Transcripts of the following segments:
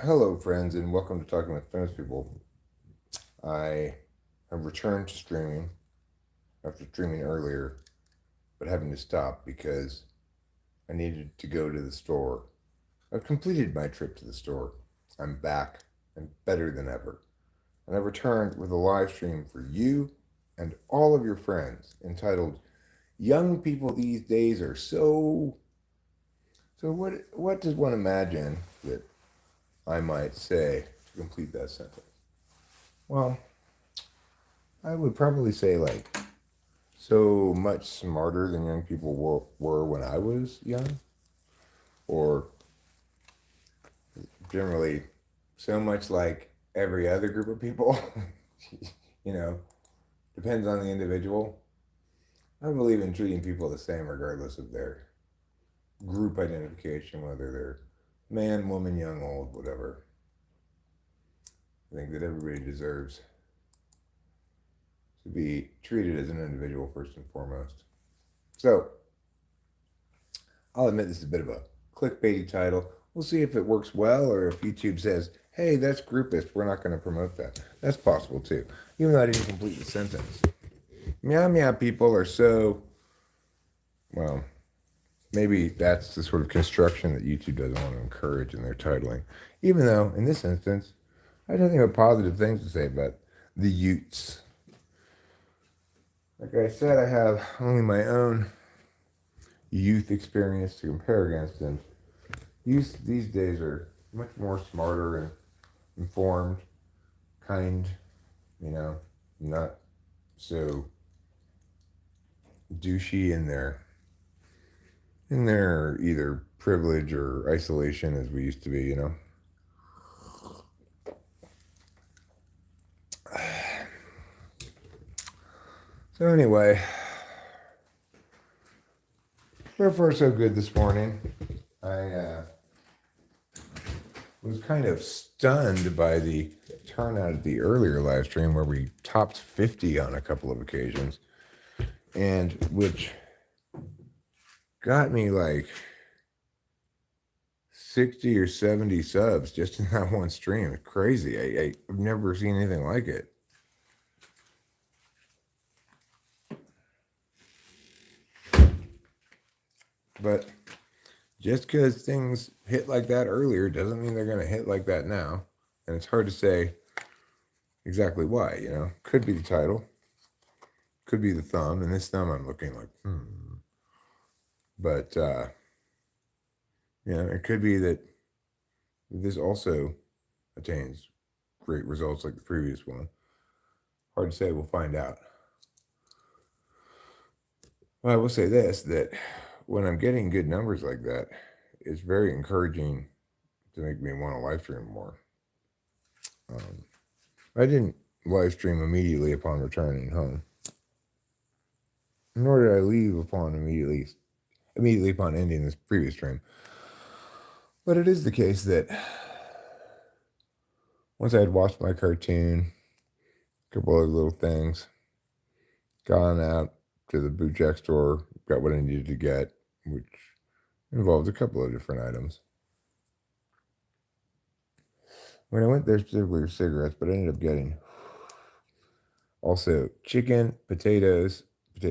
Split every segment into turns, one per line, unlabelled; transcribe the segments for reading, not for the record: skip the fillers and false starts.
Hello, friends, and welcome to Talking with Famous People. I have returned to streaming after streaming earlier, but having to stop because I needed to go to the store. I've completed my trip to the store. I'm back and better than ever. And I've returned with a live stream for you and all of your friends entitled Young People These Days Are So what does one imagine that I might say to complete that sentence? Well, I would probably say like so much smarter than young people were when I was young, or generally so much like every other group of people. you know, Depends on the individual. I believe in treating people the same regardless of their group identification, whether they're man, woman, young, old, whatever. I think that everybody deserves to be treated as an individual first and foremost. So, I'll admit this is a bit of a clickbaity title. We'll see if it works well or if YouTube says, hey, that's groupist, we're not going to promote that. That's possible too, even though I didn't complete the sentence. Meow meow people are so, well, maybe that's the sort of construction that YouTube doesn't want to encourage in their titling. Even though, in this instance, I have nothing but positive things to say about the Utes. Like I said, I have only my own youth experience to compare against, and youth these days are much more smarter and informed, kind, not so douchey in their either privilege or isolation as we used to be. So anyway, so far so good this morning. I was kind of stunned by the turnout at the earlier live stream where we topped 50 on a couple of occasions, and which got me like 60 or 70 subs just in that one stream. It's crazy. I've never seen anything like it. But just because things hit like that earlier doesn't mean they're going to hit like that now. And it's hard to say exactly why. Could be the title, could be the thumb. And this thumb I'm looking like, But, it could be that this also attains great results like the previous one. Hard to say, we'll find out. Well, I will say this, that when I'm getting good numbers like that, it's very encouraging to make me want to live stream more. I didn't live stream immediately upon returning home, nor did I leave immediately upon ending this previous stream. But it is the case that once I had watched my cartoon, a couple other little things, gone out to the boot jack store, got what I needed to get, which involved a couple of different items. When I went there specifically for cigarettes, but I ended up getting also chicken, potato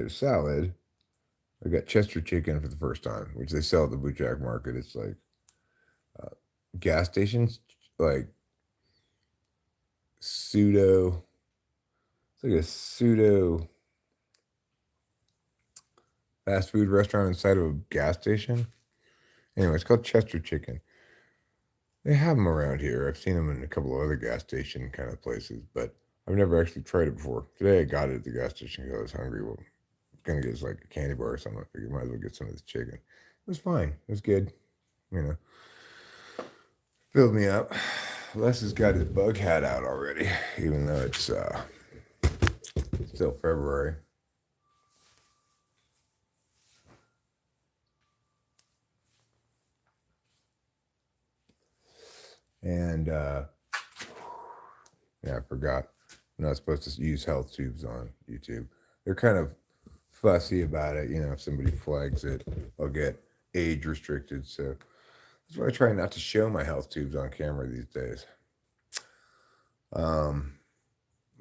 salad. I got Chester chicken for the first time, which they sell at the boot jack market. It's like gas stations, like it's like a pseudo fast food restaurant inside of a gas station. Anyway, it's called Chester chicken. They have them around here. I've seen them in a couple of other gas station kind of places, but I've never actually tried it before. Today I got it at the gas station because I was hungry. Well, I was going to get like a candy bar or something. I figured might as well get some of this chicken. It was fine. It was good. Filled me up. Les has got his bug hat out already, even though it's still February. And I forgot. I'm not supposed to use health tubes on YouTube. They're kind of fussy about it. If somebody flags it, I'll get age restricted. So That's why I try not to show my health tubes on camera these days. And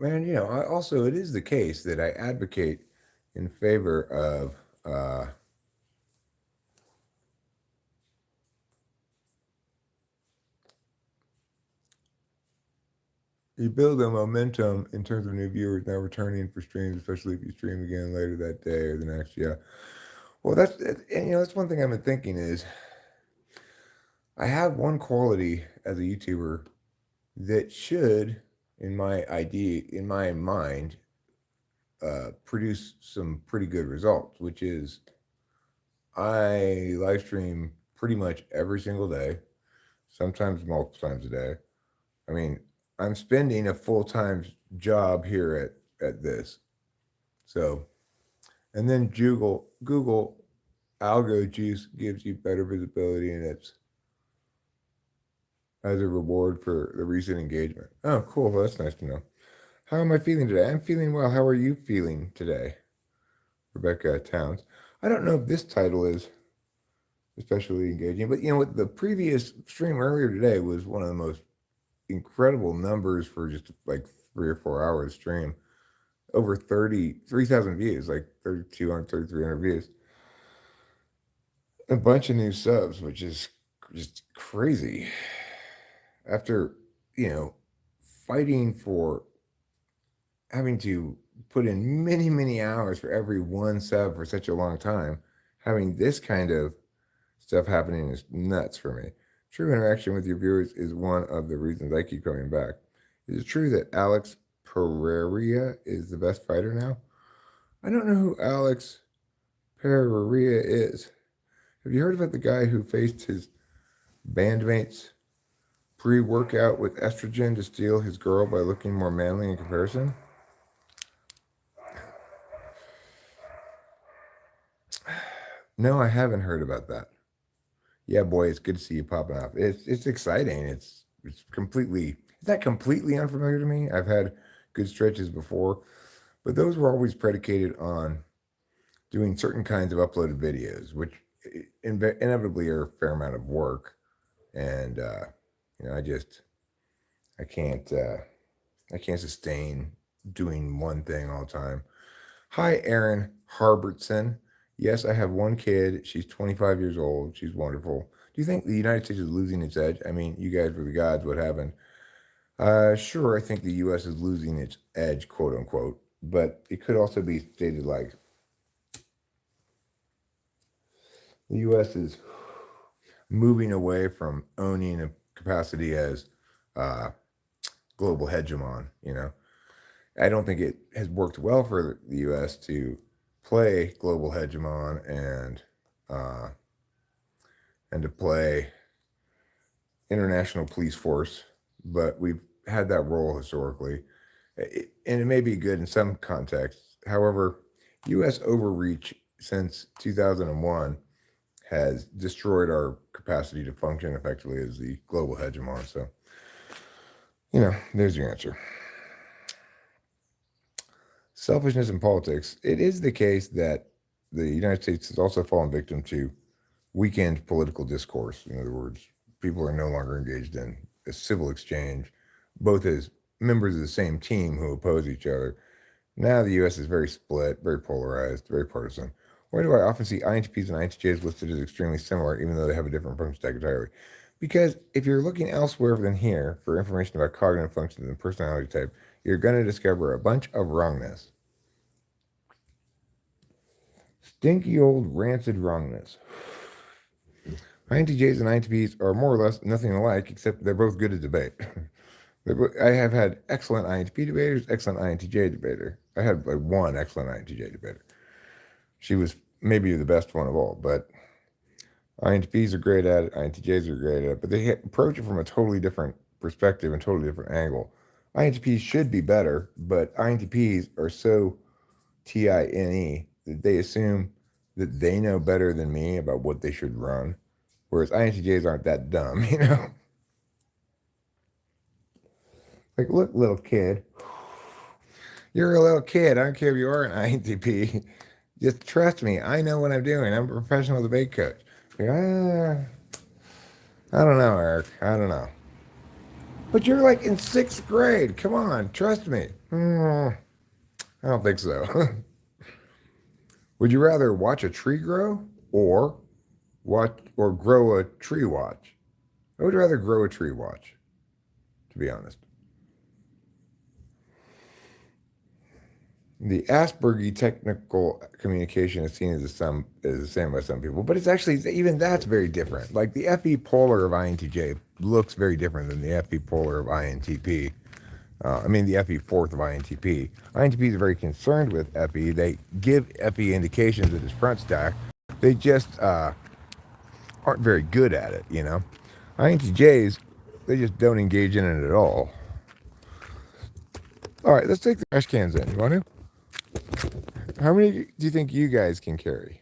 I also, it is the case that I advocate in favor of you build a momentum in terms of new viewers now returning for streams, especially if you stream again later that day or the next. Yeah. Well, that's one thing I've been thinking is I have one quality as a YouTuber that should, in my mind, produce some pretty good results, which is I live stream pretty much every single day, sometimes multiple times a day. I mean, I'm spending a full time job here at this. So, and then Google Algo Juice gives you better visibility, and it's as a reward for the recent engagement. Oh, cool. Well, that's nice to know. How am I feeling today? I'm feeling well. How are you feeling today, Rebecca Towns? I don't know if this title is especially engaging, but what the previous stream earlier today was one of the most incredible numbers for just like 3 or 4 hours stream. Over 33,000 views, like 3,200, 3,300 views. A bunch of new subs, which is just crazy. After, fighting for having to put in many, many hours for every one sub for such a long time, having this kind of stuff happening is nuts for me. True interaction with your viewers is one of the reasons I keep coming back. Is it true that Alex Pereira is the best fighter now? I don't know who Alex Pereira is. Have you heard about the guy who faced his bandmates pre-workout with estrogen to steal his girl by looking more manly in comparison? No, I haven't heard about that. Yeah, boy, it's good to see you popping off. It's exciting. It's not completely unfamiliar to me. I've had good stretches before, but those were always predicated on doing certain kinds of uploaded videos, which inevitably are a fair amount of work. And I can't sustain doing one thing all the time. Hi, Erin Harbertson. Yes, I have one kid. She's 25 years old. She's wonderful. Do you think the United States is losing its edge? I mean, you guys were the gods. What happened? Sure, I think the U.S. is losing its edge, quote unquote, but it could also be stated like the U.S. is moving away from owning a capacity as global hegemon. I don't think it has worked well for the U.S. to play global hegemon and to play international police force, but we've had that role historically, and it may be good in some contexts. However, U.S. overreach since 2001 has destroyed our capacity to function effectively as the global hegemon. So, there's your answer. Selfishness in politics. It is the case that the United States has also fallen victim to weakened political discourse. In other words, people are no longer engaged in a civil exchange, both as members of the same team who oppose each other. Now the U.S. is very split, very polarized, very partisan. Why do I often see INTPs and INTJs listed as extremely similar, even though they have a different function stack entirely? Because if you're looking elsewhere than here for information about cognitive functions and personality type, you're going to discover a bunch of wrongness. Stinky old rancid wrongness. INTJs and INTPs are more or less nothing alike, except they're both good at debate. I have had excellent INTP debaters, excellent INTJ debater. I had like one excellent INTJ debater. She was maybe the best one of all, but INTPs are great at it, INTJs are great at it, but they approach it from a totally different perspective and totally different angle. INTPs should be better, but INTPs are so TINE that they assume that they know better than me about what they should run, whereas INTJs aren't that dumb, Like, look, little kid. You're a little kid. I don't care if you are an INTP. Just trust me. I know what I'm doing. I'm a professional debate coach. Like, I don't know, Eric. I don't know. But you're like in sixth grade. Come on, trust me. I don't think so. Would you rather watch a tree grow or watch or grow a tree watch? I would rather grow a tree watch, to be honest. The Asperger technical communication is seen as the same by some people, but it's actually even that's very different. Like the FE polar of INTJ looks very different than the FE polar of INTP. The FE fourth of INTP. INTPs are very concerned with FE. They give FE indications at his front stack. They just aren't very good at it, you know. INTJs, they just don't engage in it at all. All right, let's take the trash cans in. You want to? How many do you think you guys can carry?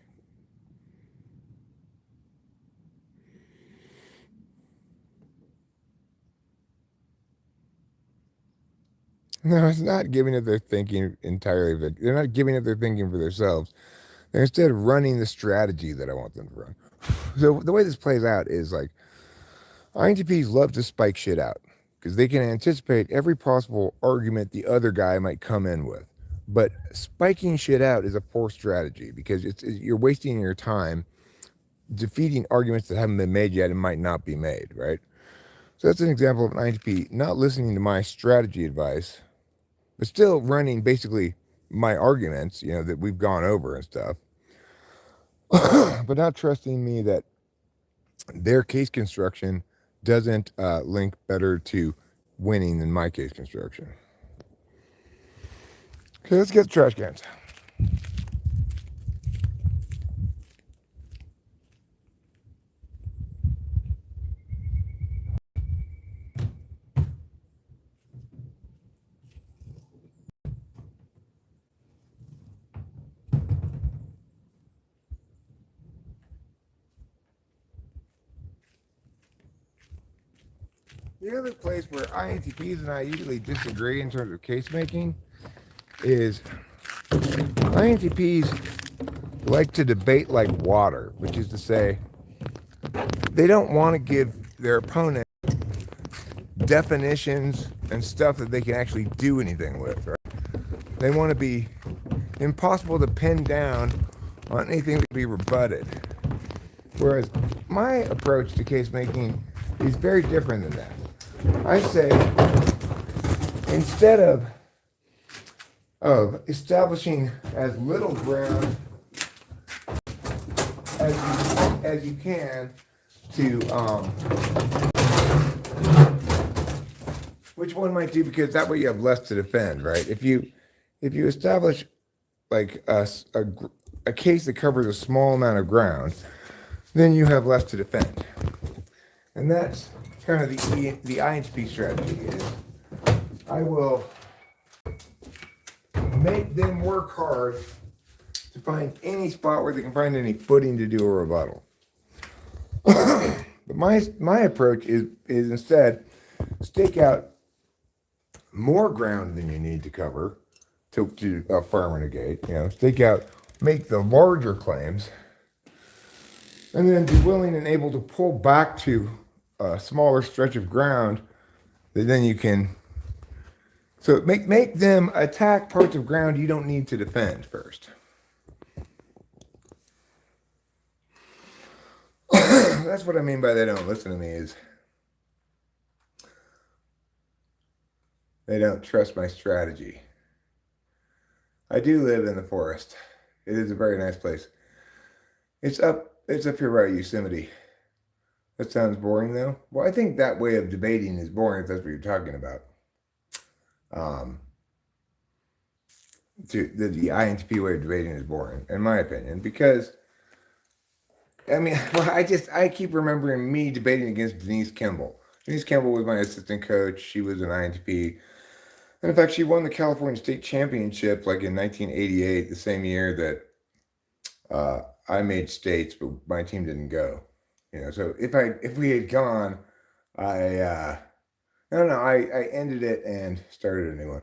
No, it's not giving it their thinking entirely. They're not giving it their thinking for themselves. They're instead running the strategy that I want them to run. So the way this plays out is like INTPs love to spike shit out because they can anticipate every possible argument the other guy might come in with. But spiking shit out is a poor strategy because you're wasting your time defeating arguments that haven't been made yet and might not be made, right? So that's an example of an INTP not listening to my strategy advice, but still running basically my arguments, you know, that we've gone over and stuff, but not trusting me that their case construction doesn't link better to winning than my case construction. Okay, let's get the trash cans. The other place where INTPs and I usually disagree in terms of case making is INTPs like to debate like water, which is to say, they don't want to give their opponent definitions and stuff that they can actually do anything with, right? They want to be impossible to pin down on anything that can be rebutted. Whereas my approach to case making is very different than that. I say, instead of establishing as little ground as you can to which one might do, because that way you have less to defend, right? If you establish like a case that covers a small amount of ground, then you have less to defend, and that's kind of the INTP strategy. Is I will make them work hard to find any spot where they can find any footing to do a rebuttal. But my approach is instead stake out more ground than you need to cover to affirm or negate. You know, stake out, make the larger claims, and then be willing and able to pull back to a smaller stretch of ground that then you can. So make them attack parts of ground you don't need to defend first. That's what I mean by they don't listen to me, is they don't trust my strategy. I do live in the forest. It is a very nice place. It's up here by Yosemite. That sounds boring though. Well, I think that way of debating is boring if that's what you're talking about. The INTP way of debating is boring, in my opinion, because I keep remembering me debating against Denise Kimball. Denise Kimball was my assistant coach. She was an INTP. And in fact, she won the California State Championship like in 1988, the same year that I made states, but my team didn't go. You know, so if we had gone, I don't know, I ended it and started a new one.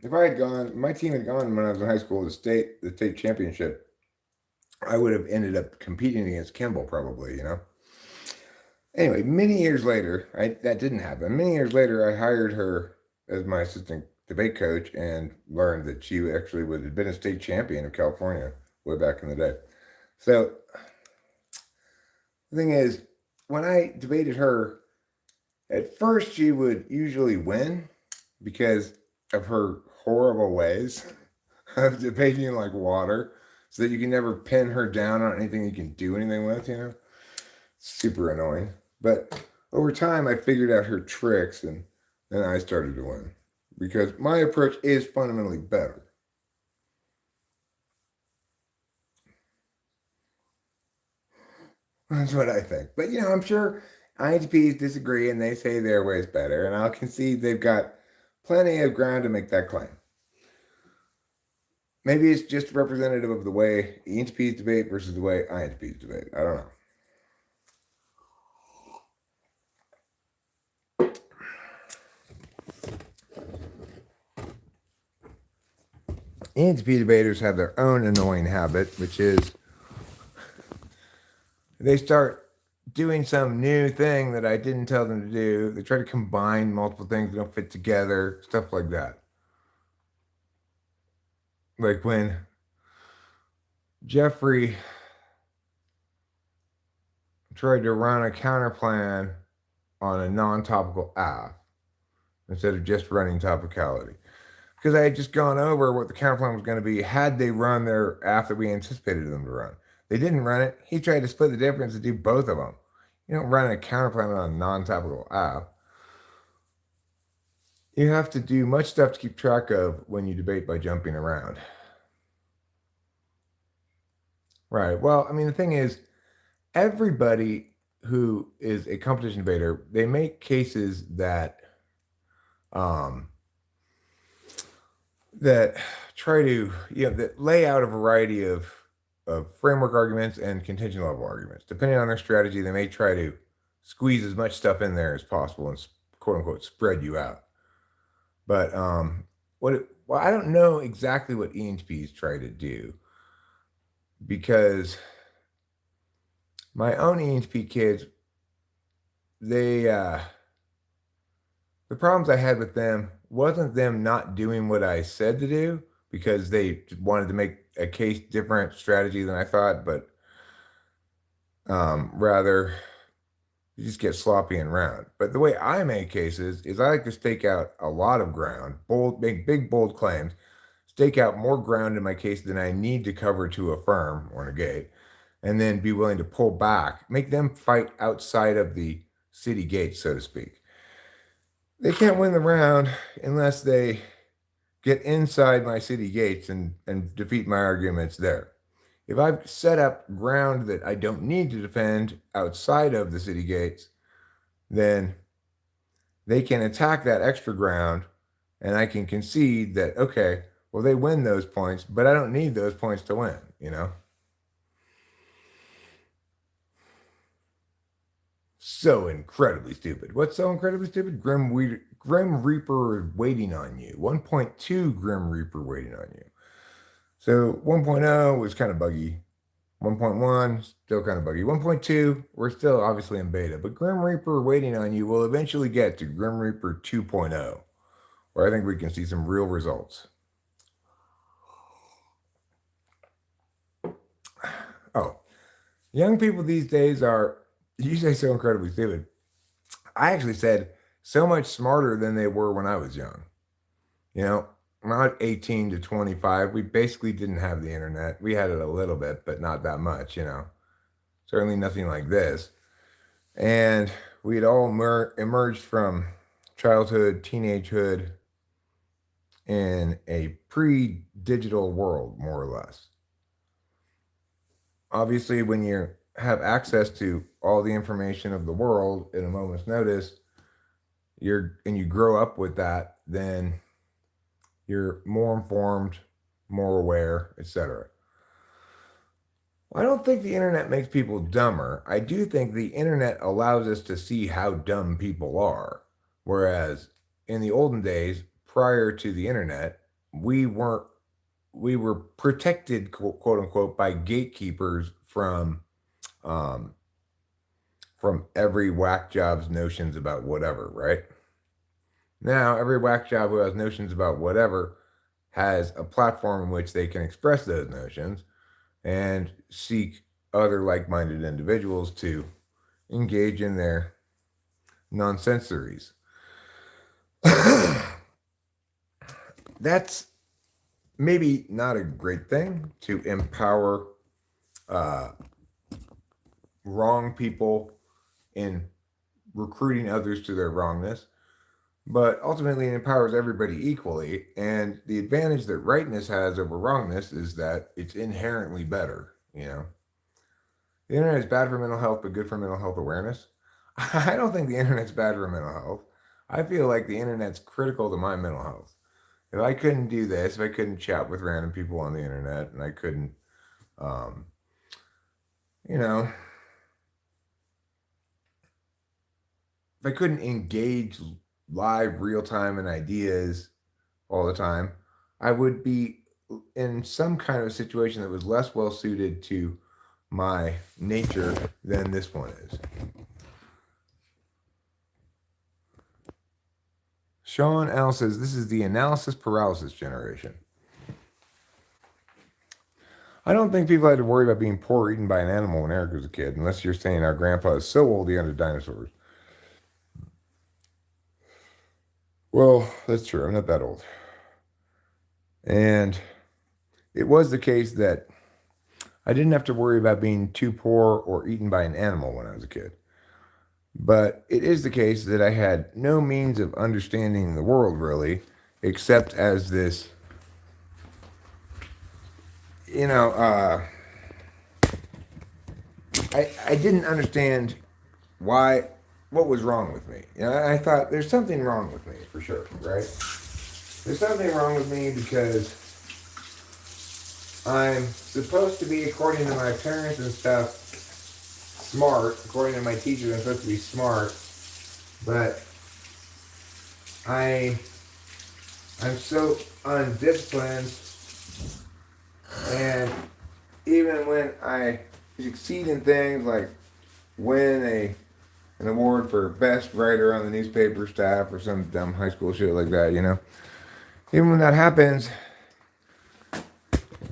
If I had gone, my team had gone when I was in high school, the state championship. I would have ended up competing against Kimball probably, you know. Anyway, many years later, that didn't happen. Many years later, I hired her as my assistant debate coach and learned that she actually had been a state champion of California way back in the day. So the thing is, when I debated her, at first she would usually win because of her horrible ways of debating like water, so that you can never pin her down on anything you can do anything with, you know? Super annoying. But over time, I figured out her tricks, and then I started to win because my approach is fundamentally better. That's what I think. But you know, I'm sure INTPs disagree and they say their way is better, and I'll concede they've got plenty of ground to make that claim. Maybe it's just representative of the way ENTPs debate versus the way INTPs debate. I don't know. ENTP debaters have their own annoying habit, which is they start doing some new thing that I didn't tell them to do. They try to combine multiple things that don't fit together, stuff like that. Like when Jeffrey tried to run a counter plan on a non-topical app instead of just running topicality. Because I had just gone over what the counterplan was going to be had they run their app that we anticipated them to run. They didn't run it. He tried to split the difference and do both of them. You don't run a counterplan on a non-topical app. You have to do much stuff to keep track of when you debate by jumping around. Right. Well, I mean, the thing is, everybody who is a competition debater, they make cases that that try to, that lay out a variety of framework arguments and contention level arguments. Depending on their strategy, they may try to squeeze as much stuff in there as possible and quote unquote spread you out. But I don't know exactly what ENTPs try to do, because my own ENTP kids, the problems I had with them wasn't them not doing what I said to do because they wanted to make a case different strategy than I thought, but rather you just get sloppy and round. But the way I make cases is I like to stake out a lot of ground, make big, bold claims, stake out more ground in my case than I need to cover to affirm or negate, and then be willing to pull back, make them fight outside of the city gates, so to speak. They can't win the round unless they get inside my city gates and defeat my arguments there. If I've set up ground that I don't need to defend outside of the city gates, then they can attack that extra ground and I can concede that, okay, well, they win those points, but I don't need those points to win, you know? So incredibly stupid. What's so incredibly stupid? Grim Reaper waiting on you. 1.2 Grim Reaper waiting on you. So 1.0 was kind of buggy. 1.1 still kind of buggy. 1.2, we're still obviously in beta, but Grim Reaper waiting on you will eventually get to Grim Reaper 2.0, where I think we can see some real results. Oh, young people these days are, you say so incredibly stupid. I actually said so much smarter than they were when I was young. You know, when I was 18 to 25, we basically didn't have the internet. We had it a little bit, but not that much, you know. Certainly nothing like this. And we had all emerged from childhood, teenagehood in a pre-digital world, more or less. Obviously, when you have access to all the information of the world at a moment's notice, you grow up with that, then you're more informed, more aware, etc. I don't think the internet makes people dumber. I do think the internet allows us to see how dumb people are. Whereas in the olden days, prior to the internet, we we were protected, quote unquote, by gatekeepers um, from every whack job's notions about whatever, right? Now, every whack job who has notions about whatever has a platform in which they can express those notions and seek other like minded individuals to engage in their nonsensories. That's maybe not a great thing to empower uh, wrong people in recruiting others to their wrongness, but ultimately it empowers everybody equally. And the advantage that rightness has over wrongness is that it's inherently better. The internet is bad for mental health, but good for mental health awareness. I don't think the internet's bad for mental health. I feel like the internet's critical to my mental health. If I couldn't do this, if I couldn't chat with random people on the internet, and I couldn't, um, you know, if I couldn't engage live, real time in ideas all the time, I would be in some kind of situation that was less well suited to my nature than this one is. Sean L says this is the analysis paralysis generation. I don't think people had to worry about being poor or eaten by an animal when Eric was a kid, unless you're saying our grandpa is so old he hunted dinosaurs. Well, that's true. I'm not that old. And it was the case that I didn't have to worry about being too poor or eaten by an animal when I was a kid. But it is the case that I had no means of understanding the world really, except as this, I didn't understand what was wrong with me. I thought there's something wrong with me for sure, right? There's something wrong with me because I'm supposed to be, according to my parents and stuff, smart. According to my teachers, I'm supposed to be smart, but I'm so undisciplined, and even when I succeed in things like win an award for best writer on the newspaper staff or some dumb high school shit like that, even when that happens,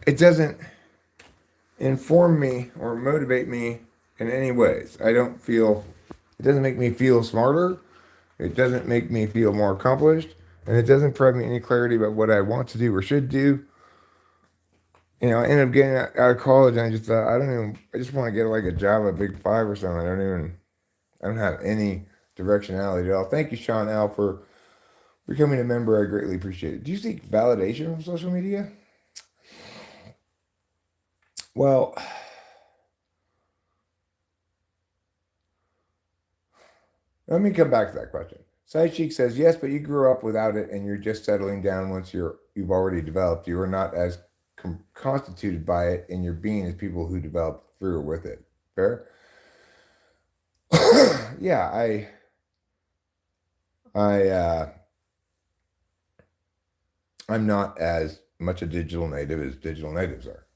it doesn't inform me or motivate me in any ways. It doesn't make me feel smarter. It doesn't make me feel more accomplished. And it doesn't provide me any clarity about what I want to do or should do. I ended up getting out of college and I just thought, I just want to get like a job at Big Five or something. I don't have any directionality at all. Thank you, Sean L, for becoming a member. I greatly appreciate it. Do you seek validation from social media? Well, let me come back to that question. Side Cheek says, yes, but you grew up without it and you're just settling down once you've already developed. You are not as constituted by it in your being as people who developed through or with it. Fair? Yeah, I'm not as much a digital native as digital natives are.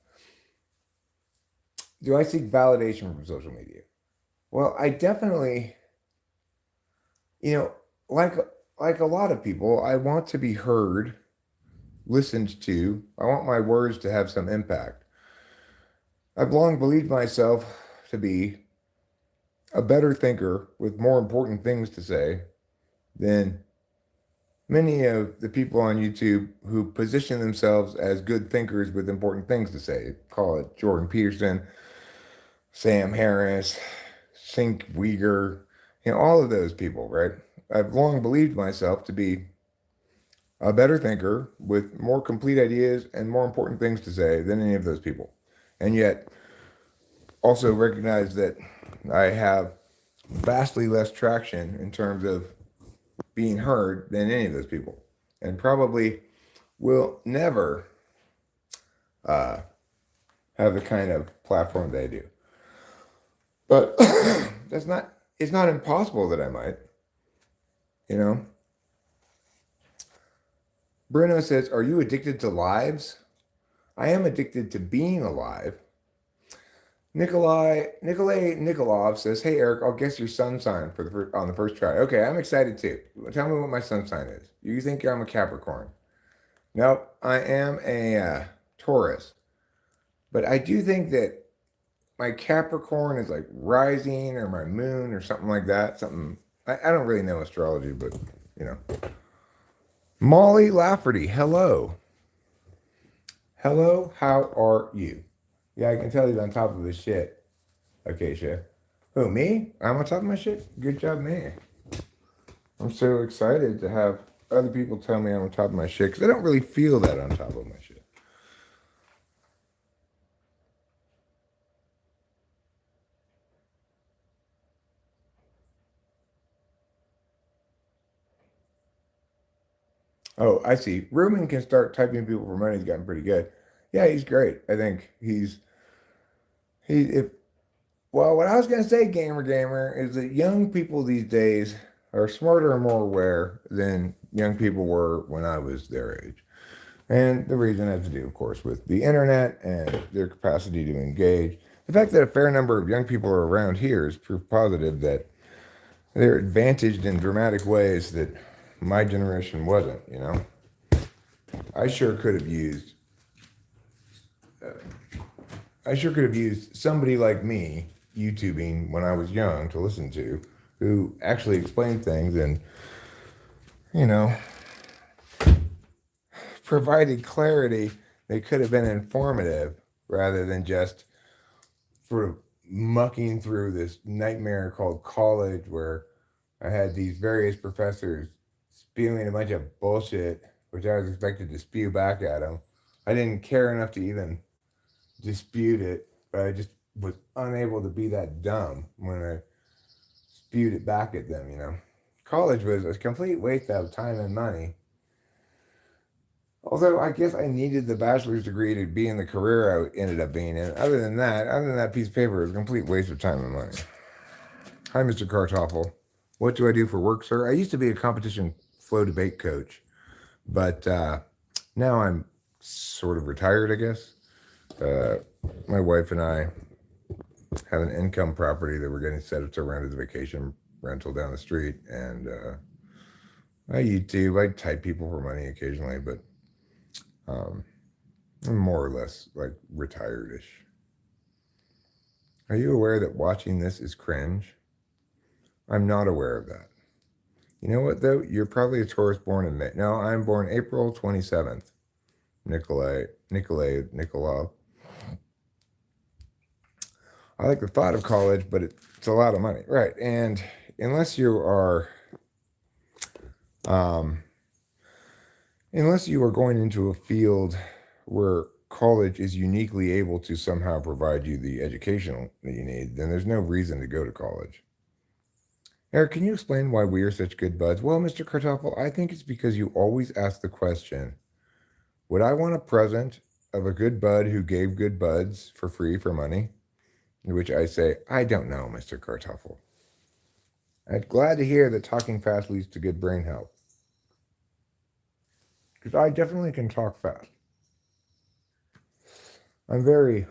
Do I seek validation from social media? Well, I definitely, like a lot of people, I want to be heard, listened to. I want my words to have some impact. I've long believed myself to be a better thinker with more important things to say than many of the people on YouTube who position themselves as good thinkers with important things to say. Call it Jordan Peterson, Sam Harris, Sink Uyghur, all of those people, right? I've long believed myself to be a better thinker with more complete ideas and more important things to say than any of those people. And yet, also recognize that I have vastly less traction in terms of being heard than any of those people. And probably will never have the kind of platform they do. But it's not impossible that I might, Bruno says, are you addicted to lives? I am addicted to being alive. Nikolay Nikolov says, "Hey Eric, I'll guess your sun sign for on the first try." Okay, I'm excited too. Tell me what my sun sign is. You think I'm a Capricorn? Nope, I am a Taurus. But I do think that my Capricorn is like rising or my moon or something like that. Something I don't really know astrology, but you know. Molly Lafferty, hello. Hello, how are you? Yeah, I can tell he's on top of his shit. Okay, Chef. Who, me? I'm on top of my shit? Good job, me. I'm so excited to have other people tell me I'm on top of my shit because I don't really feel that on top of my shit. Oh, I see. Ruben can start typing people for money. He's gotten pretty good. Yeah, he's great. I think he if well, what I was gonna say, gamer, is that young people these days are smarter and more aware than young people were when I was their age. And the reason has to do, of course, with the internet and their capacity to engage. The fact that a fair number of young people are around here is proof positive that they're advantaged in dramatic ways that my generation wasn't, you know? I sure could have used I sure could have used somebody like me YouTubing when I was young to listen to, who actually explained things and, you know, provided clarity that could have been informative rather than just sort of mucking through this nightmare called college where I had these various professors spewing a bunch of bullshit, which I was expected to spew back at them. I didn't care enough to even dispute it, but I just was unable to be that dumb when I spewed it back at them, you know. College was a complete waste of time and money. Although I guess I needed the bachelor's degree to be in the career I ended up being in. Other than that piece of paper, it was a complete waste of time and money. Hi, Mr. Kartoffel. What do I do for work, sir? I used to be a competition flow debate coach, but now I'm sort of retired, I guess. Uh, my wife and I have an income property that we're getting set up to rent as a vacation rental down the street, and I YouTube. I type people for money occasionally, but I'm more or less like retired-ish. Are you aware that watching this is cringe? I'm not aware of that. You know what, though? You're probably a Taurus born in May. No, I'm born April 27th. Nikolov. I like the thought of college, but it's a lot of money. Right. And unless you are um, unless you are going into a field where college is uniquely able to somehow provide you the education that you need, then there's no reason to go to college. Eric, can you explain why we are such good buds? Well, Mr. Kartoffel, I think it's because you always ask the question, would I want a present of a good bud who gave good buds for free for money? In which I say, I don't know, Mr. Kartoffel. I'm glad to hear that talking fast leads to good brain health. Because I definitely can talk fast. I'm very,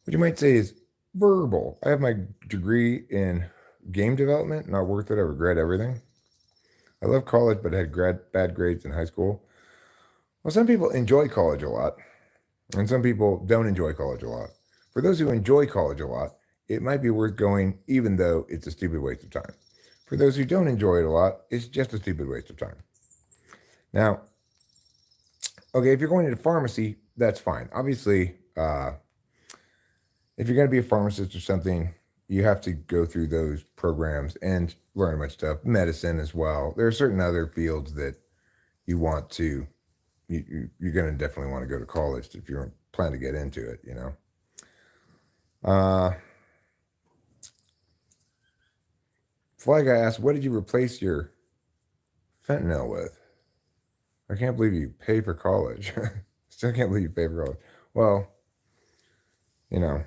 what you might say is verbal. I have my degree in game development, not worth it. I regret everything. I love college, but I had bad grades in high school. Well, some people enjoy college a lot, and some people don't enjoy college a lot. For those who enjoy college a lot, it might be worth going, even though it's a stupid waste of time. For those who don't enjoy it a lot, it's just a stupid waste of time. Now, okay, if you're going into pharmacy, that's fine. Obviously, if you're going to be a pharmacist or something, you have to go through those programs and learn a bunch of stuff. Medicine as well. There are certain other fields that you want to, you're going to definitely want to go to college if you plan to get into it, you know. Fly Guy asked, what did you replace your fentanyl with? I can't believe you pay for college. Still can't believe you pay for college. Well, you know,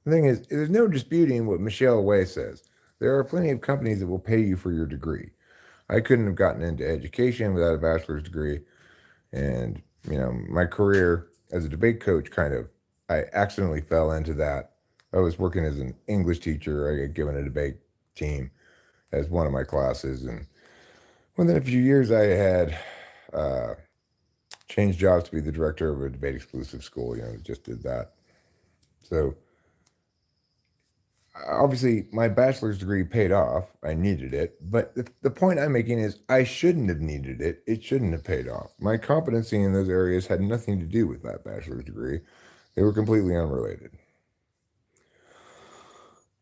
The thing is, there's no disputing what Michelle Way says. There are plenty of companies that will pay you for your degree. I couldn't have gotten into education without a bachelor's degree. And, my career as a debate coach I accidentally fell into that. I was working as an English teacher. I got given a debate team as one of my classes. And within a few years, I had uh, changed jobs to be the director of a debate exclusive school. Just did that. So obviously, my bachelor's degree paid off. I needed it. But the point I'm making is I shouldn't have needed it. It shouldn't have paid off. My competency in those areas had nothing to do with that bachelor's degree, they were completely unrelated.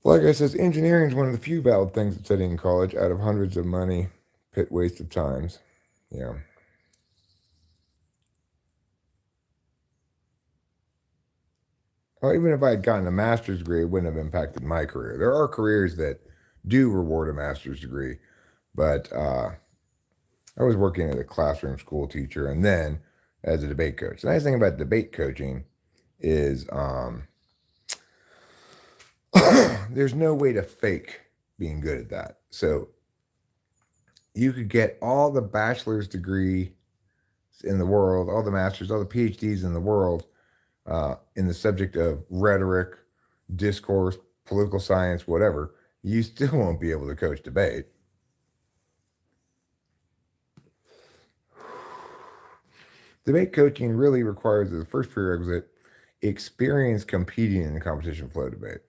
Like I said, engineering is one of the few valid things at studying in college out of hundreds of money, pit waste of times. Yeah. Well, even if I had gotten a master's degree, it wouldn't have impacted my career. There are careers that do reward a master's degree, but I was working as a classroom school teacher and then as a debate coach. The nice thing about debate coaching is there's no way to fake being good at that. So you could get all the bachelor's degree in the world, all the masters, all the PhDs in the world in the subject of rhetoric, discourse, political science, whatever. You still won't be able to coach debate. Debate coaching really requires, as the first prerequisite, experience competing in a competition flow debate.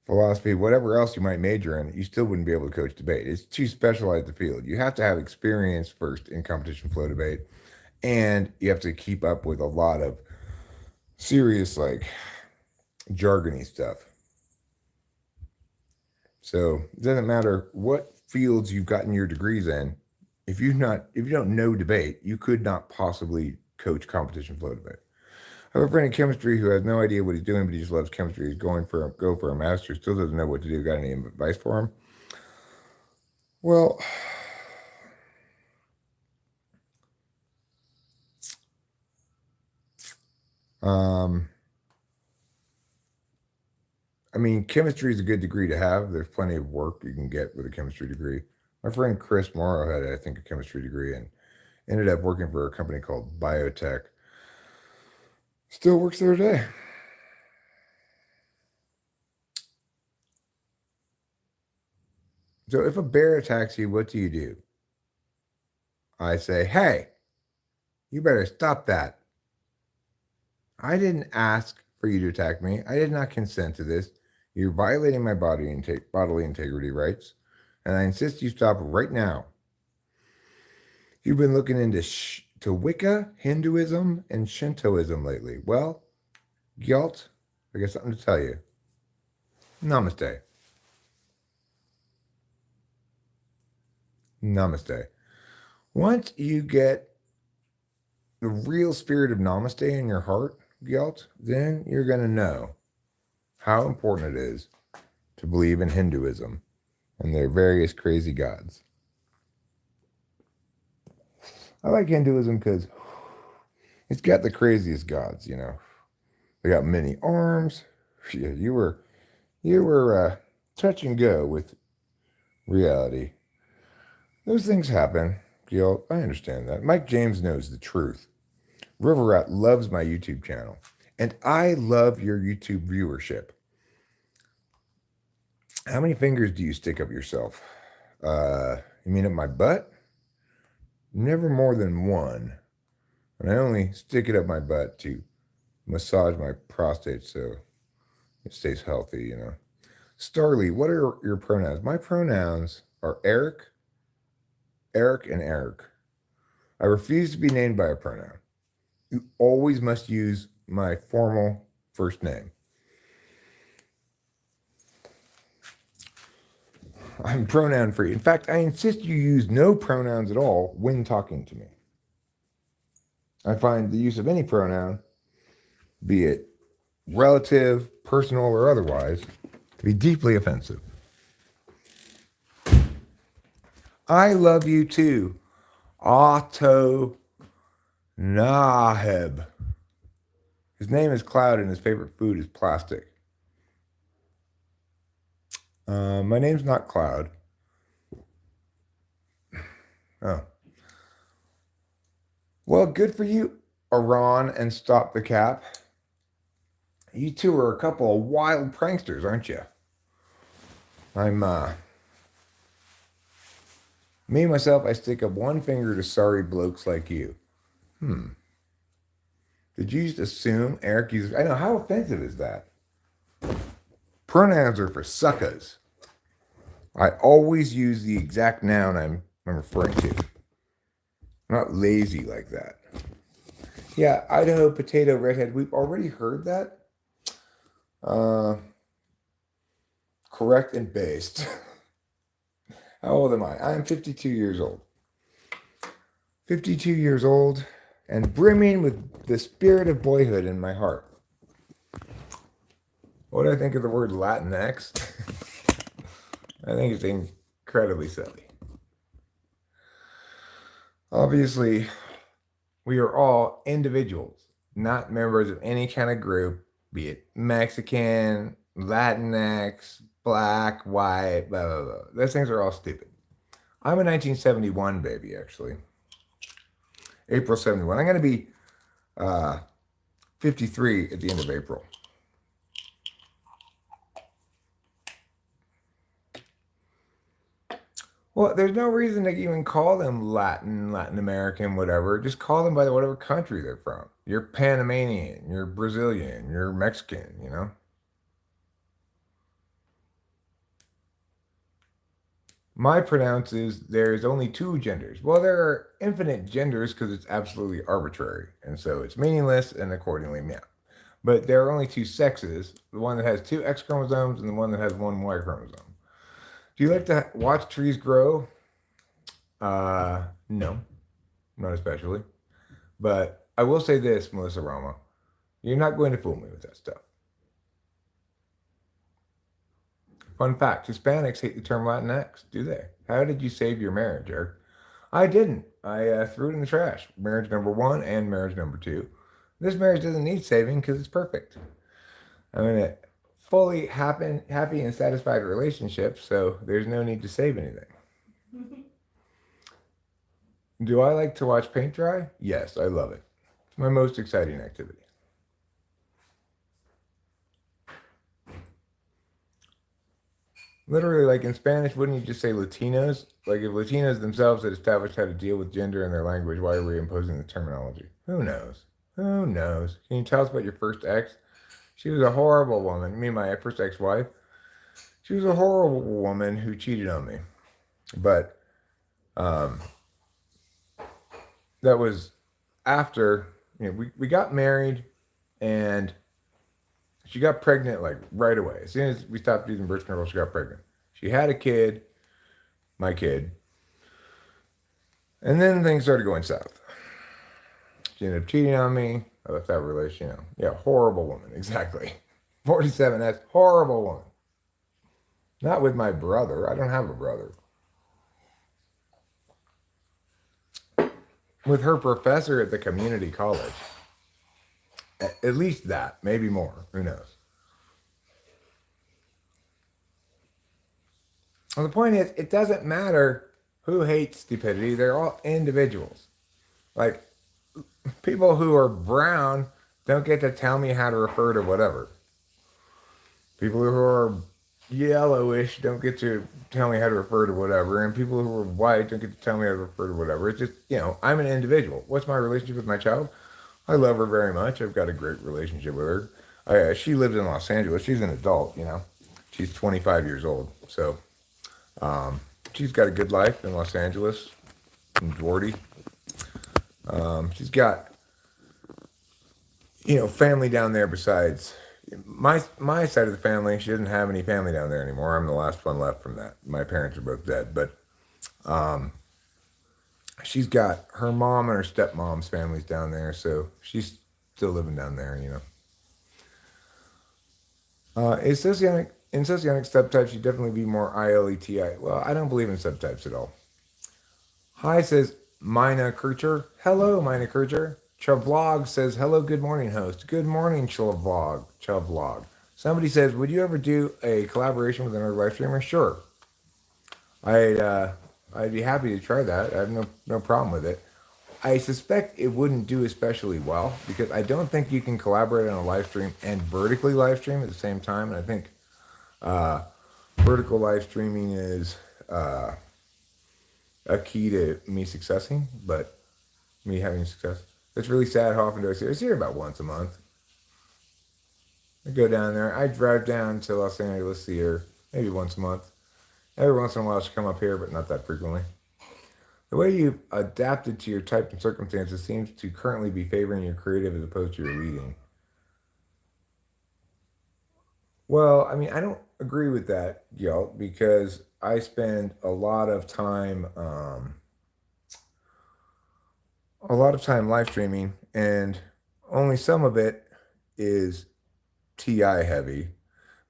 Philosophy, whatever else you might major in, you still wouldn't be able to coach debate. It's too specialized a field. You have to have experience first in competition flow debate, and you have to keep up with a lot of serious, jargony stuff. So it doesn't matter what fields you've gotten your degrees in. If you don't know debate, you could not possibly coach competition flow debate. I have a friend in chemistry who has no idea what he's doing, but he just loves chemistry. He's go for a master's, still doesn't know what to do. Got any advice for him? Well, um, chemistry is a good degree to have. There's plenty of work you can get with a chemistry degree. My friend Chris Morrow had, I think, a chemistry degree and ended up working for a company called Biotech. Still works there today. So if a bear attacks you, what do? I say, hey, you better stop that. I didn't ask for you to attack me. I did not consent to this. You're violating my bodily integrity rights, and I insist you stop right now. You've been looking into to Wicca, Hinduism, and Shintoism lately. Well, Gyalt, I got something to tell you. Namaste. Namaste. Once you get the real spirit of namaste in your heart, Gyalt, then you're going to know how important it is to believe in Hinduism and their various crazy gods. I like Hinduism because it's got the craziest gods, They got many arms. Yeah, you were touch and go with reality. Those things happen, Gil. I understand that. Mike James knows the truth. River Rat loves my YouTube channel, and I love your YouTube viewership. How many fingers do you stick up yourself? You mean up my butt? Never more than one. And I only stick it up my butt to massage my prostate so it stays healthy, Starly, what are your pronouns? My pronouns are Eric, and Eric. I refuse to be named by a pronoun. You always must use my formal first name. I'm pronoun free. In fact, I insist you use no pronouns at all when talking to me. I find the use of any pronoun, be it relative, personal, or otherwise, to be deeply offensive. I love you too, Otto Naheb. His name is Cloud and his favorite food is plastic. My name's not Cloud. Oh. Well, good for you, Iran and Stop the Cap. You two are a couple of wild pranksters, aren't you? I'm, me, myself, I stick up one finger to sorry blokes like you. Did you just assume Eric uses, I know, how offensive is that? Pronouns are for suckers. I always use the exact noun I'm referring to. I'm not lazy like that. Yeah, Idaho potato redhead. We've already heard that. Correct and based. How old am I? I'm 52 years old. 52 years old and brimming with the spirit of boyhood in my heart. What do I think of the word Latinx? I think it's incredibly silly. Obviously, we are all individuals, not members of any kind of group, be it Mexican, Latinx, black, white, blah, blah, blah. Those things are all stupid. I'm a 1971 baby, actually. April 71. I'm going to be 53 at the end of April. Well, there's no reason to even call them Latin American, whatever. Just call them by whatever country they're from. You're Panamanian, you're Brazilian, you're Mexican, you know? My pronounce is there's only two genders. Well, there are infinite genders because it's absolutely arbitrary. And so it's meaningless and accordingly, yeah. But there are only two sexes, the one that has two X chromosomes and the one that has one Y chromosome. Do you like to watch trees grow? No, not especially. But I will say this, Melissa Rama, you're not going to fool me with that stuff. Fun fact, Hispanics hate the term Latinx, do they? How did you save your marriage, Eric? I didn't. I threw it in the trash. Marriage number one and marriage number two. This marriage doesn't need saving because it's perfect. I'm in a fully happy and satisfied relationship, so there's no need to save anything. Do I like to watch paint dry? Yes, I love it. It's my most exciting activity. Literally, like in Spanish, wouldn't you just say Latinos? Like if Latinos themselves had established how to deal with gender in their language, why are we imposing the terminology? Who knows? Who knows? Can you tell us about your first ex? She was a horrible woman. Me and my first ex-wife. She was a horrible woman who cheated on me. But um, that was after, we got married and she got pregnant like right away. As soon as we stopped using birth control, she got pregnant. She had a kid, my kid, and then things started going south. She ended up cheating on me. I left that relationship. Yeah, horrible woman, exactly. 47, that's horrible woman. Not with my brother. I don't have a brother. With her professor at the community college. At least that, maybe more. Who knows? Well, the point is, it doesn't matter who hates stupidity. They're all individuals. Like, people who are brown don't get to tell me how to refer to whatever. People who are yellowish don't get to tell me how to refer to whatever. And people who are white don't get to tell me how to refer to whatever. It's just, I'm an individual. What's my relationship with my child? I love her very much. I've got a great relationship with her. She lives in Los Angeles. She's an adult, She's 25 years old. So she's got a good life in Los Angeles, in Jordy. She's got, family down there besides my side of the family. She doesn't have any family down there anymore. I'm the last one left from that. My parents are both dead. But she's got her mom and her stepmom's families down there, so she's still living down there, in socionic subtypes, you'd definitely be more ILETI. Well, I don't believe in subtypes at all. Hi, says Mina Kircher. Hello, Mina Kircher. Chavlog says, hello, good morning, host. Good morning, Chavlog. Somebody says, would you ever do a collaboration with another live streamer? Sure. I'd be happy to try that. I have no problem with it. I suspect it wouldn't do especially well because I don't think you can collaborate on a live stream and vertically live stream at the same time. And I think vertical live streaming is a key to me successing, but me having success. It's really sad. How often do I see it? I see it about once a month. I go down there. I drive down to Los Angeles, see her maybe once a month. Every once in a while she'll come up here, but not that frequently. The way you've adapted to your type and circumstances seems to currently be favoring your creative as opposed to your leading. Well, I mean, I don't agree with that, Yelp, because I spend a lot of time live streaming, and only some of it is TI heavy.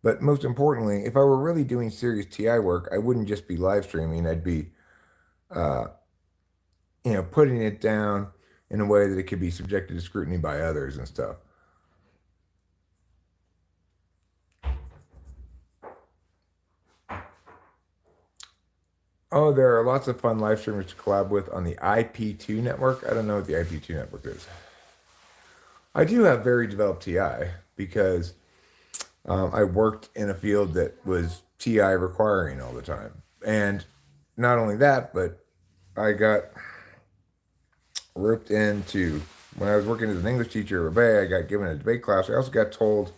But most importantly, if I were really doing serious TI work, I wouldn't just be live streaming. I'd be, putting it down in a way that it could be subjected to scrutiny by others and stuff. Oh, there are lots of fun live streamers to collab with on the IP2 network. I don't know what the IP2 network is. I do have very developed TI because I worked in a field that was TI requiring all the time. And not only that, but I got roped into, when I was working as an English teacher at Rebay, I got given a debate class. I also got told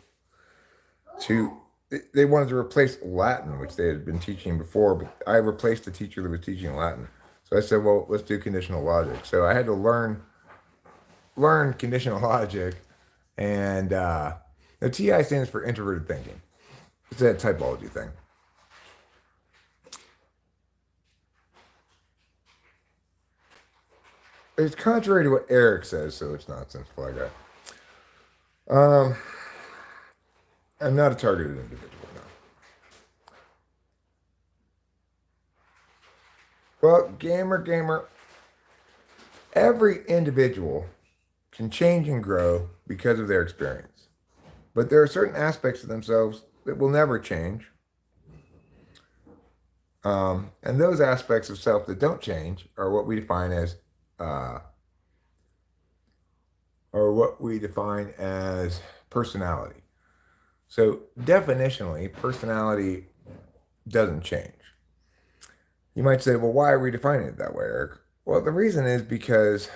they wanted to replace Latin, which they had been teaching before, but I replaced the teacher that was teaching Latin. So I said, well, let's do conditional logic. So I had to learn conditional logic, and the TI stands for introverted thinking. It's that typology thing. It's contrary to what Eric says, so it's nonsense, fly guy. I'm not a targeted individual now. Well, gamer, every individual can change and grow because of their experience. But there are certain aspects of themselves that will never change. And those aspects of self that don't change are what we define as personality. So definitionally, personality doesn't change. You might say, well, why are we defining it that way, Eric? Well, the reason is because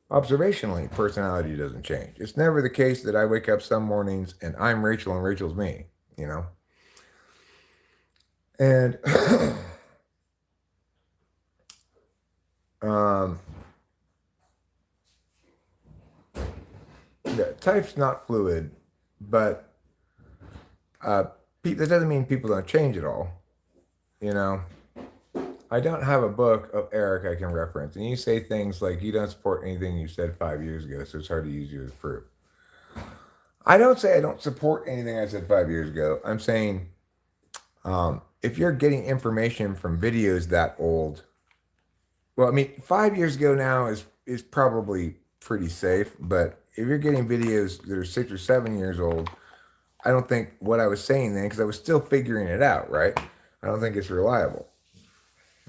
observationally, personality doesn't change. It's never the case that I wake up some mornings and I'm Rachel and Rachel's me, And type's not fluid, but that doesn't mean people don't change at all. I don't have a book of Eric I can reference. And you say things like you don't support anything you said 5 years ago, so it's hard to use you as proof. I don't say I don't support anything I said 5 years ago. I'm saying if you're getting information from videos that old, well, I mean, 5 years ago now is probably pretty safe, but if you're getting videos that are 6 or 7 years old, I don't think what I was saying then, because I was still figuring it out, right? I don't think it's reliable.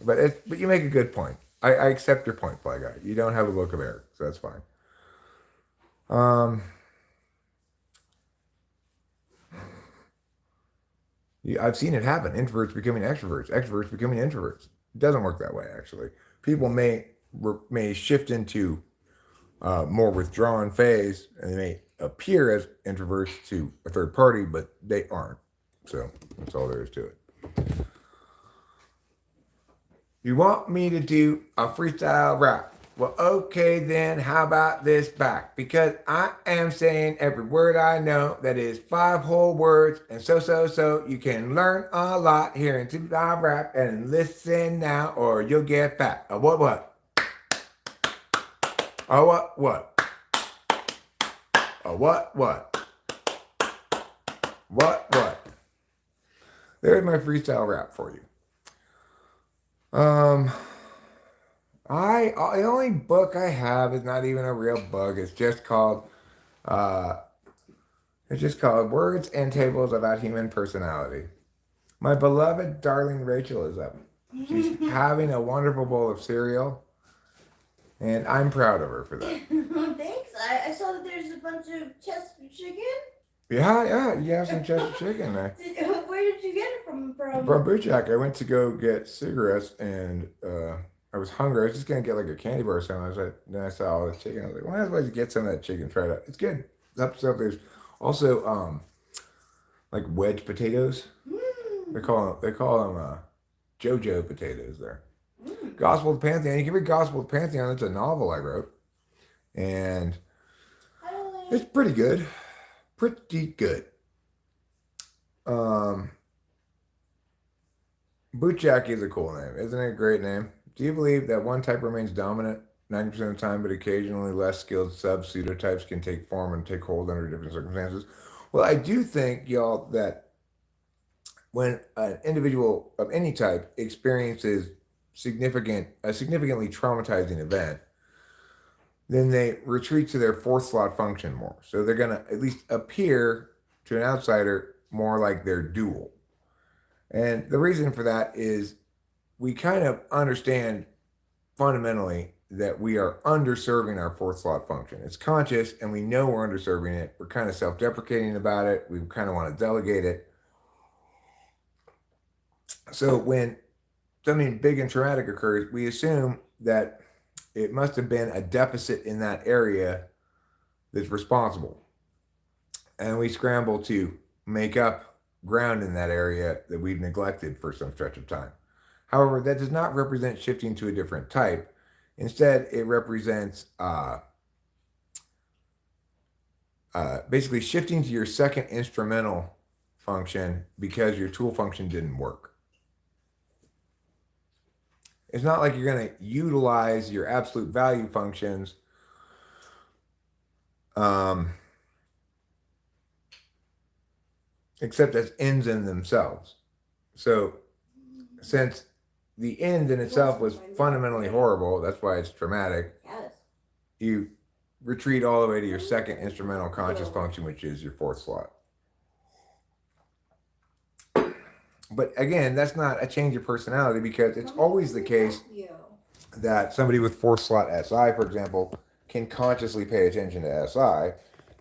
But you make a good point. I accept your point, Fly Guy. You don't have a book of Eric, so that's fine. I've seen it happen. Introverts becoming extroverts. Extroverts becoming introverts. It doesn't work that way, actually. People may shift into more withdrawn phase, and they may appear as introverts to a third party, but they aren't. So that's all there is to it. You want me to do a freestyle rap? Well, okay then, how about this back? Because I am saying every word I know, that is 5 whole words, and so you can learn a lot here in freestyle rap, and listen now or you'll get fat. What? What? What? There's my freestyle rap for you. The only book I have is not even a real book. Uh, it's just called Words and Tables About Human Personality. My beloved darling Rachel is up. She's having a wonderful bowl of cereal, and I'm proud of her for that.
Thanks. I saw that there's a bunch of Chester chicken.
Yeah, you have some Chester chicken there.
Where did you get it from?
From Boot Jack. I went to go get cigarettes, and I was hungry. I was just gonna get like a candy bar or something. Then I saw all the chicken. I was like, well, might as well get some of that chicken. Try it out. It's good. Up stuff. There's also like wedge potatoes. They call them JoJo potatoes there. Gospel of the Pantheon. You can read Gospel of the Pantheon. It's a novel I wrote, and it's pretty good. Pretty good. Bootjack is a cool name. Isn't it a great name? Do you believe that one type remains dominant 90% of the time, but occasionally less skilled sub-pseudotypes can take form and take hold under different circumstances? Well, I do think, y'all, that when an individual of any type experiences a significantly traumatizing event, then they retreat to their fourth slot function more. So they're going to at least appear to an outsider more like their dual. And the reason for that is we kind of understand fundamentally that we are underserving our fourth slot function. It's conscious and we know we're underserving it. We're kind of self-deprecating about it. We kind of want to delegate it. So when something big and traumatic occurs, we assume that it must have been a deficit in that area that's responsible. And we scramble to make up ground in that area that we've neglected for some stretch of time. However, that does not represent shifting to a different type. Instead, it represents basically shifting to your second instrumental function because your tool function didn't work. It's not like you're going to utilize your absolute value functions except as ends in themselves. So since the end in itself was fundamentally horrible, that's why it's traumatic, you retreat all the way to your second instrumental conscious function, which is your fourth slot. But again, that's not a change of personality because it's always the case that somebody with fourth slot SI, for example, can consciously pay attention to SI.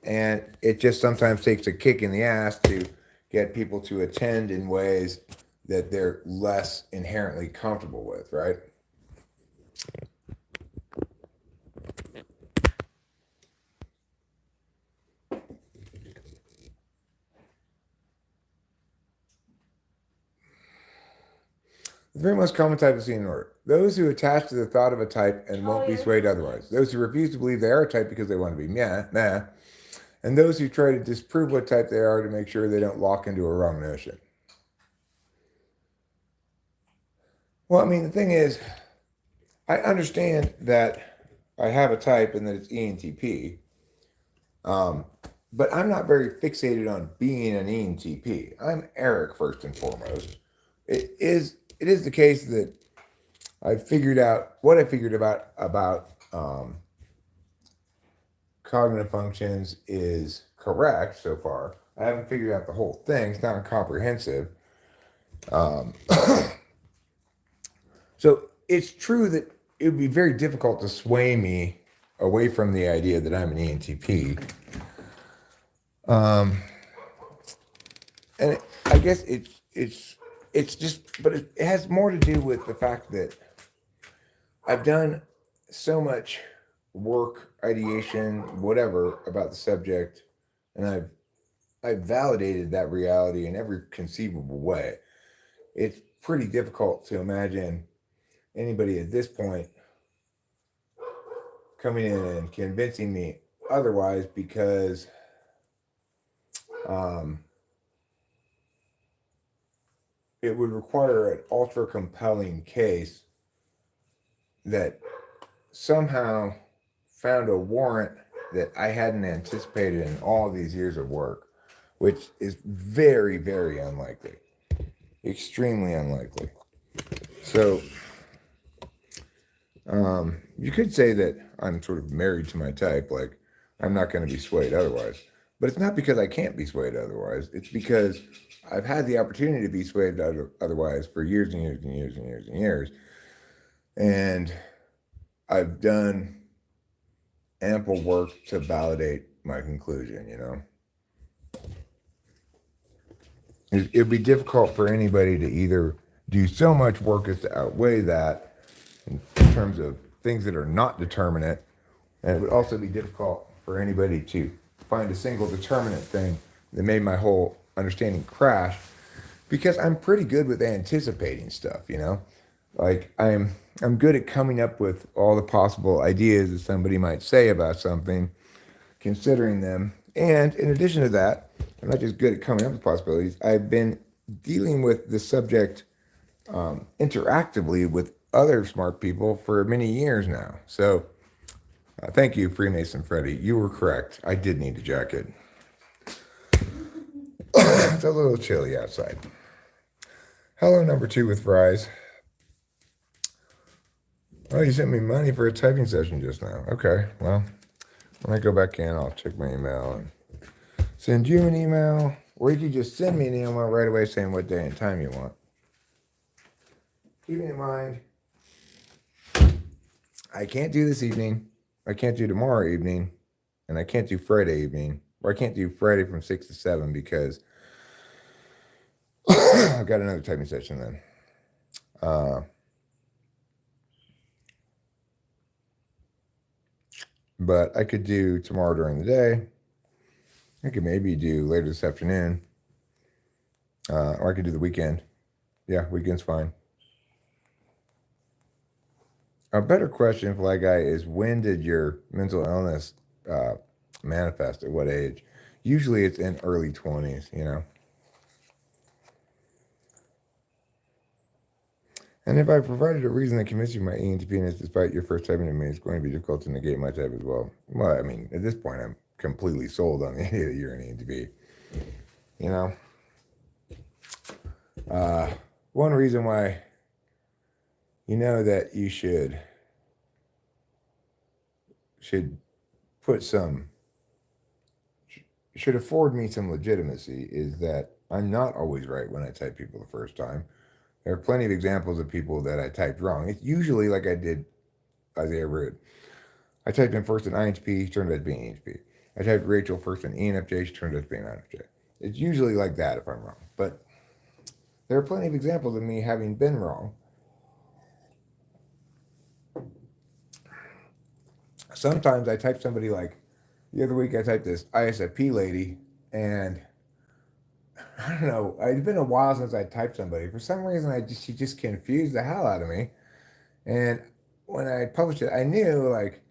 And it just sometimes takes a kick in the ass to get people to attend in ways that they're less inherently comfortable with, right? The three most common types seen in order. Those who attach to the thought of a type and won't be swayed otherwise. Those who refuse to believe they are a type because they want to be meh. And those who try to disprove what type they are to make sure they don't lock into a wrong notion. Well, I mean, the thing is, I understand that I have a type and that it's ENTP. But I'm not very fixated on being an ENTP. I'm Eric first and foremost. It is the case that I figured out what I figured about cognitive functions is correct so far. I haven't figured out the whole thing. It's not comprehensive. So it's true that it would be very difficult to sway me away from the idea that I'm an ENTP. And I guess it's just, but it has more to do with the fact that I've done so much work, ideation, whatever about the subject, and I've validated that reality in every conceivable way. It's pretty difficult to imagine anybody at this point coming in and convincing me otherwise because it would require an ultra compelling case that somehow found a warrant that I hadn't anticipated in all these years of work, which is very, very unlikely. Extremely unlikely. So, You could say that I'm sort of married to my type, like I'm not going to be swayed otherwise. But it's not because I can't be swayed otherwise. It's because I've had the opportunity to be swayed otherwise for years and years and years and years and years. And I've done ample work to validate my conclusion, you know? It'd be difficult for anybody to either do so much work as to outweigh that in terms of things that are not determinate, and it would also be difficult for anybody to find a single determinate thing that made my whole understanding crash, because I'm pretty good with anticipating stuff, you know? Like I'm good at coming up with all the possible ideas that somebody might say about something, considering them. And in addition to that, I'm not just good at coming up with possibilities. I've been dealing with the subject interactively with other smart people for many years now. So thank you, Freemason Freddy. You were correct. I did need a jacket. It's a little chilly outside. Hello, number 2 with fries. Oh, you sent me money for a typing session just now. Okay, well, when I go back in, I'll check my email and send you an email. Or you could just send me an email right away saying what day and time you want. Keeping in mind, I can't do this evening, I can't do tomorrow evening, and I can't do Friday evening. Or I can't do Friday from 6 to 7 because I've got another typing session then. But I could do tomorrow during the day. I could maybe do later this afternoon. Or I could do the weekend. Yeah, weekend's fine. A better question, Flag Guy, is when did your mental illness manifest? At what age? Usually it's in early 20s, you know. And if I provided a reason that convinced you my ENTPness despite your first typing to me, it's going to be difficult to negate my type as well. Well, I mean, at this point, I'm completely sold on the idea that you're an ENTP. You know? One reason why you know that you should put some, should afford me some legitimacy is that I'm not always right when I type people the first time. There are plenty of examples of people that I typed wrong. It's usually like I did Isaiah Rude. I typed in first an INTP, she turned out to be an ENTP. I typed Rachel first an ENFJ, she turned out to be an INFJ. It's usually like that if I'm wrong. But there are plenty of examples of me having been wrong. Sometimes I type somebody like, the other week I typed this ISFP lady, and I don't know, it's been a while since I typed somebody. For some reason, she just confused the hell out of me. And when I published it, I knew, like,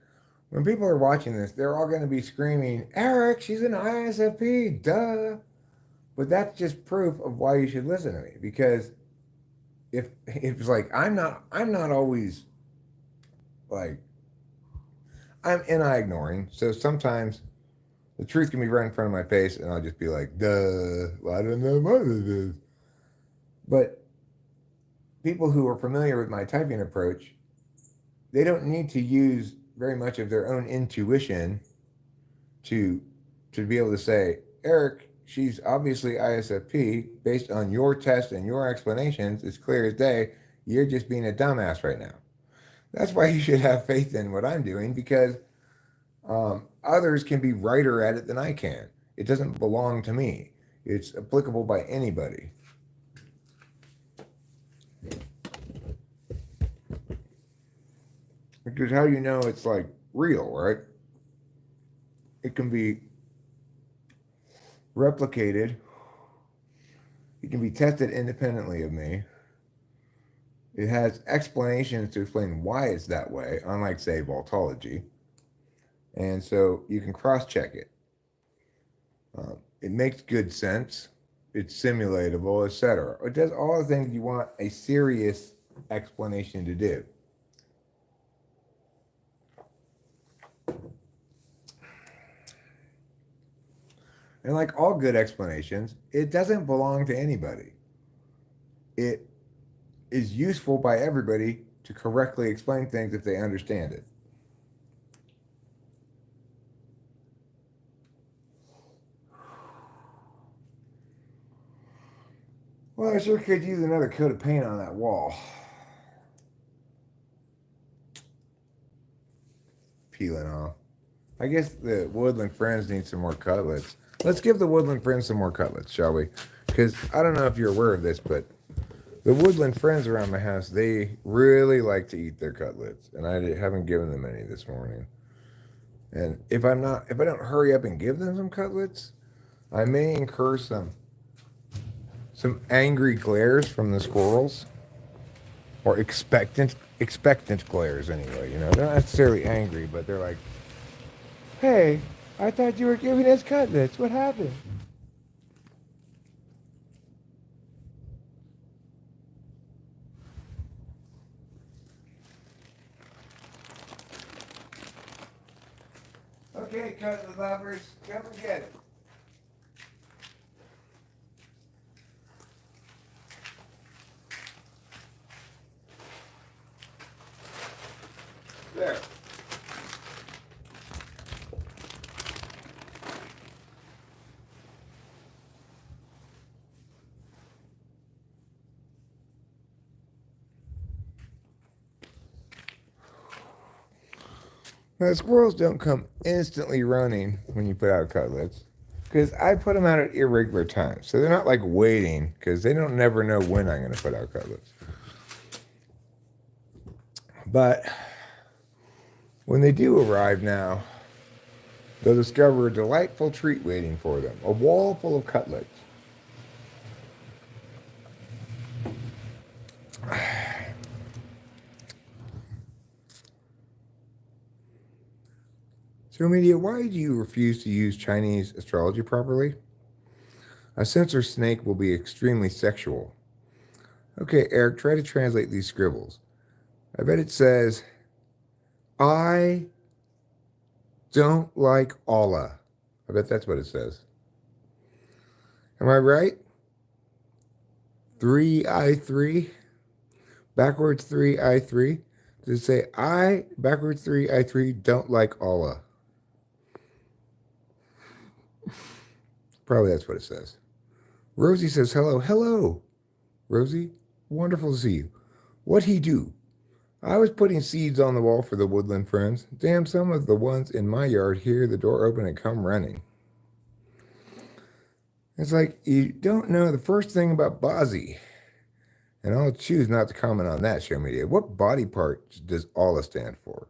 when people are watching this, they're all going to be screaming, Eric, she's an ISFP, duh. But that's just proof of why you should listen to me. Because if it's like, I'm not always, like, and I ignoring. So sometimes the truth can be right in front of my face, and I'll just be like, duh, well, I don't know what it is. But people who are familiar with my typing approach, they don't need to use very much of their own intuition to be able to say, Eric, she's obviously ISFP. Based on your test and your explanations, it's clear as day, you're just being a dumbass right now. That's why you should have faith in what I'm doing, because others can be righter at it than I can. It doesn't belong to me. It's applicable by anybody. Because how you know it's like real, right? It can be replicated. It can be tested independently of me. It has explanations to explain why it's that way, unlike, say, Voltology. And so you can cross-check it. It makes good sense. It's simulatable, etc. It does all the things you want a serious explanation to do. And like all good explanations, it doesn't belong to anybody. It is useful by everybody to correctly explain things if they understand it. Well, I sure could use another coat of paint on that wall. Peeling off. I guess the Woodland Friends need some more cutlets. Let's give the Woodland Friends some more cutlets, shall we? Because I don't know if you're aware of this, but the Woodland Friends around my house, they really like to eat their cutlets, and I haven't given them any this morning. And if I don't hurry up and give them some cutlets, I may incur some angry glares from the squirrels, or expectant glares anyway. You know, they're not necessarily angry, but they're like, "Hey, I thought you were giving us cutlets. What happened?" Okay, cutlet lovers, come and get it. There. Now, squirrels don't come instantly running when you put out cutlets, because I put them out at irregular times. So they're not like waiting, because they don't never know when I'm going to put out cutlets. But when they do arrive now, they'll discover a delightful treat waiting for them, a wall full of cutlets. So, media, why do you refuse to use Chinese astrology properly? A censor snake will be extremely sexual. Okay, Eric, try to translate these scribbles. I bet it says, I don't like Allah. I bet that's what it says. Am I right? 3I3? Backwards 3I3? Does it say I, backwards 3I3, don't like Allah? Probably that's what it says. Rosie says hello. Hello, Rosie. Wonderful to see you. What'd he do? I was putting seeds on the wall for the Woodland Friends. Damn, some of the ones in my yard hear the door open and come running. It's like you don't know the first thing about Bozzy. And I'll choose not to comment on that, show media. What body part does Allah stand for?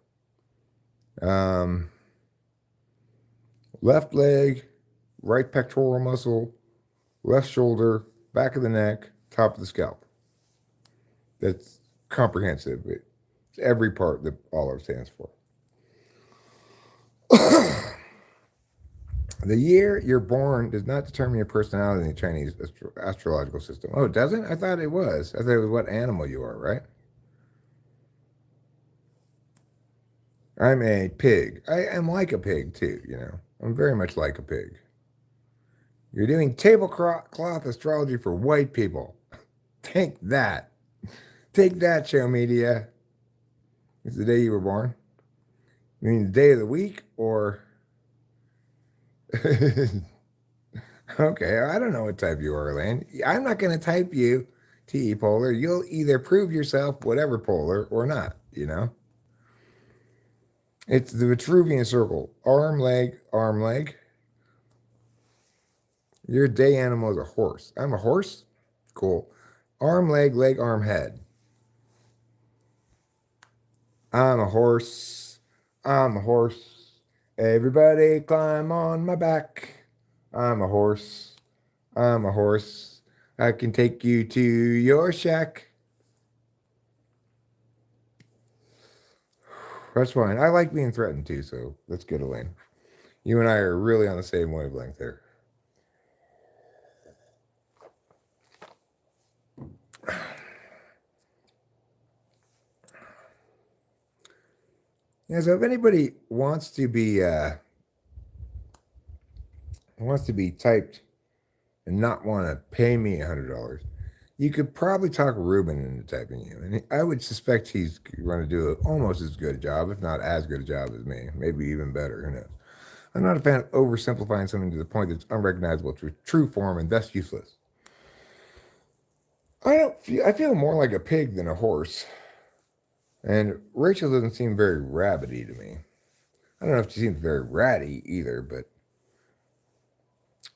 Left leg, right pectoral muscle, left shoulder, back of the neck, top of the scalp. That's comprehensive. It's every part that Allah stands for. The year you're born does not determine your personality in the Chinese astrological system. Oh, it doesn't? I thought it was. I thought it was what animal you are, right? I'm a pig. I am like a pig, too, you know. I'm very much like a pig. You're doing tablecloth astrology for white people. Take that. Take that, show media. It's the day you were born? You mean the day of the week, or... Okay, I don't know what type you are, Elaine. I'm not going to type you T polar. You'll either prove yourself whatever polar or not, you know? It's the Vitruvian circle. Arm, leg, arm, leg. Your day animal is a horse. I'm a horse? Cool. Arm, leg, arm, head. I'm a horse. I'm a horse. Everybody climb on my back. I'm a horse. I'm a horse. I can take you to your shack. That's fine. I like being threatened too, so that's good, Elaine. You and I are really on the same wavelength there. Yeah, so if anybody wants to be typed and not want to pay me $100, You could probably talk Ruben into typing you, and I would suspect he's going to do almost as good a job, if not as good a job as me, maybe even better. Who knows? I'm not a fan of oversimplifying something to the point that's unrecognizable to true form and thus useless. I feel more like a pig than a horse, and Rachel doesn't seem very rabbity to me. I don't know if she seems very ratty either, but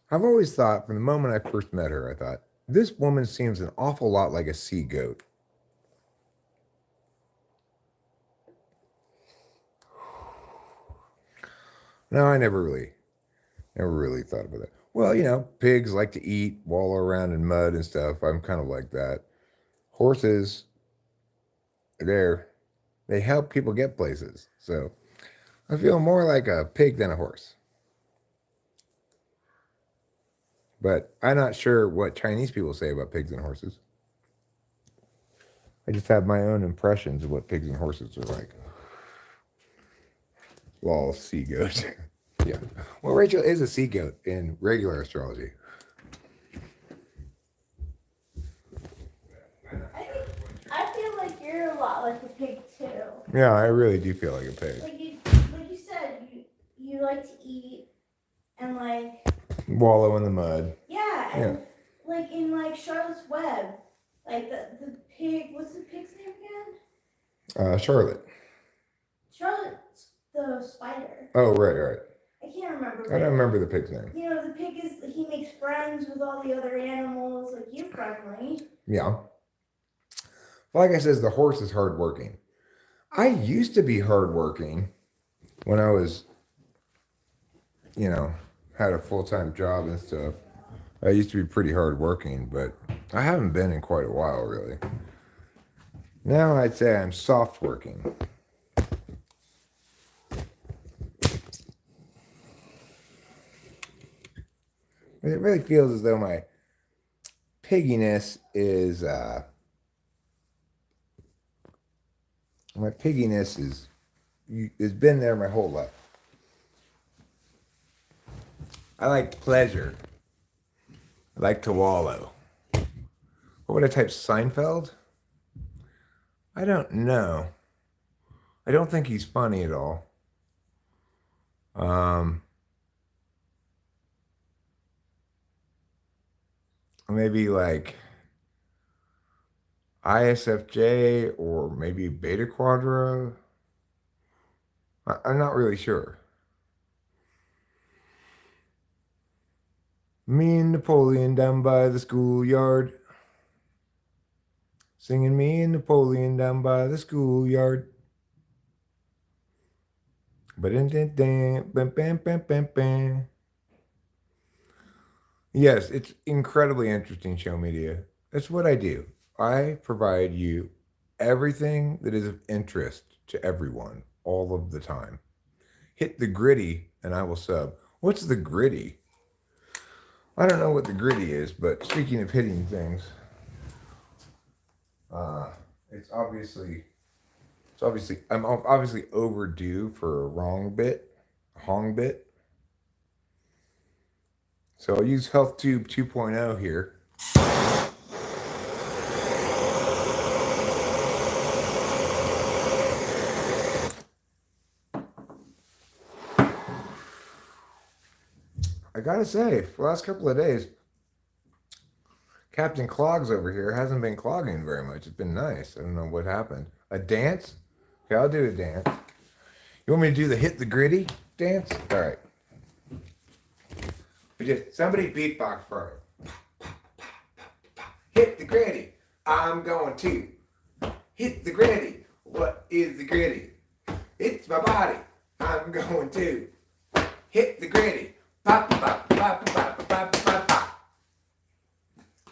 I've always thought from the moment I first met her, I thought this woman seems an awful lot like a sea goat. No, I never really thought about that. Well, pigs like to eat, wallow around in mud and stuff. I'm kind of like that. Horses, they're they help people get places. So I feel more like a pig than a horse. But I'm not sure what Chinese people say about pigs and horses. I just have my own impressions of what pigs and horses are like. Lol, sea goat. Yeah. Well, Rachel is a sea goat in regular astrology.
I feel like you're a lot like a pig too.
Yeah, I really do feel like a pig.
Like you said, you like to eat and like
Wallow in the mud.
yeah, and like in like Charlotte's Web, like the pig. What's the pig's name again?
Charlotte.
Charlotte's the spider.
Oh, right.
I can't remember.
I don't remember the pig's name.
You know, the pig he makes friends with all the other animals. Like you're friendly.
Yeah. Like I says, the horse is hardworking. I used to be hardworking when I was, had a full-time job and stuff. I used to be pretty hardworking, but I haven't been in quite a while, really. Now I'd say I'm soft working. It really feels as though my pigginess is has been there my whole life. I like pleasure. I like to wallow. What would I type? Seinfeld? I don't know. I don't think he's funny at all. Maybe like ISFJ or maybe Beta Quadra. I'm not really sure. Me and Napoleon down by the schoolyard. Singing me and Napoleon down by the schoolyard. Yes, it's incredibly interesting show media. That's what I do. I provide you everything that is of interest to everyone all of the time. Hit the gritty and I will sub. What's the gritty? I don't know what the gritty is, but speaking of hitting things, I'm obviously overdue for a hong bit. So I'll use HealthTube 2.0 here. I gotta say, for the last couple of days, Captain Clogs over here hasn't been clogging very much. It's been nice. I don't know what happened. A dance? Okay, I'll do a dance. You want me to do the hit the gritty dance? All right. Somebody beatbox for me. Hit the gritty. I'm going to hit the gritty. What is the gritty? It's my body. I'm going to hit the gritty. Pop, pop, pop, pop, pop, pop, pop.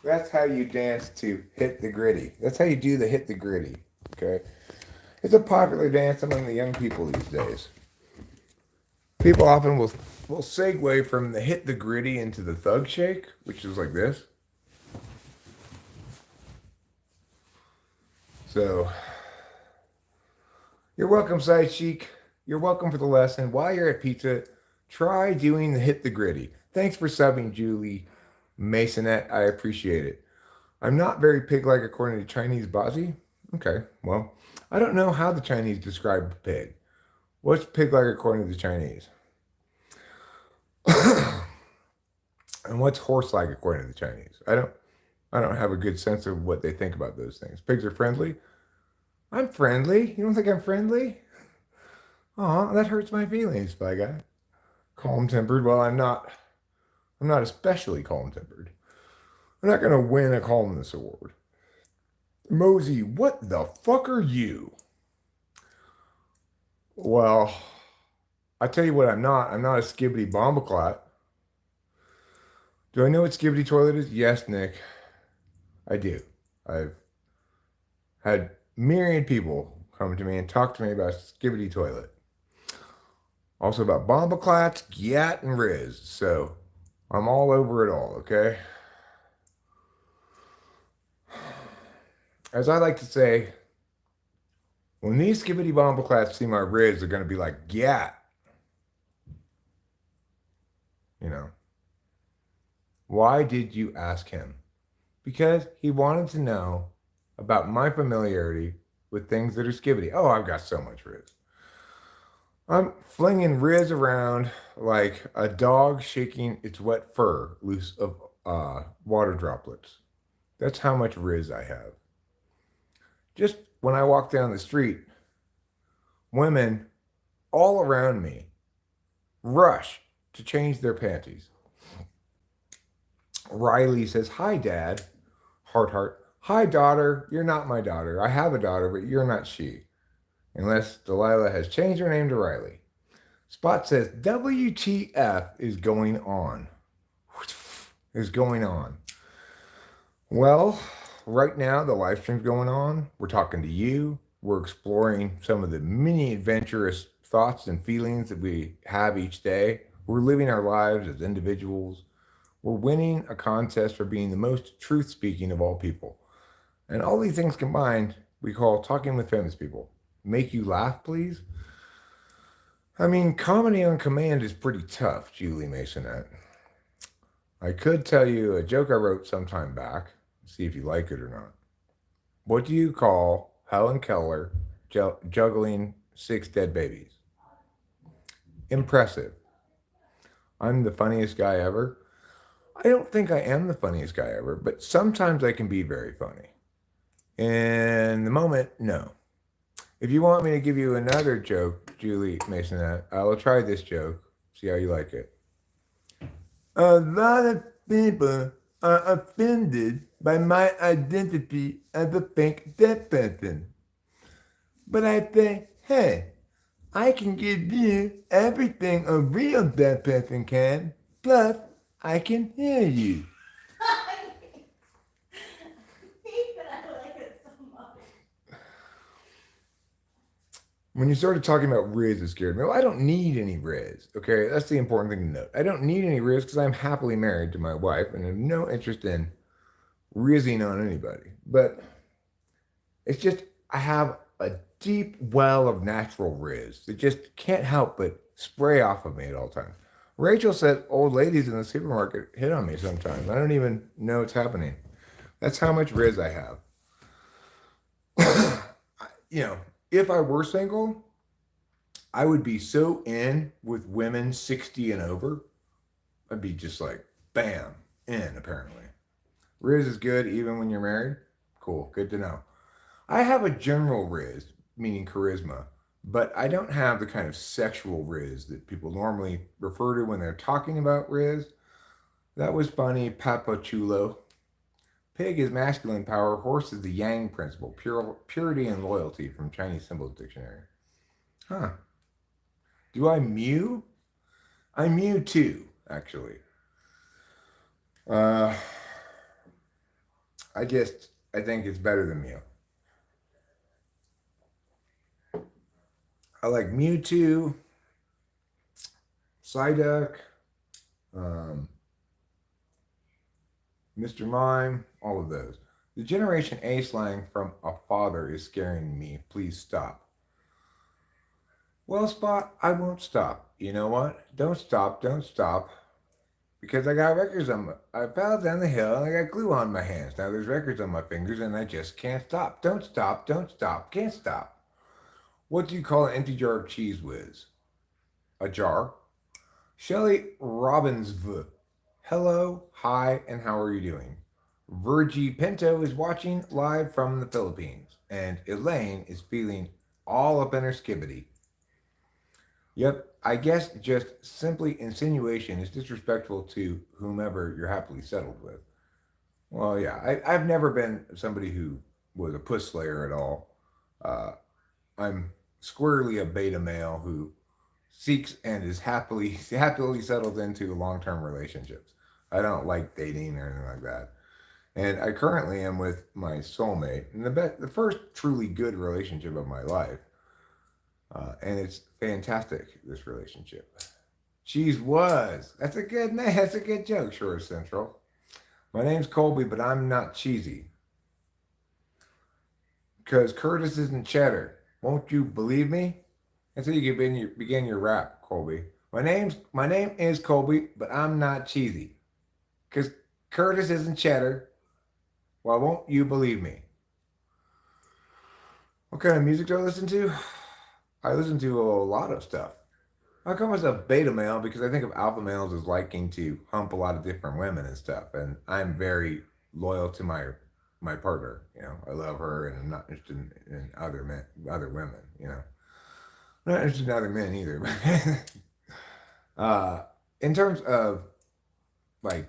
That's how you dance to hit the gritty. That's how you do the hit the gritty. Okay? It's a popular dance among the young people these days. People often will segue from the hit the gritty into the thug shake, which is like this. So, you're welcome, Side Chic. You're welcome for the lesson. While you're at pizza, try doing the hit the gritty. Thanks for subbing, Julie Masonette. I appreciate it. I'm not very pig-like according to Chinese Bazi. Okay, well, I don't know how the Chinese describe pig. What's pig-like according to the Chinese? And what's horse-like according to the Chinese? I don't have a good sense of what they think about those things. Pigs are friendly. I'm friendly. You don't think I'm friendly? Aw, that hurts my feelings, Spy Guy. Calm-tempered. Well, I'm not. I'm not especially calm-tempered. I'm not gonna win a calmness award. Mosey, what the fuck are you? Well, I tell you what, I'm not. I'm not a skibbity bombaclat. Do I know what skibbity toilet is? Yes, Nick. I do. I've had myriad people come to me and talk to me about skibbity toilet. Also about bombaclats, gyat, and riz. So I'm all over it all, okay? As I like to say, when these skibbity bombaclats see my riz, they're going to be like, gyat. You know. Why did you ask him? Because he wanted to know about my familiarity with things that are skibbity. Oh, I've got so much riz. I'm flinging riz around like a dog shaking its wet fur loose of water droplets. That's how much riz I have. Just when I walk down the street, women all around me rush to change their panties. Riley says, "Hi, Dad." Heart, heart. "Hi, daughter. You're not my daughter. I have a daughter, but you're not she. Unless Delilah has changed her name to Riley." Spot says, "WTF is going on?" Is going on. Well, right now the live stream's going on. We're talking to you. We're exploring some of the many adventurous thoughts and feelings that we have each day. We're living our lives as individuals. We're winning a contest for being the most truth-speaking of all people. And all these things combined, we call talking with famous people. Make you laugh, please? I mean, comedy on command is pretty tough, Julie Masonette. I could tell you a joke I wrote some time back, see if you like it or not. What do you call Helen Keller juggling 6 dead babies? Impressive. I'm the funniest guy ever. I don't think I am the funniest guy ever, but sometimes I can be very funny. In the moment, no. If you want me to give you another joke, Julie Masonette, I will try this joke. See how you like it. A lot of people are offended by my identity as a fake dead person. But I think, hey, I can give you everything a real dead person can, plus I can hear you.
I hate that. I like it so much.
When you started talking about riz, it scared me. Well, I don't need any riz, okay? That's the important thing to note. I don't need any riz because I'm happily married to my wife and have no interest in rizzing on anybody. But it's just, I have a deep well of natural riz that just can't help but spray off of me at all times. Rachel said old ladies in the supermarket hit on me sometimes. I don't even know it's happening. That's how much riz I have. You know, if I were single, I would be so in with women 60 and over. I'd be just like, bam, in apparently. Riz is good even when you're married. Cool, good to know. I have a general riz, meaning charisma, but I don't have the kind of sexual riz that people normally refer to when they're talking about riz. That was funny, Papa Chulo. Pig is masculine power, horse is the yang principle, purity and loyalty from Chinese Symbols Dictionary. Huh. Do I mew? I mew too, actually. I think it's better than mew. I like Mewtwo, Psyduck, Mr. Mime, all of those. The Generation A slang from a father is scaring me. Please stop. Well, Spot, I won't stop. You know what? Don't stop, don't stop. because I got records I fell down the hill and I got glue on my hands. Now there's records on my fingers and I just can't stop. Don't stop, don't stop, can't stop. What do you call an empty jar of cheese whiz? A jar. Shelley Robbins. Hello, hi, and how are you doing? Virgie Pinto is watching live from the Philippines, and Elaine is feeling all up in her skibbity. Yep, I guess just simply insinuation is disrespectful to whomever you're happily settled with. Well, yeah, I've never been somebody who was a puss slayer at all. Uh, I'm squarely a beta male who seeks and is happily settled into long term relationships. I don't like dating or anything like that. And I currently am with my soulmate, and the first truly good relationship of my life. And it's fantastic, this relationship. Cheese was. That's a good name. That's a good joke, Shore Central. My name's Colby, but I'm not cheesy. Because Curtis isn't cheddar. Won't you believe me? That's how you begin your rap, Colby. My name is Colby, but I'm not cheesy. Because Curtis isn't cheddar. Why won't you believe me? What kind of music do I listen to? I listen to a lot of stuff. I call myself beta male because I think of alpha males as liking to hump a lot of different women and stuff, and I'm very loyal to my partner. You know, I love her, and I'm not interested in other men, other women. You know, I'm not interested in other men either. In terms of like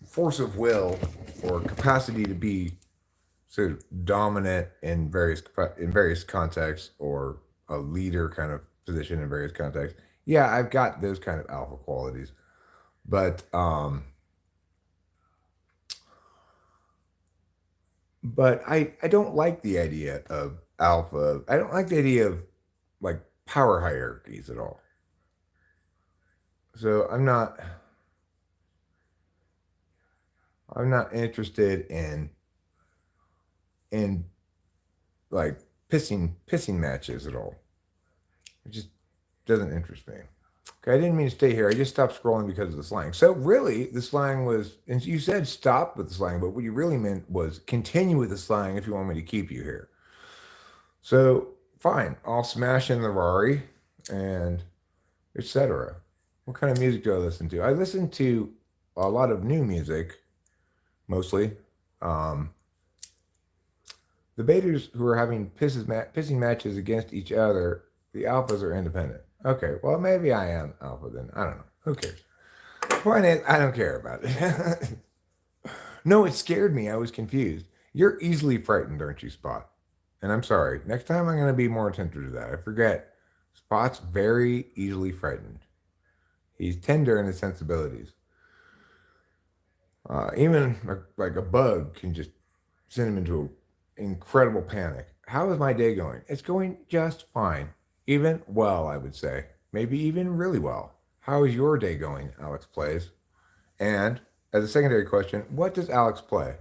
force of will or capacity to be sort of dominant in various contexts, or a leader kind of position in various contexts. Yeah, I've got those kind of alpha qualities, but I don't like the idea of alpha. I don't like the idea of like power hierarchies at all. So I'm not interested in like pissing matches at all. It just doesn't interest me. Okay, I didn't mean to stay here. I just stopped scrolling because of the slang. So really, the slang was, and you said stop with the slang, but what you really meant was continue with the slang if you want me to keep you here. So fine, I'll smash in the Rari and etc. What kind of music do I listen to? I listen to a lot of new music, mostly. Um, the betas who are having pissing matches against each other, the alphas are independent. Okay, well, maybe I am alpha then. I don't know. Who cares? Point is, I don't care about it. No, it scared me. I was confused. You're easily frightened, aren't you, Spot? And I'm sorry. Next time I'm going to be more attentive to that. I forget. Spot's very easily frightened. He's tender in his sensibilities. Even like a bug can just send him into an incredible panic. How is my day going? It's going just fine. Even well, I would say. Maybe even really well. How is your day going, Alex Plays? And as a secondary question, what does Alex play?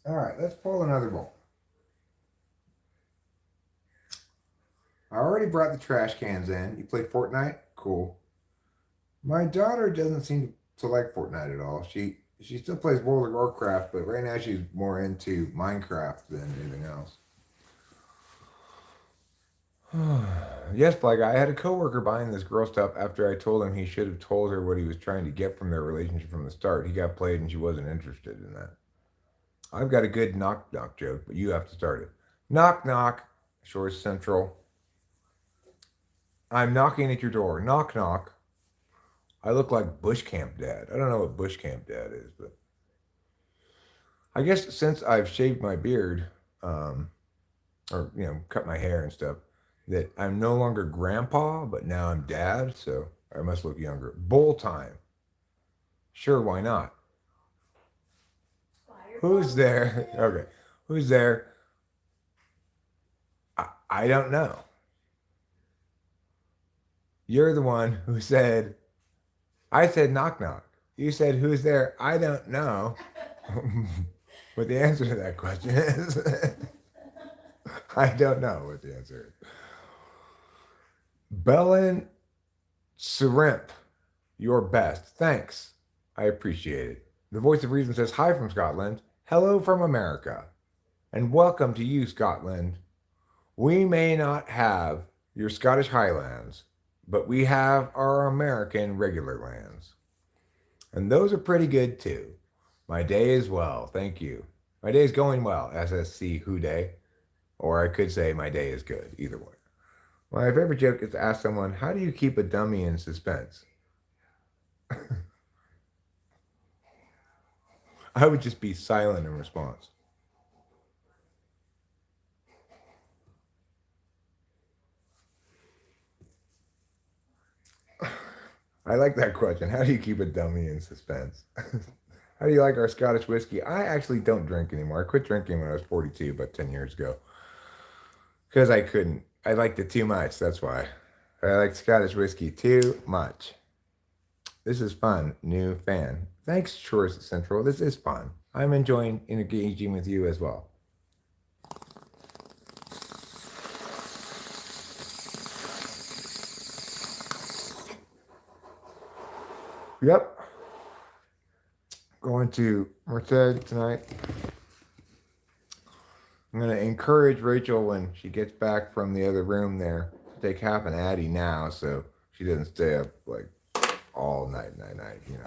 All right, let's pull another bowl. I already brought the trash cans in. You play Fortnite? Cool. My daughter doesn't seem to like Fortnite at all. She still plays World of Warcraft, but right now she's more into Minecraft than anything else. Yes, Black Guy. I had a coworker buying this girl stuff after I told him he should have told her what he was trying to get from their relationship from the start. He got played and she wasn't interested in that. I've got a good knock knock joke, but you have to start it. Knock knock, Shore Central. I'm knocking at your door. Knock knock. I look like Bush Camp Dad. I don't know what Bush Camp Dad is, but I guess since I've shaved my beard, or cut my hair and stuff, that I'm no longer grandpa, but now I'm dad, so I must look younger. Bowl time. Sure, why not? Who's there? Okay. Who's there? I don't know. You're the one who said, I said knock knock. You said, who's there? I don't know. What the answer to that question is. I don't know what the answer is. Belen Serimp, your best. Thanks. I appreciate it. The voice of reason says, hi from Scotland. Hello from America. And welcome to you, Scotland. We may not have your Scottish Highlands, but we have our American regular lands. And those are pretty good too. My day is well, thank you. My day is going well, SSC Who Day. Or I could say my day is good, either way. My favorite joke is to ask someone, how do you keep a dummy in suspense? I would just be silent in response. I like that question. How do you keep a dummy in suspense? How do you like our Scottish whiskey? I actually don't drink anymore. I quit drinking when I was 42, about 10 years ago. Because I couldn't. I liked it too much, that's why. I like Scottish whiskey too much. This is fun, new fan. Thanks, Shores Central. This is fun. I'm enjoying engaging with you as well. Yep. Going to Merced tonight. I'm going to encourage Rachel when she gets back from the other room there to take half an Addy now so she doesn't stay up like all night, you know.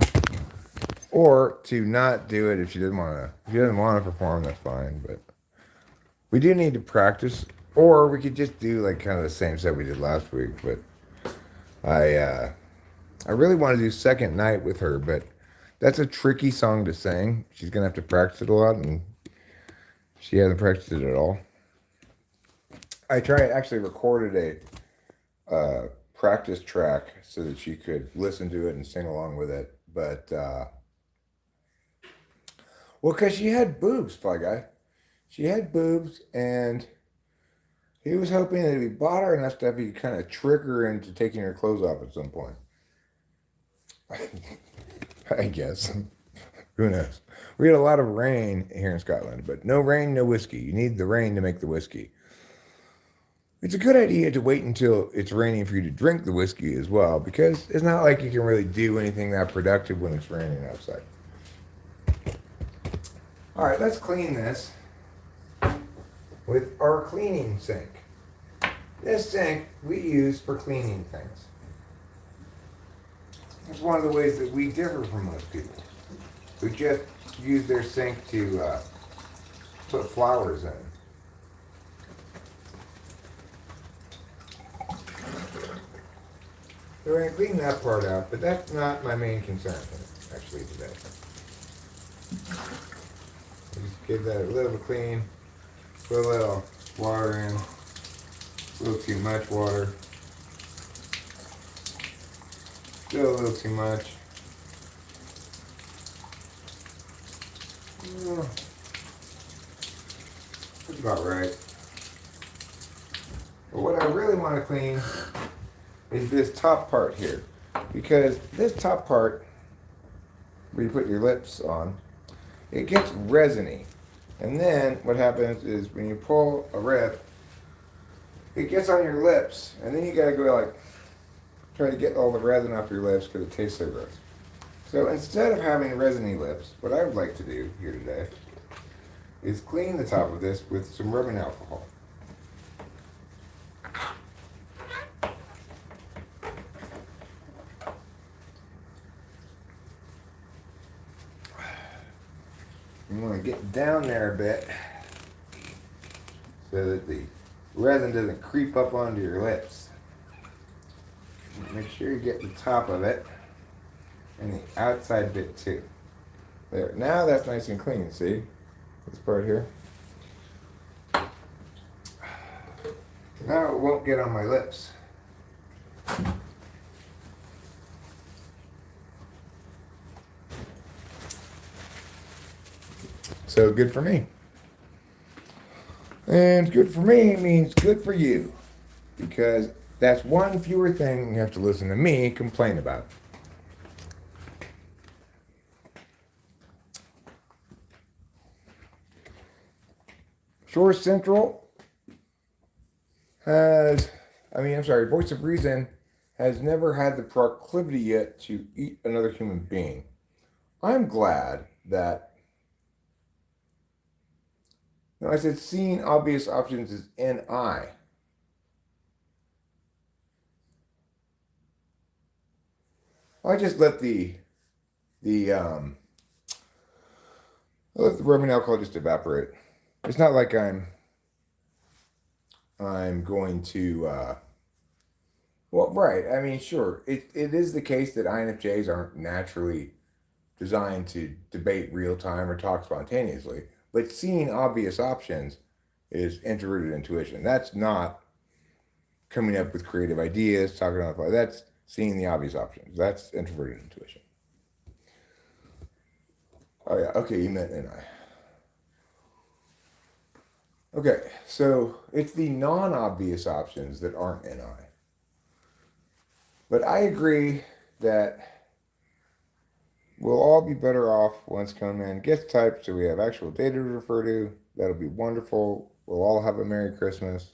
Or to not do it if she doesn't want to. If she doesn't want to perform, that's fine. But we do need to practice. Or we could just do like kind of the same set we did last week. But I really want to do Second Night with her, but that's a tricky song to sing. She's gonna have to practice it a lot, and she hasn't practiced it at all. I actually recorded a practice track so that she could listen to it and sing along with it. But well, because she had boobs, Fly Guy. She had boobs, and he was hoping that if he bought her enough stuff, he could kind of trick her into taking her clothes off at some point. I guess. Who knows? We had a lot of rain here in Scotland, but no rain, no whiskey. You need the rain to make the whiskey. It's a good idea to wait until it's raining for you to drink the whiskey as well, because it's not like you can really do anything that productive when it's raining outside. All right, let's clean this with our cleaning sink. This sink we use for cleaning things. It's one of the ways that we differ from most people who just use their sink to put flowers in. So we're going to clean that part out, but that's not my main concern actually today. Just give that a little clean, put a little water in, a little too much water. Still a little too much. That's about right. But what I really want to clean is this top part here. Because this top part, where you put your lips on, it gets resiny. And then what happens is when you pull a rip, it gets on your lips. And then you gotta go like, try to get all the resin off your lips because it tastes so gross. So instead of having resiny lips, what I would like to do here today is clean the top of this with some rubbing alcohol. You want to get down there a bit so that the resin doesn't creep up onto your lips. Make sure you get the top of it and the outside bit too. There. Now that's nice and clean, see? This part here. Now it won't get on my lips. So good for me. And good for me means good for you. Because that's one fewer thing you have to listen to me complain about. Shore Central Voice of Reason has never had the proclivity yet to eat another human being. I'm glad that, I said seeing obvious options is NI. I just let the rubbing alcohol just evaporate. It's not like I'm going to well, right. I mean, sure. It is the case that INFJs aren't naturally designed to debate real time or talk spontaneously, but seeing obvious options is introverted intuition. That's not coming up with creative ideas, talking on the fly. That's seeing the obvious options. That's introverted intuition. Oh yeah, okay, you meant NI. Okay, so it's the non-obvious options that aren't NI. But I agree that we'll all be better off once Conan gets typed so we have actual data to refer to. That'll be wonderful. We'll all have a Merry Christmas.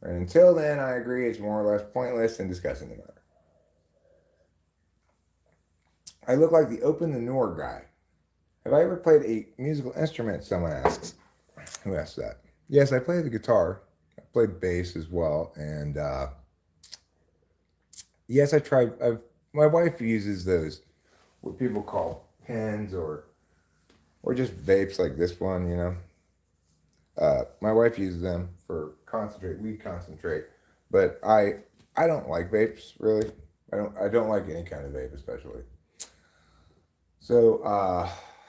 And until then, I agree it's more or less pointless in discussing the matter. I look like the Open the Noor guy. Have I ever played a musical instrument? Someone asks. Who asked that? Yes, I play the guitar. I play bass as well. And yes, I try. My wife uses those, what people call pens or just vapes like this one, My wife uses them for weed concentrate, but I don't like vapes really. I don't like any kind of vape especially. So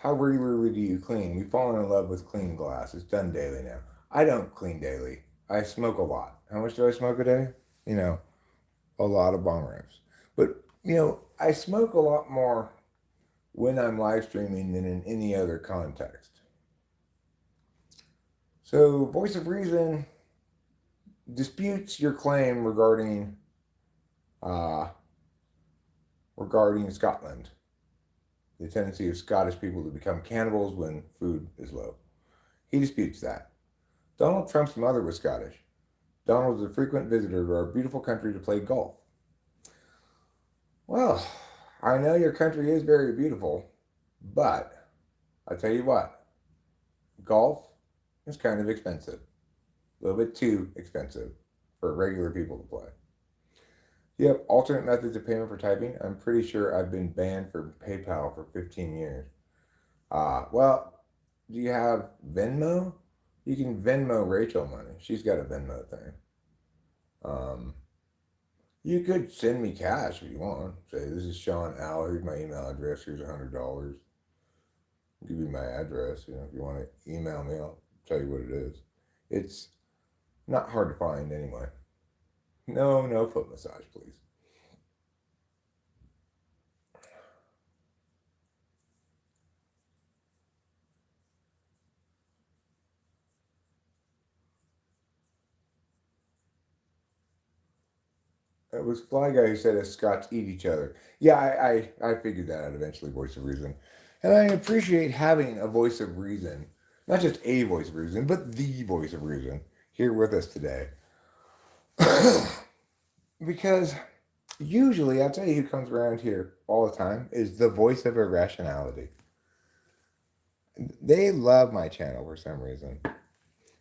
how regularly do you clean? We've fallen in love with clean glass. It's done daily now. I don't clean daily. I smoke a lot. How much do I smoke a day? A lot of bong rips. But I smoke a lot more when I'm live streaming than in any other context. So, Voice of Reason disputes your claim regarding Scotland, the tendency of Scottish people to become cannibals when food is low. He disputes that. Donald Trump's mother was Scottish. Donald was a frequent visitor to our beautiful country to play golf. Well, I know your country is very beautiful, but I tell you what, golf is kind of expensive. A little bit too expensive for regular people to play. You have alternate methods of payment for typing. I'm pretty sure I've been banned from PayPal for 15 years. Well, do you have Venmo? You can Venmo Rachel money. She's got a Venmo thing. You could send me cash if you want. Say, this is Sean Al. Here's my email address. Here's $100. I'll give you my address. If you want to email me, I'll tell you what it is. It's not hard to find anyway. No foot massage, please. It was Fly Guy who said us Scots eat each other. Yeah, I figured that out eventually, Voice of Reason. And I appreciate having a voice of reason. Not just a voice of reason, but the voice of reason here with us today. Because usually, I'll tell you who comes around here all the time is the voice of irrationality. They love my channel for some reason.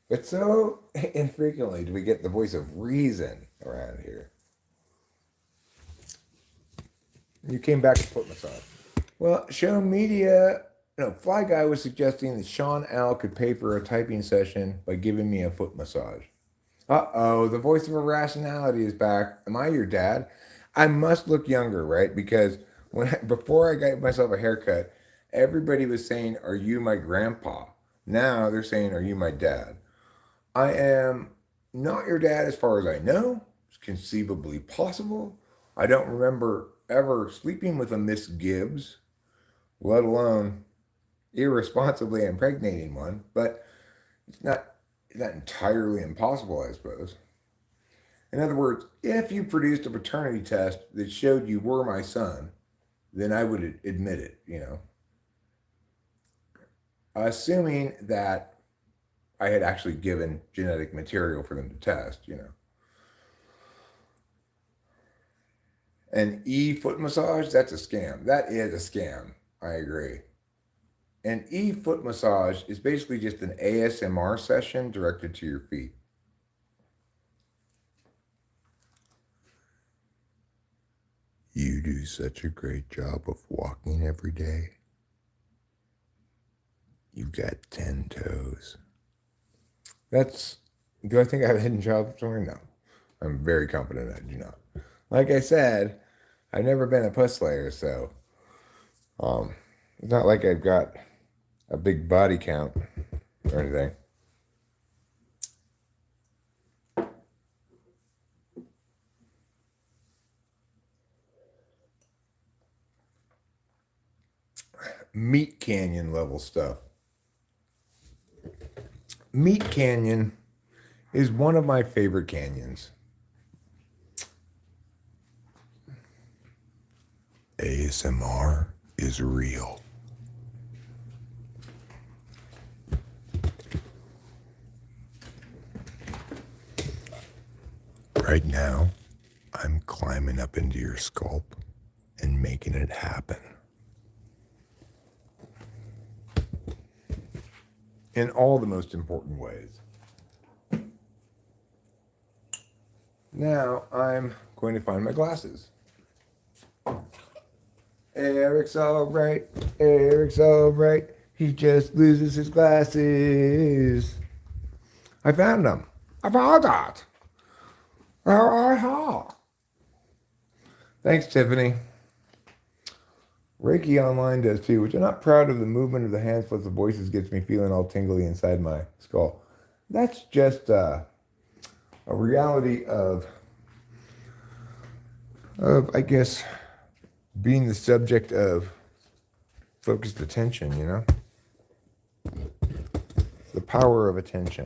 But so infrequently do we get the voice of reason around here. You came back to foot massage. Well, Fly Guy was suggesting that Sean Al could pay for a typing session by giving me a foot massage. Uh-oh, the voice of irrationality is back. Am I your dad? I must look younger, right? Because before I got myself a haircut, everybody was saying, "Are you my grandpa?" Now they're saying, "Are you my dad?" I am not your dad as far as I know. It's conceivably possible. I don't remember ever sleeping with a Miss Gibbs, let alone irresponsibly impregnating one, but it's not entirely impossible, I suppose. In other words, if you produced a paternity test that showed you were my son, then I would admit it, Assuming that I had actually given genetic material for them to test, And foot massage, that's a scam. That is a scam. I agree. An foot massage is basically just an ASMR session directed to your feet. You do such a great job of walking every day. You've got 10 toes. Do I think I have a hidden child somewhere? No. I'm very confident I do not. Like I said, I've never been a puss slayer, so it's not like I've got a big body count or anything. Meat Canyon level stuff. Meat Canyon is one of my favorite canyons. ASMR is real. Right now, I'm climbing up into your scalp and making it happen. In all the most important ways. Now I'm going to find my glasses. Eric's all right. Eric's all right. He just loses his glasses. I found them. I found that. Thanks, Tiffany. Reiki Online does too, which I'm not proud of. The movement of the hands plus the voices gets me feeling all tingly inside my skull. That's just a reality of I guess, being the subject of focused attention, The power of attention.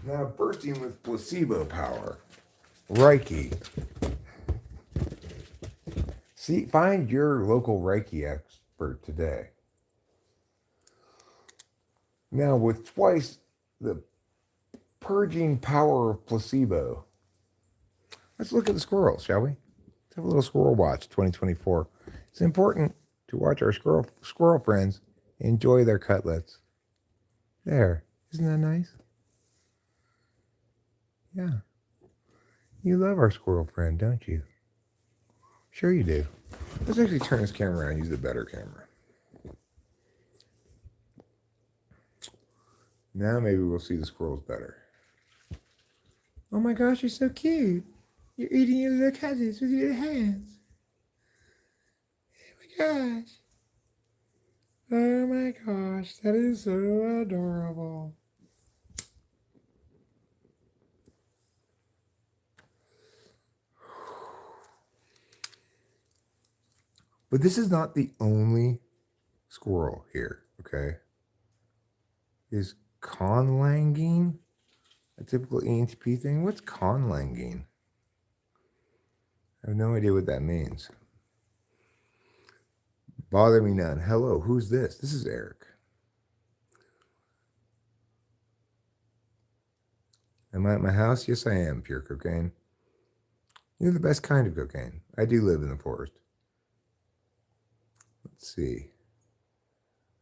Now, bursting with placebo power. Reiki. See, find your local Reiki expert today. Now, with twice the purging power of placebo, let's look at the squirrels, shall we? Let's have a little squirrel watch 2024. It's important to watch our squirrel friends enjoy their cutlets. There. Isn't that nice? Yeah. You love our squirrel friend, don't you? Sure you do. Let's actually turn this camera around and use the better camera. Now maybe we'll see the squirrels better. Oh my gosh, you're so cute. You're eating your little cutlets with your hands. Oh my gosh. Oh my gosh, that is so adorable. But this is not the only squirrel here, okay? Is conlanging a typical ENTP thing? What's conlanging? I have no idea what that means. Bother me none. Hello, who's this? This is Eric. Am I at my house? Yes, I am. Pure cocaine. You're the best kind of cocaine. I do live in the forest. Let's see.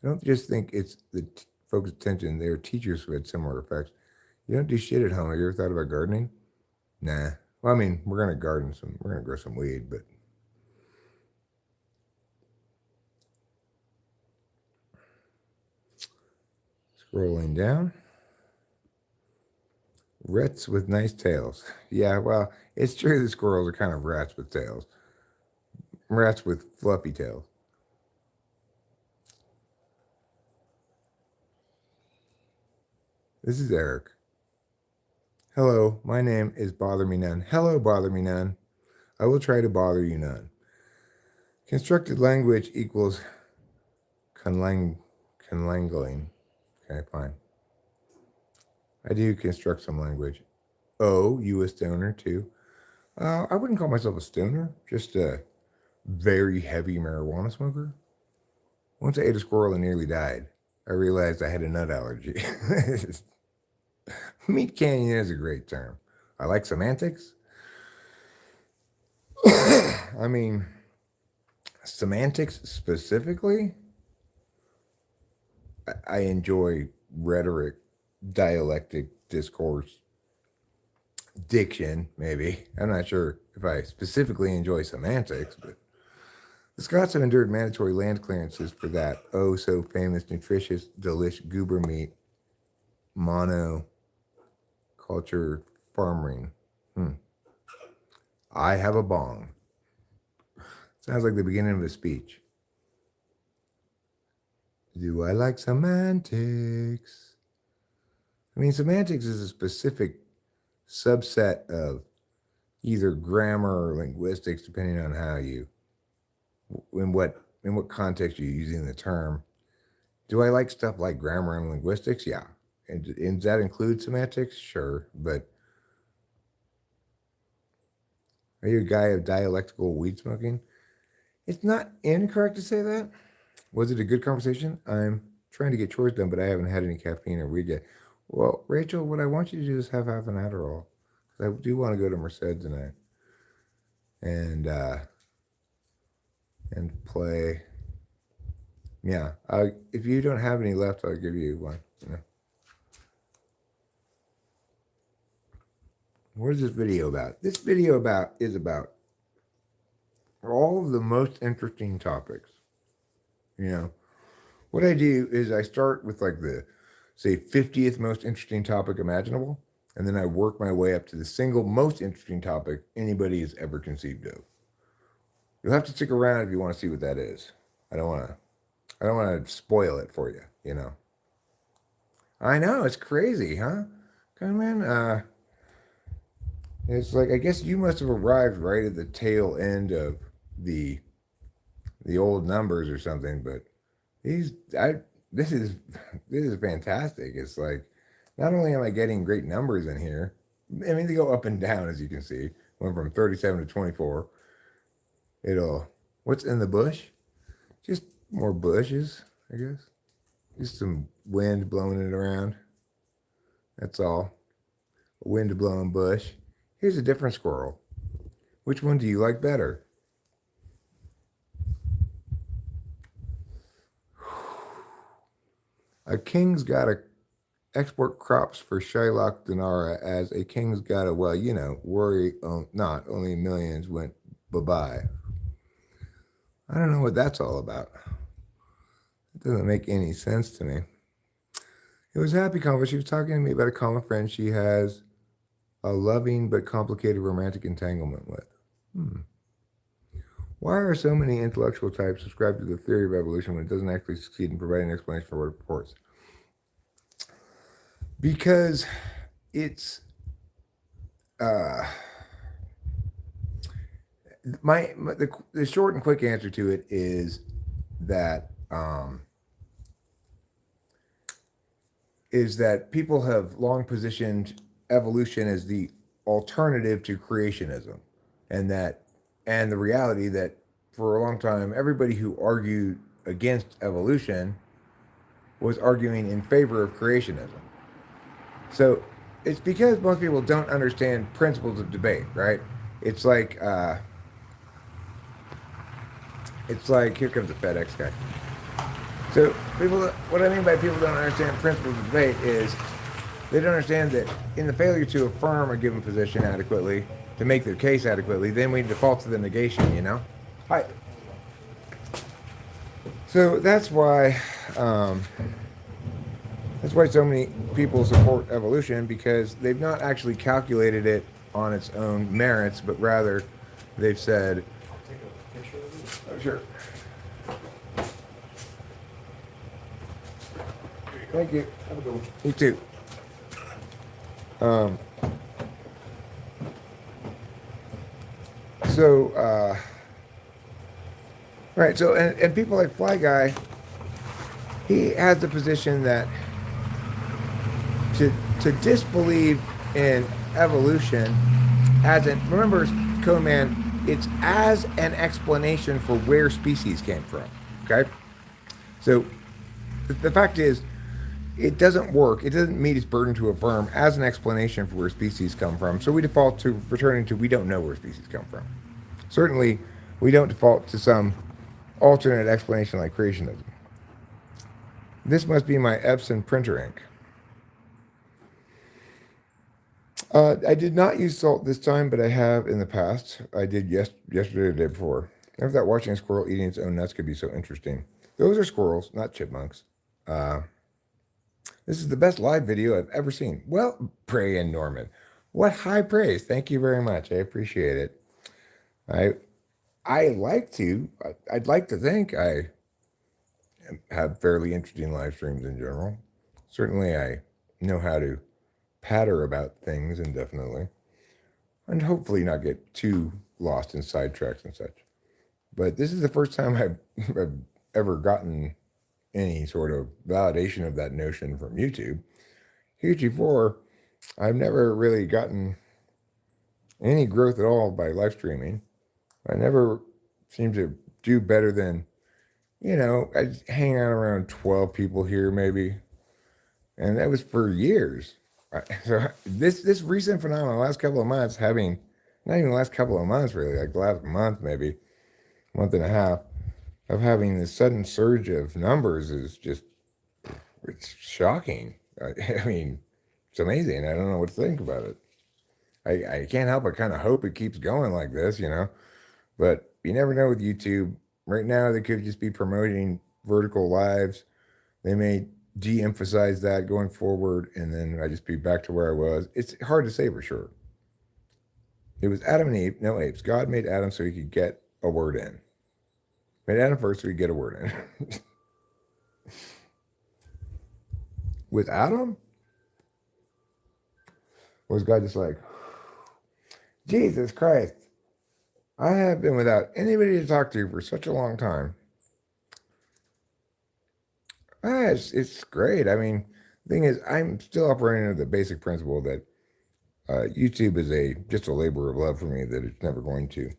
I don't just think it's the focused attention. There are teachers who had similar effects. You don't do shit at home. Have you ever thought about gardening? Nah. Well, I mean, we're going to garden some. We're going to grow some weed, but... Scrolling down. Rats with nice tails. Yeah, well, it's true the squirrels are kind of rats with tails. Rats with fluffy tails. This is Eric. Hello, my name is Bother Me None. Hello, Bother Me None. I will try to bother you none. Constructed language equals conlangling. Okay, fine. I do construct some language. Oh, you a stoner too? I wouldn't call myself a stoner, just a very heavy marijuana smoker. Once I ate a squirrel and nearly died, I realized I had a nut allergy. Meat canyon is a great term. I like semantics. I mean, semantics specifically, I enjoy rhetoric, dialectic, discourse, diction, maybe. I'm not sure if I specifically enjoy semantics, but the Scots have endured mandatory land clearances for that oh so famous, nutritious, delish goober meat, monoculture farming. I have a bong. Sounds like the beginning of a speech. Do I like semantics? I mean, semantics is a specific subset of either grammar or linguistics, depending on how you, in what context you're using the term. Do I like stuff like grammar and linguistics? Yeah. And does that include semantics? Sure. But are you a guy of dialectical weed smoking? It's not incorrect to say that. Was it a good conversation? I'm trying to get chores done, but I haven't had any caffeine or weed yet. Well, Rachel, what I want you to do is have half an Adderall. I do want to go to Merced tonight and play. Yeah, if you don't have any left, I'll give you one. What is this video about? This video is about all of the most interesting topics. What I do is I start with like the, say, 50th most interesting topic imaginable, and then I work my way up to the single most interesting topic anybody has ever conceived of. You'll have to stick around if you want to see what that is. I don't want to spoil it for you, I know, it's crazy, huh? Come in, it's like, I guess you must have arrived right at the tail end of the old numbers or something, but this is fantastic. It's like, not only am I getting great numbers in here, I mean, they go up and down, as you can see. Went from 37 to 24. What's in the bush? Just more bushes, I guess. Just some wind blowing it around. That's all. A wind blowing bush. Here's a different squirrel. Which one do you like better? A king's got to export crops for Shylock Denara as a king's got to, worry not, only millions went bye-bye. I don't know what that's all about. It doesn't make any sense to me. It was a happy conversation. She was talking to me about a common friend she has a loving but complicated romantic entanglement with. Why are so many intellectual types subscribed to the theory of evolution when it doesn't actually succeed in providing an explanation for what it purports? Because it's the short and quick answer to it is that people have long positioned evolution as the alternative to creationism, and the reality that for a long time everybody who argued against evolution was arguing in favor of creationism. So it's because most people don't understand principles of debate, right? It's like here comes the FedEx guy. So what I mean by people don't understand principles of debate is they don't understand that in the failure to affirm a given position adequately, to make their case adequately, then we default to the negation, Hi. So that's why so many people support evolution, because they've not actually calculated it on its own merits, but rather they've said,
I'll take a picture of it.
oh, sure. Thank you.
Have a good one.
You too. Right, so, and people like Fly Guy, he has the position that to disbelieve in evolution remember, Cone Man, it's as an explanation for where species came from. Okay? So the fact is, it doesn't work. It doesn't meet its burden to affirm as an explanation for where species come from. So we default to returning to we don't know where species come from. Certainly, we don't default to some alternate explanation like creationism. This must be my Epson printer ink. I did not use salt this time, but I have in the past. I did yesterday or the day before. I thought watching a squirrel eating its own nuts could be so interesting. Those are squirrels, not chipmunks. This is the best live video I've ever seen. Well, Bray and Norman, what high praise! Thank you very much. I appreciate it. I'd like to think I have fairly interesting live streams in general. Certainly, I know how to patter about things indefinitely, and hopefully not get too lost in sidetracks and such. But this is the first time I've ever gotten any sort of validation of that notion from YouTube. Heretofore, I've never really gotten any growth at all by live streaming. I never seem to do better than, I hang out around 12 people here maybe. And that was for years. So this recent phenomenon, the last couple of months, not even the last couple of months really, like the last month maybe, month and a half, of having this sudden surge of numbers is just, it's shocking. I mean, it's amazing. I don't know what to think about it. I can't help but kind of hope it keeps going like this, but you never know with YouTube. Right now, they could just be promoting vertical lives. They may de-emphasize that going forward, and then I just be back to where I was. It's hard to say for sure. It was Adam and Eve, no apes. God made Adam so he could get a word in. Made Adam first so he could get a word in. With Adam? Was God just like, Jesus Christ, I have been without anybody to talk to for such a long time. It's great. I mean, the thing is, I'm still operating under the basic principle that YouTube is just a labor of love for me, that it's never going to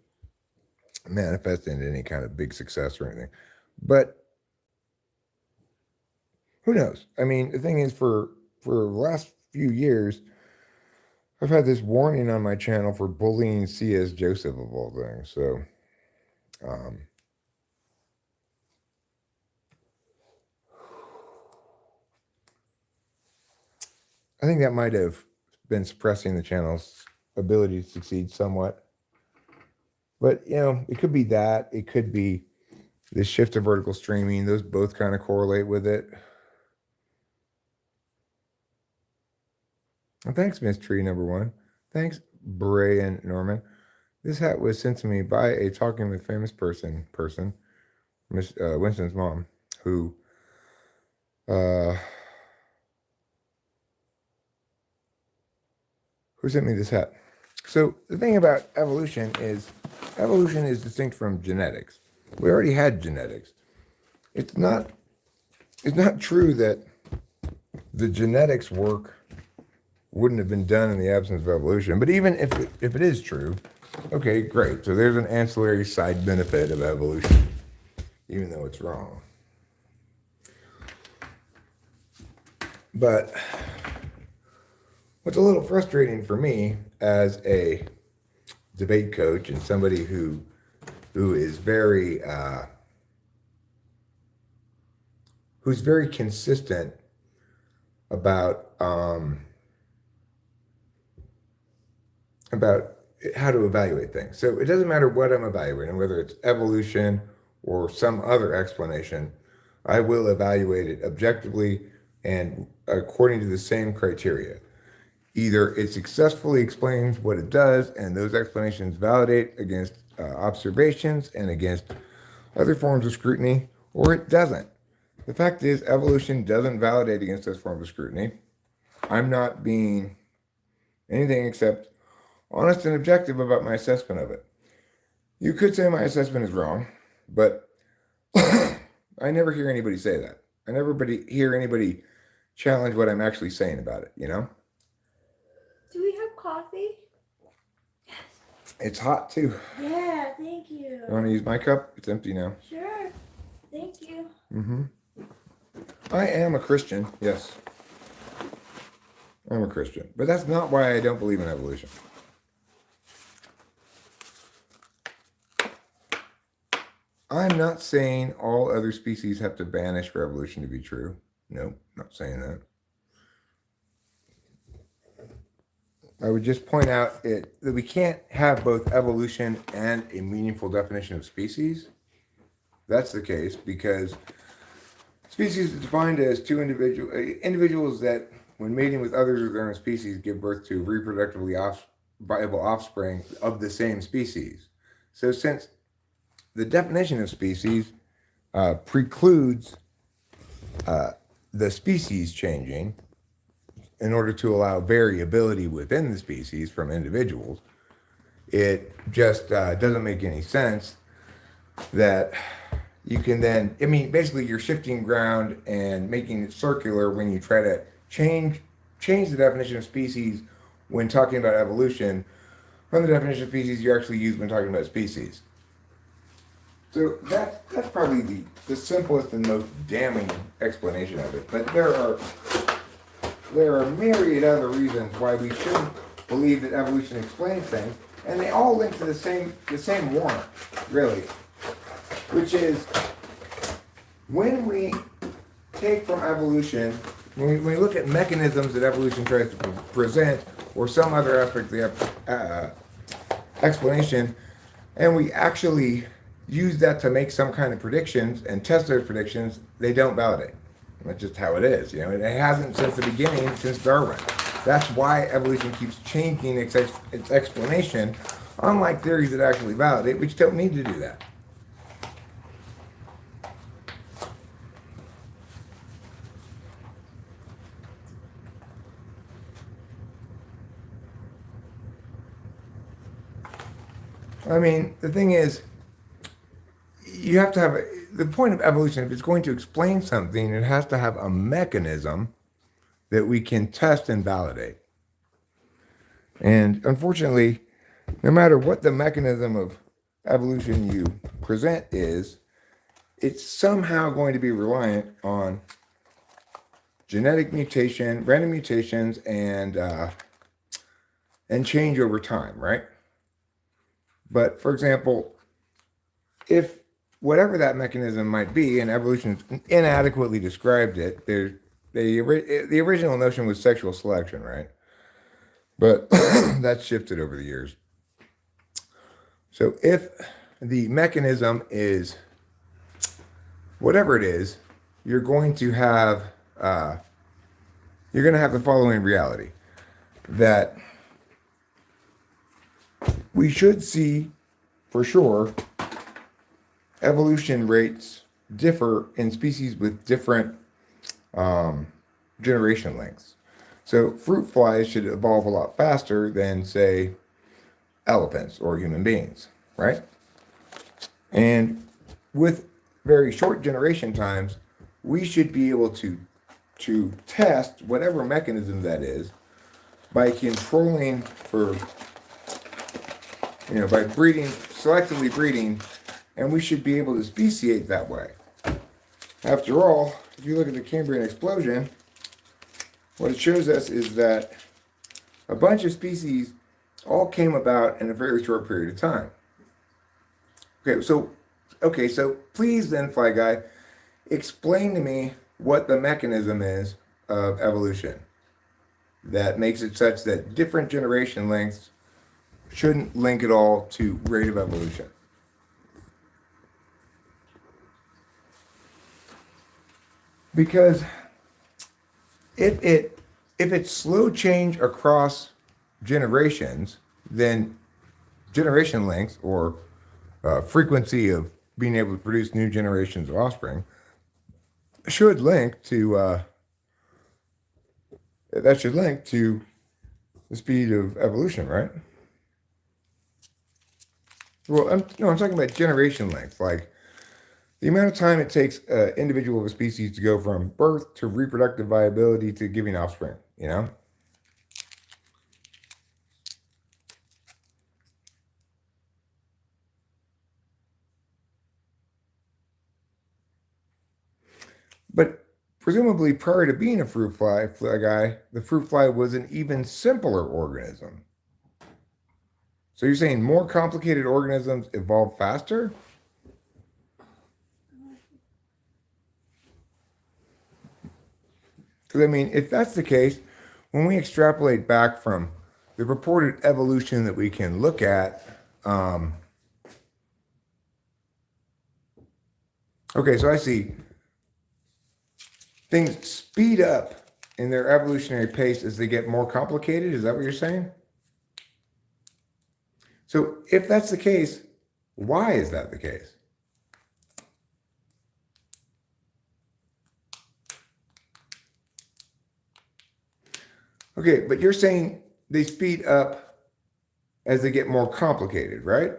manifest into any kind of big success or anything. But who knows? I mean, the thing is, for the last few years, I've had this warning on my channel for bullying C.S. Joseph of all things. So, I think that might have been suppressing the channel's ability to succeed somewhat. But, it could be that. It could be the shift to vertical streaming. Those both kind of correlate with it. And thanks, Miss Tree number 1. Thanks, Bray and Norman. This hat was sent to me by a Talking with Famous person, Miss Winston's mom, who sent me this hat. So the thing about evolution is distinct from genetics. We already had genetics. It's not true that the genetics work wouldn't have been done in the absence of evolution. But even if it is true, okay, great. So there's an ancillary side benefit of evolution, even though it's wrong. But what's a little frustrating for me as a debate coach and somebody who is very who's very consistent about how to evaluate things. So it doesn't matter what I'm evaluating, whether it's evolution or some other explanation, I will evaluate it objectively and according to the same criteria. Either it successfully explains what it does, and those explanations validate against observations and against other forms of scrutiny, or it doesn't. The fact is, evolution doesn't validate against those forms of scrutiny. I'm not being anything except honest and objective about my assessment of it. You could say my assessment is wrong, but I never hear anybody say that. I never hear anybody challenge what I'm actually saying about it,
Do we have coffee? Yes.
It's hot too.
Yeah, thank you.
You want to use my cup? It's empty now.
Sure. Thank you.
Mm-hmm. I am a Christian. Yes. I'm a Christian. But that's not why I don't believe in evolution. I'm not saying all other species have to vanish for evolution to be true. Nope, not saying that. I would just point out that we can't have both evolution and a meaningful definition of species. That's the case because species is defined as two individuals that, when mating with others of their own species, give birth to reproductively viable offspring of the same species. So since the definition of species precludes the species changing in order to allow variability within the species from individuals, it just doesn't make any sense that you can then, I mean, basically you're shifting ground and making it circular when you try to change the definition of species when talking about evolution from the definition of species you actually use when talking about species. So that's probably the simplest and most damning explanation of it. But there are myriad other reasons why we shouldn't believe that evolution explains things, and they all link to the same one, really, which is when we take from evolution, when we look at mechanisms that evolution tries to present, or some other aspect of the explanation, and we actually use that to make some kind of predictions and test those predictions, they don't validate. That's just how it is. You know, it hasn't since the beginning, since Darwin. That's why evolution keeps changing its explanation, unlike theories that actually validate, which don't need to do that. I mean, the thing is, you have to have the point of evolution. If it's going to explain something, it has to have a mechanism that we can test and validate. And unfortunately, no matter what the mechanism of evolution you present is, it's somehow going to be reliant on genetic mutation, random mutations, and change over time, right? But for example, if whatever that mechanism might be, and evolution inadequately described it, the original notion was sexual selection, right? But that's shifted over the years. So if the mechanism is whatever it is, you're going to have the following reality: that we should see, for sure, evolution rates differ in species with different generation lengths. So fruit flies should evolve a lot faster than, say, elephants or human beings, right? And with very short generation times, we should be able to test whatever mechanism that is by controlling for, by breeding, selectively breeding, and we should be able to speciate that way. After all, if you look at the Cambrian explosion, what it shows us is that a bunch of species all came about in a very short period of time. Okay, so please then, Fly Guy, explain to me what the mechanism is of evolution that makes it such that different generation lengths shouldn't link at all to rate of evolution. Because if it's slow change across generations, then generation length or frequency of being able to produce new generations of offspring should link to the speed of evolution, right? Well, I'm talking about generation length, like the amount of time it takes an individual of a species to go from birth to reproductive viability to giving offspring, But presumably prior to being a fruit fly guy, the fruit fly was an even simpler organism. So you're saying more complicated organisms evolve faster? Because, I mean, if that's the case, when we extrapolate back from the purported evolution that we can look at, okay, so I see things speed up in their evolutionary pace as they get more complicated. Is that what you're saying? So if that's the case, why is that the case? Okay, but you're saying they speed up as they get more complicated, right?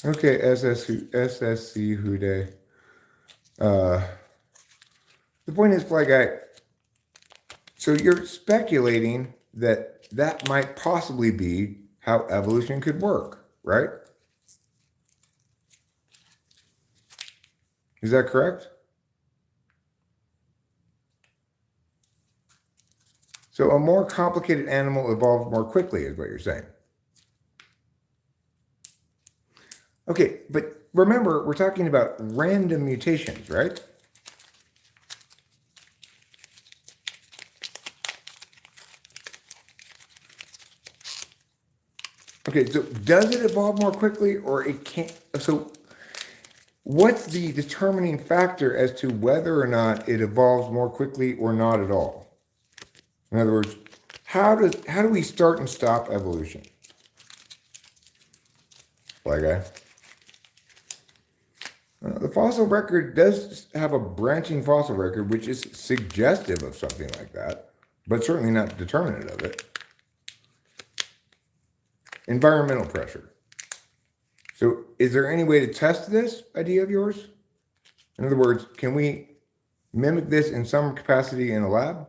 Okay, SSC Hude. The point is, Fly Guy, so you're speculating that that might possibly be how evolution could work, right? Is that correct? So a more complicated animal evolved more quickly, is what you're saying. Okay, but remember, we're talking about random mutations, right? Okay, so does it evolve more quickly or it can't? So what's the determining factor as to whether or not it evolves more quickly or not at all? In other words, how do we start and stop evolution? Fly Guy. The fossil record does have a branching fossil record, which is suggestive of something like that, but certainly not determinate of it. Environmental pressure. So is there any way to test this idea of yours? In other words, can we mimic this in some capacity in a lab?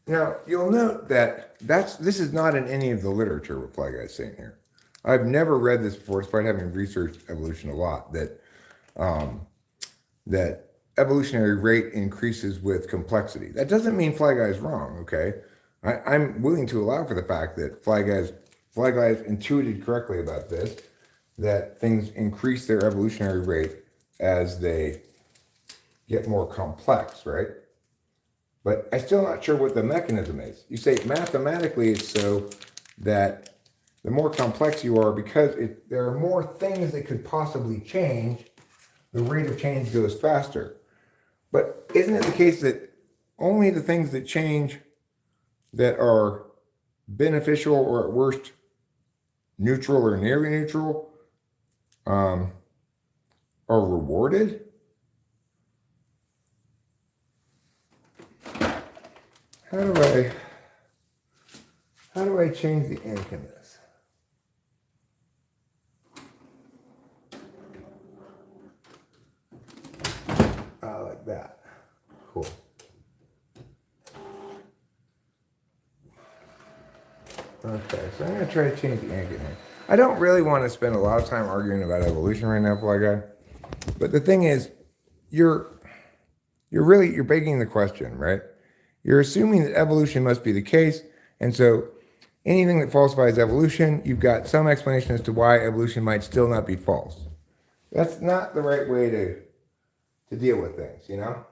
Now, you'll note that this is not in any of the literature what Fly Guy's saying here. I've never read this before, despite having researched evolution a lot, that evolutionary rate increases with complexity. That doesn't mean Fly Guy's wrong, okay? I'm willing to allow for the fact that Fly Guy's intuited correctly about this, that things increase their evolutionary rate as they get more complex, right? But I'm still not sure what the mechanism is. You say mathematically it's so that the more complex you are, because there are more things that could possibly change, the rate of change goes faster. But isn't it the case that only the things that change that are beneficial or at worst neutral or nearly neutral are rewarded? How do I change the ink in this? Like that. Cool. Okay, so I'm going to try to change the ink in here. I don't really want to spend a lot of time arguing about evolution right now, Fly Guy. But the thing is, you're begging the question, right? You're assuming that evolution must be the case, and so anything that falsifies evolution, you've got some explanation as to why evolution might still not be false. That's not the right way to deal with things, you know?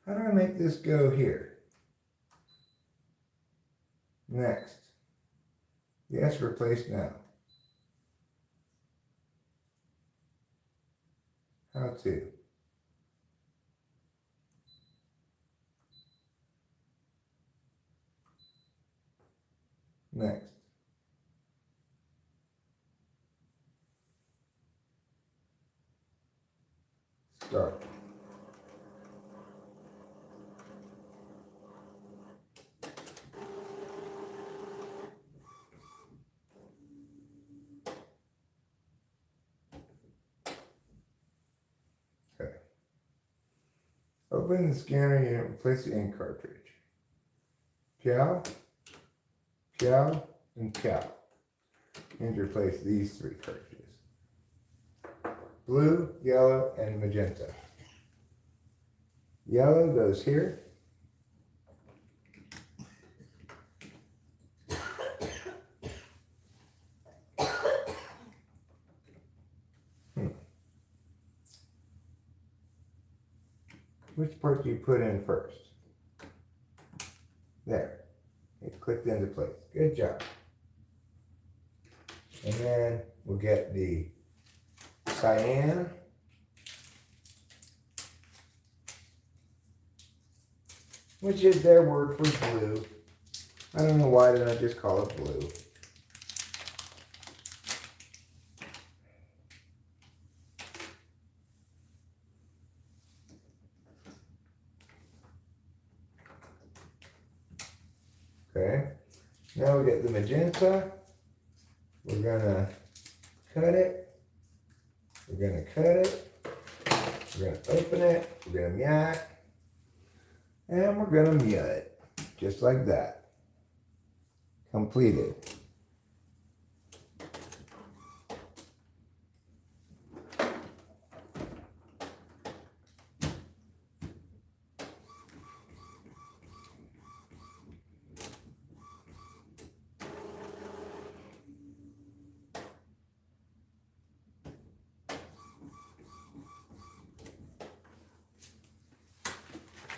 How do I make this go here? Next. Yes, replace now. How to? Next. Start. Okay. Open the scanner unit and replace the ink cartridge. Cow, cow, and cow. And replace these 3 cartridges. Blue, yellow, and magenta. Yellow goes here. Which part do you put in first? There. It clicked into place. Good job. And then we'll get the cyan. Which is their word for blue. I don't know why did I just call it blue. Okay, now we get the magenta. We're gonna cut it. We're gonna cut it. We're gonna open it. We're gonna meow it. And we're gonna meow it. Just like that. Completed.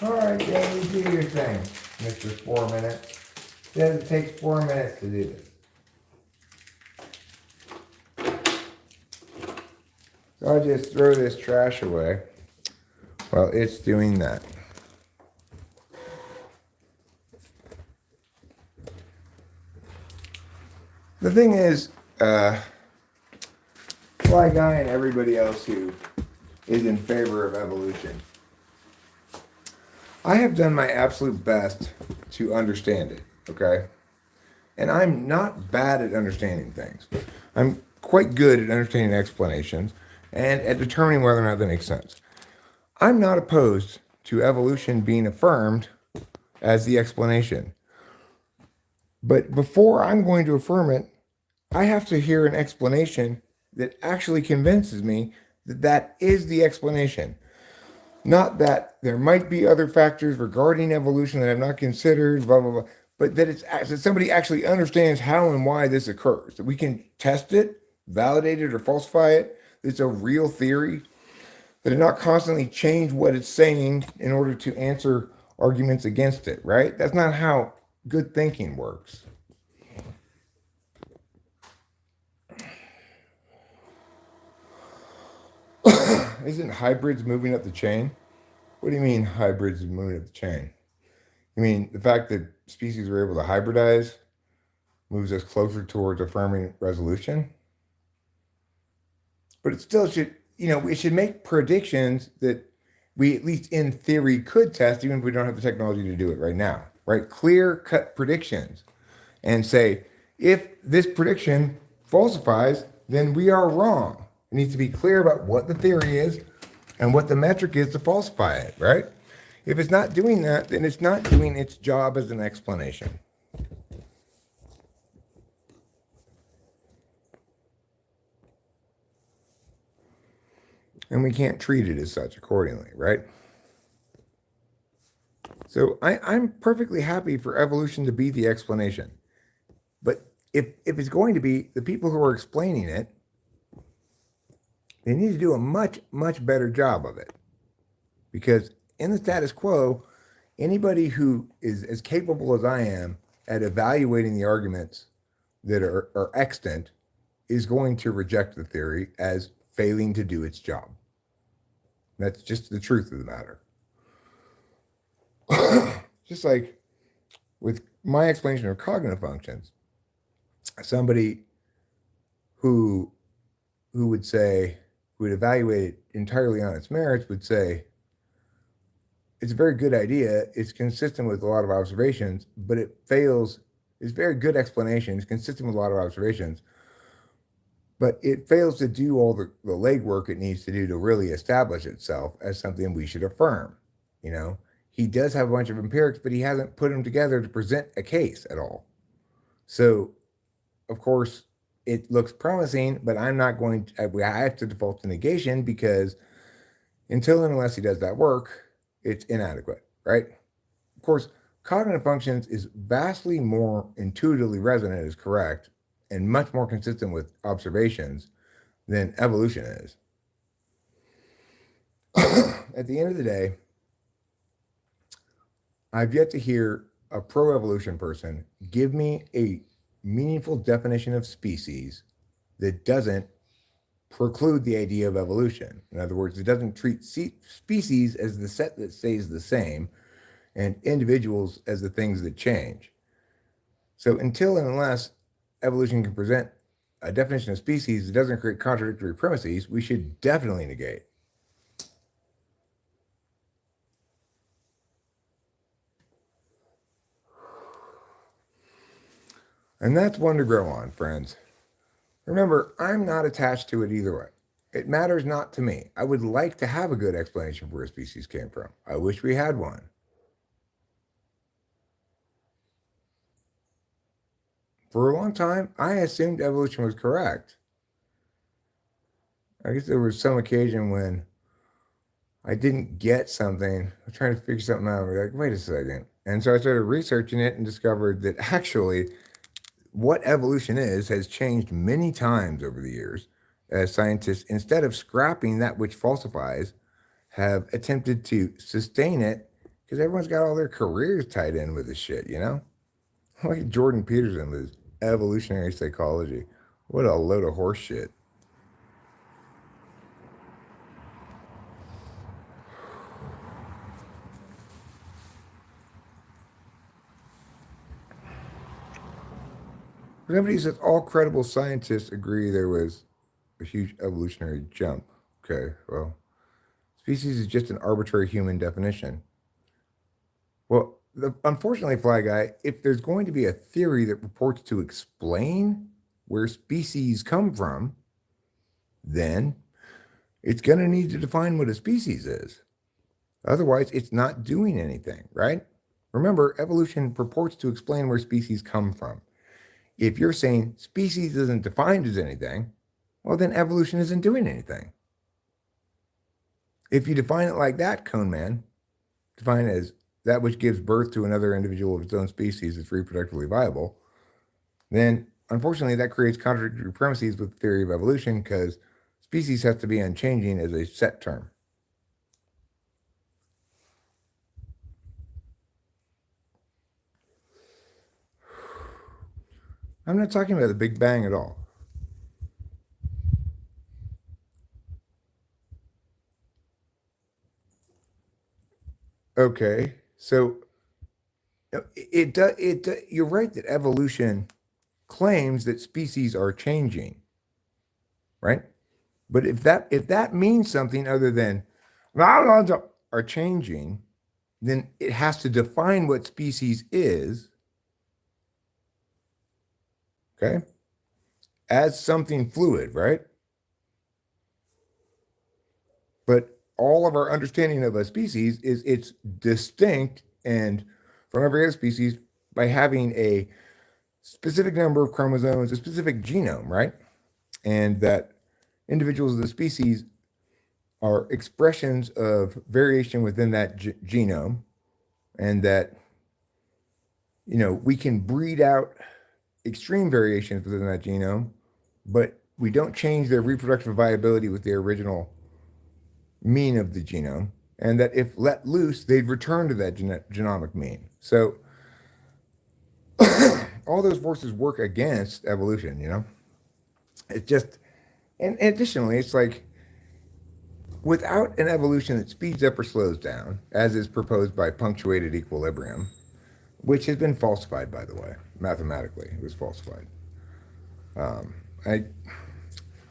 All right, Jamie, do your thing, Mr. 4 minutes. Says it takes 4 minutes to do this. So I'll just throw this trash away while it's doing that. The thing is, Fly Guy and everybody else who is in favor of evolution, I have done my absolute best to understand it, okay? And I'm not bad at understanding things. I'm quite good at understanding explanations and at determining whether or not they make sense. I'm not opposed to evolution being affirmed as the explanation. But before I'm going to affirm it, I have to hear an explanation that actually convinces me that that is the explanation. Not that there might be other factors regarding evolution that I've not considered, blah, blah, blah, but that that somebody actually understands how and why this occurs. That we can test it, validate it, or falsify it. That it's a real theory. That it not constantly change what it's saying in order to answer arguments against it, right? That's not how good thinking works. Isn't hybrids moving up the chain? What do you mean hybrids are moving up the chain? You mean the fact that species are able to hybridize moves us closer towards affirming resolution? But it still should, it should make predictions that we, at least in theory, could test, even if we don't have the technology to do it right now, right? Clear-cut predictions. And say, if this prediction falsifies, then we are wrong. It needs to be clear about what the theory is and what the metric is to falsify it, right? If it's not doing that, then it's not doing its job as an explanation. And we can't treat it as such accordingly, right? So I'm perfectly happy for evolution to be the explanation. But if it's going to be, the people who are explaining it, they need to do a much, much better job of it. Because in the status quo, anybody who is as capable as I am at evaluating the arguments that are extant is going to reject the theory as failing to do its job. That's just the truth of the matter. Just like with my explanation of cognitive functions, somebody who would say, who would evaluate it entirely on its merits, would say, it's a very good idea. It's consistent with a lot of observations, but it fails. It's a very good explanation. It's consistent with a lot of observations, but it fails to do all the legwork it needs to do to really establish itself as something we should affirm. You know, he does have a bunch of empirics, but he hasn't put them together to present a case at all. So, of course, it looks promising, but I'm not going to, I have to default to negation because until and unless he does that work, it's inadequate, right? Of course, cognitive functions is vastly more intuitively resonant as correct and much more consistent with observations than evolution is. At the end of the day, I've yet to hear a pro-evolution person give me a meaningful definition of species that doesn't preclude the idea of evolution. In other words, it doesn't treat species as the set that stays the same and individuals as the things that change. So until and unless evolution can present a definition of species that doesn't create contradictory premises, we should definitely negate. And that's one to grow on, friends. Remember, I'm not attached to it either way. It matters not to me. I would like to have a good explanation for where a species came from. I wish we had one. For a long time, I assumed evolution was correct. I guess there was some occasion when I didn't get something. I was trying to figure something out. Like, wait a second. And so I started researching it and discovered that actually what evolution is has changed many times over the years as scientists, instead of scrapping that which falsifies, have attempted to sustain it because everyone's got all their careers tied in with this shit, you know? Like Jordan Peterson with his evolutionary psychology. What a load of horse shit. Somebody says all credible scientists agree there was a huge evolutionary jump. Okay, well, species is just an arbitrary human definition. Well, unfortunately, Fly Guy, if there's going to be a theory that purports to explain where species come from, then it's going to need to define what a species is. Otherwise, it's not doing anything, right? Remember, evolution purports to explain where species come from. If you're saying species isn't defined as anything, well, then evolution isn't doing anything. If you define it like that, Cone Man, define it as that which gives birth to another individual of its own species that's reproductively viable, then unfortunately that creates contradictory premises with the theory of evolution because species has to be unchanging as a set term. I'm not talking about the Big Bang at all. Okay, so you're right that evolution claims that species are changing, right? But if that means something other than are changing, then it has to define what species is, okay, as something fluid, right? But all of our understanding of a species is it's distinct and from every other species by having a specific number of chromosomes, a specific genome, right? And that individuals of the species are expressions of variation within that genome, and that, you know, we can breed out extreme variations within that genome, but we don't change their reproductive viability with the original mean of the genome, and that if let loose, they'd return to that genomic mean. So all those forces work against evolution, you know? It's just, and additionally, it's like without an evolution that speeds up or slows down, as is proposed by punctuated equilibrium, which has been falsified, by the way, mathematically, it was falsified. I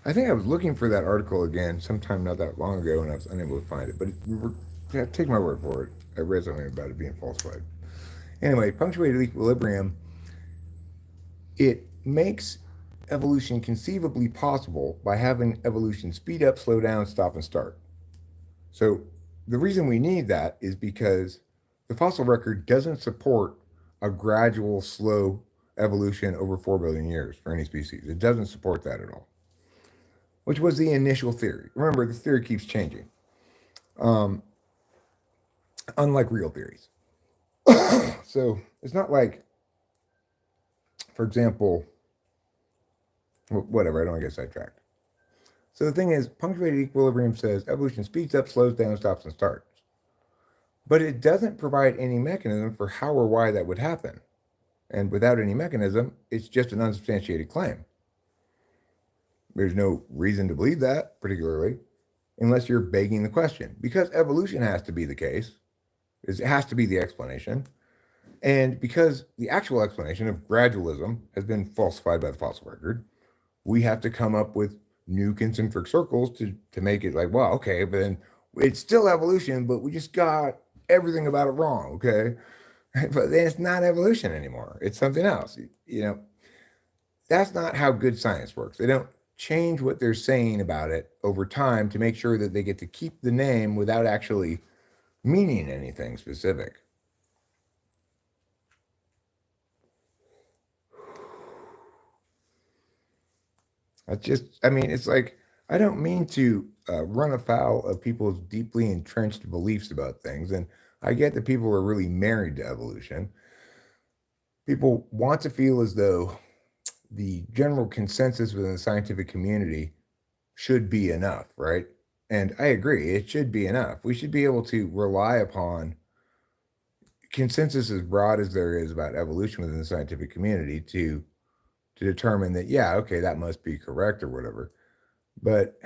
I think I was looking for that article again sometime not that long ago, and I was unable to find it. But yeah, take my word for it. I read something about it being falsified. Anyway, punctuated equilibrium, it makes evolution conceivably possible by having evolution speed up, slow down, stop, and start. So the reason we need that is because the fossil record doesn't support a gradual, slow evolution over 4 billion years for any species. It doesn't support that at all, which was the initial theory. Remember, the theory keeps changing, unlike real theories. So it's not like, for example, whatever, I don't want to get sidetracked. So the thing is, punctuated equilibrium says evolution speeds up, slows down, stops, and starts. But it doesn't provide any mechanism for how or why that would happen. And without any mechanism, it's just an unsubstantiated claim. There's no reason to believe that, particularly, unless you're begging the question. Because evolution has to be the case, it has to be the explanation. And because the actual explanation of gradualism has been falsified by the fossil record, we have to come up with new concentric circles to make it like, well, okay, but then it's still evolution, but we just got everything about it wrong, okay? But then it's not evolution anymore. It's something else. That's not how good science works. They don't change what they're saying about it over time to make sure that they get to keep the name without actually meaning anything specific. It's like, I don't mean to run afoul of people's deeply entrenched beliefs about things. And I get that people are really married to evolution. People want to feel as though the general consensus within the scientific community should be enough, right? And I agree, it should be enough. We should be able to rely upon consensus as broad as there is about evolution within the scientific community to determine that, yeah, okay, that must be correct or whatever. But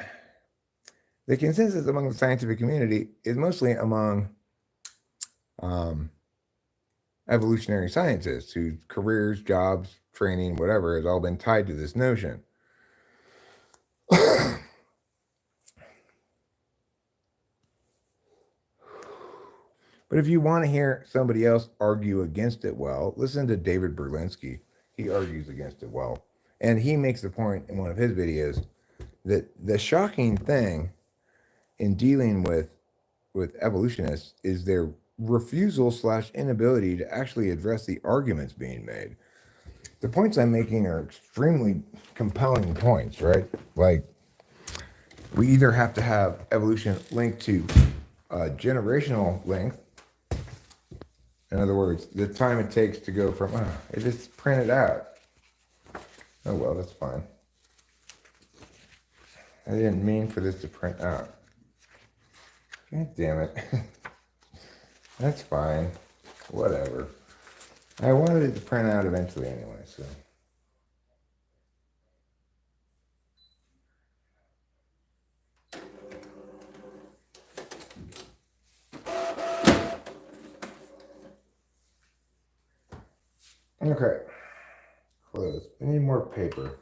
the consensus among the scientific community is mostly among evolutionary scientists whose careers, jobs, training, whatever, has all been tied to this notion. But if you want to hear somebody else argue against it well, listen to David Berlinski. He argues against it well. And he makes the point in one of his videos that the shocking thing in dealing with evolutionists is their refusal / inability to actually address the arguments being made. The points I'm making are extremely compelling points, right? Like, we either have to have evolution linked to generational length. In other words, the time it takes to go from, it just printed out. Oh, well, that's fine. I didn't mean for this to print out. God damn it. That's fine. Whatever. I wanted it to print out eventually anyway, so. Okay. Close. I need more paper.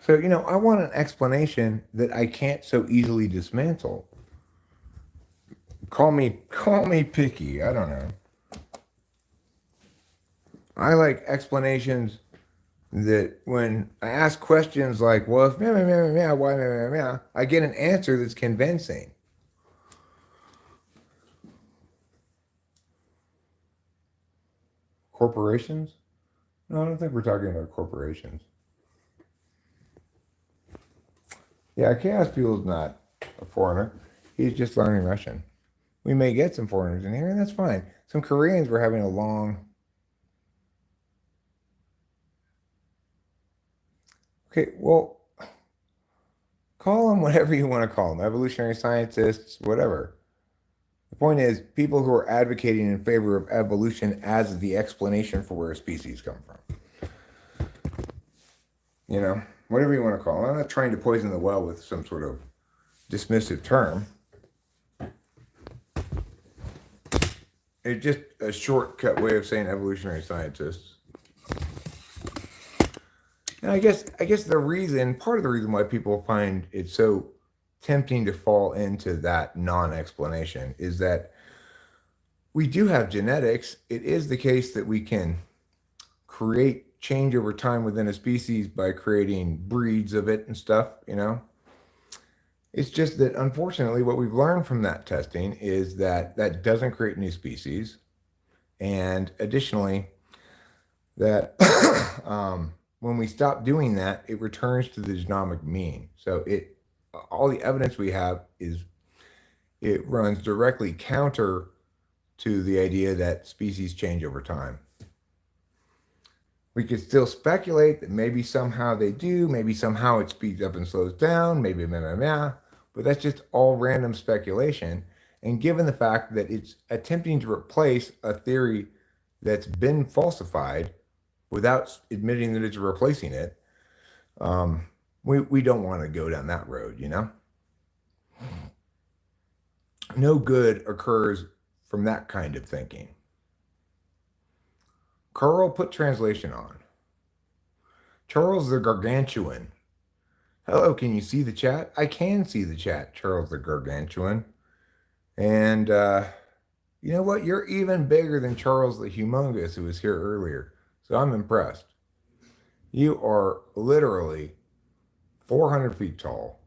So, I want an explanation that I can't so easily dismantle. Call me picky. I don't know. I like explanations that when I ask questions like, well, if meow, meow, meow, meow, why meow, meow, meow, I get an answer that's convincing. Corporations? No, I don't think we're talking about corporations. Yeah, Chaos Fuel's not a foreigner. He's just learning Russian. We may get some foreigners in here, and that's fine. Some Koreans were having a long... Okay, well, call them whatever you want to call them. Evolutionary scientists, whatever. The point is, people who are advocating in favor of evolution as the explanation for where a species come from. Whatever you want to call it. I'm not trying to poison the well with some sort of dismissive term. it's just a shortcut way of saying evolutionary scientists. And I guess part of the reason why people find it so tempting to fall into that non-explanation is that we do have genetics. It is the case that we can create change over time within a species by creating breeds of it and stuff, you know? It's just that unfortunately, what we've learned from that testing is that that doesn't create new species. And additionally, that when we stop doing that, it returns to the genomic mean. So all the evidence we have is it runs directly counter to the idea that species change over time. We could still speculate that maybe somehow they do, maybe somehow it speeds up and slows down, maybe blah, blah, blah, but that's just all random speculation. And given the fact that it's attempting to replace a theory that's been falsified without admitting that it's replacing it, we don't want to go down that road, you know? No good occurs from that kind of thinking. Carl put translation on. Charles the Gargantuan. Hello, can you see the chat? I can see the chat, Charles the Gargantuan. And you know what? You're even bigger than Charles the Humongous, who was here earlier. So I'm impressed. You are literally 400 feet tall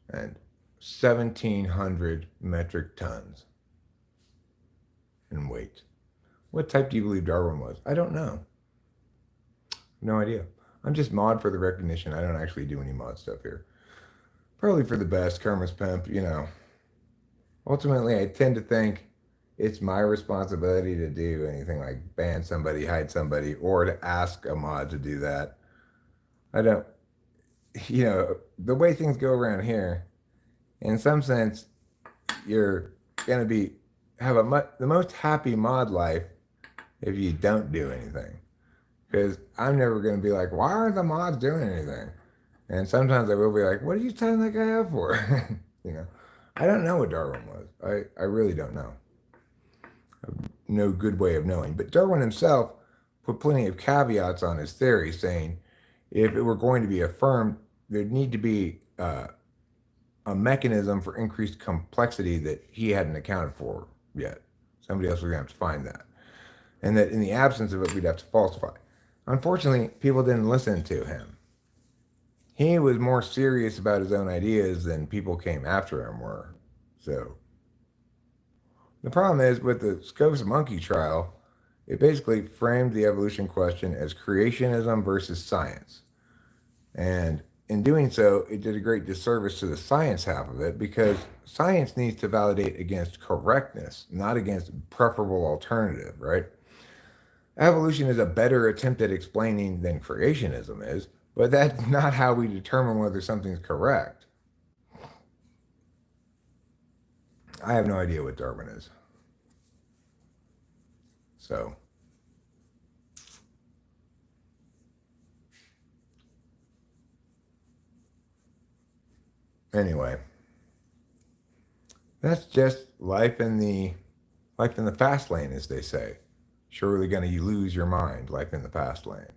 and 1,700 metric tons in weight. What type do you believe Darwin was? I don't know. No idea. I'm just mod for the recognition. I don't actually do any mod stuff here. Probably for the best, Kermit's pimp, you know. Ultimately, I tend to think it's my responsibility to do anything like ban somebody, hide somebody, or to ask a mod to do that. I don't, you know, the way things go around here, in some sense, you're going to have the most happy mod life if you don't do anything. Because I'm never going to be like, why aren't the mods doing anything? And sometimes I will be like, what are you tying that guy up for? You know, I don't know what Darwin was. I really don't know. No good way of knowing. But Darwin himself put plenty of caveats on his theory, saying if it were going to be affirmed, there'd need to be a mechanism for increased complexity that he hadn't accounted for yet. Somebody else was going to have to find that. And that in the absence of it, we'd have to falsify. Unfortunately, people didn't listen to him. He was more serious about his own ideas than people came after him were. So the problem is with the Scopes monkey trial, it basically framed the evolution question as creationism versus science. And in doing so, it did a great disservice to the science half of it, because science needs to validate against correctness, not against preferable alternative, right? Evolution is a better attempt at explaining than creationism is, but that's not how we determine whether something's correct. I have no idea what Darwin is. So, anyway, that's just life in the fast lane, as they say. Surely gonna you lose your mind, life in the fast lane.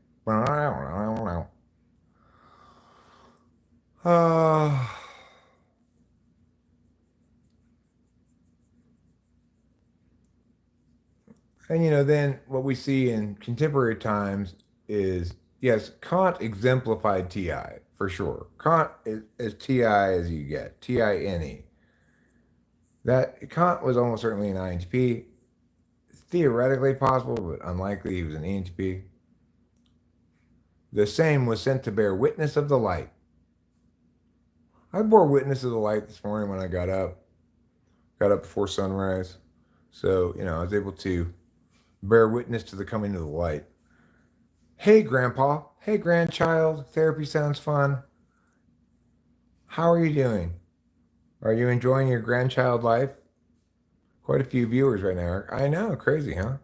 And you know, then what we see in contemporary times is, yes, Kant exemplified TI for sure. Kant is as TI as you get, TINE. That Kant was almost certainly an INTP. It's theoretically possible, but unlikely he was an ENTP. The same was sent to bear witness of the light. I bore witness of the light this morning when I got up before sunrise. So, you know, I was able to bear witness to the coming of the light. Hey, Grandpa. Hey, grandchild. Therapy sounds fun. How are you doing? Are you enjoying your grandchild life? Quite a few viewers right now. I know, crazy, huh?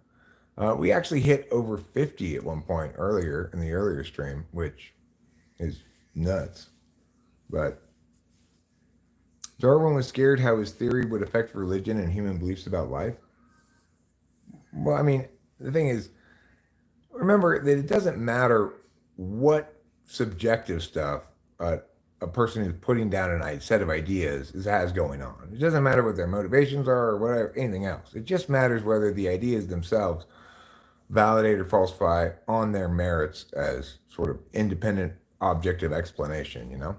We actually hit over 50 at one point earlier in the earlier stream, which is nuts. But Darwin was scared how his theory would affect religion and human beliefs about life. Well, I mean, the thing is, remember that it doesn't matter what subjective stuff a person is putting down a set of ideas has going on. It doesn't matter what their motivations are or whatever, anything else. It just matters whether the ideas themselves validate or falsify on their merits as sort of independent, objective explanation, you know?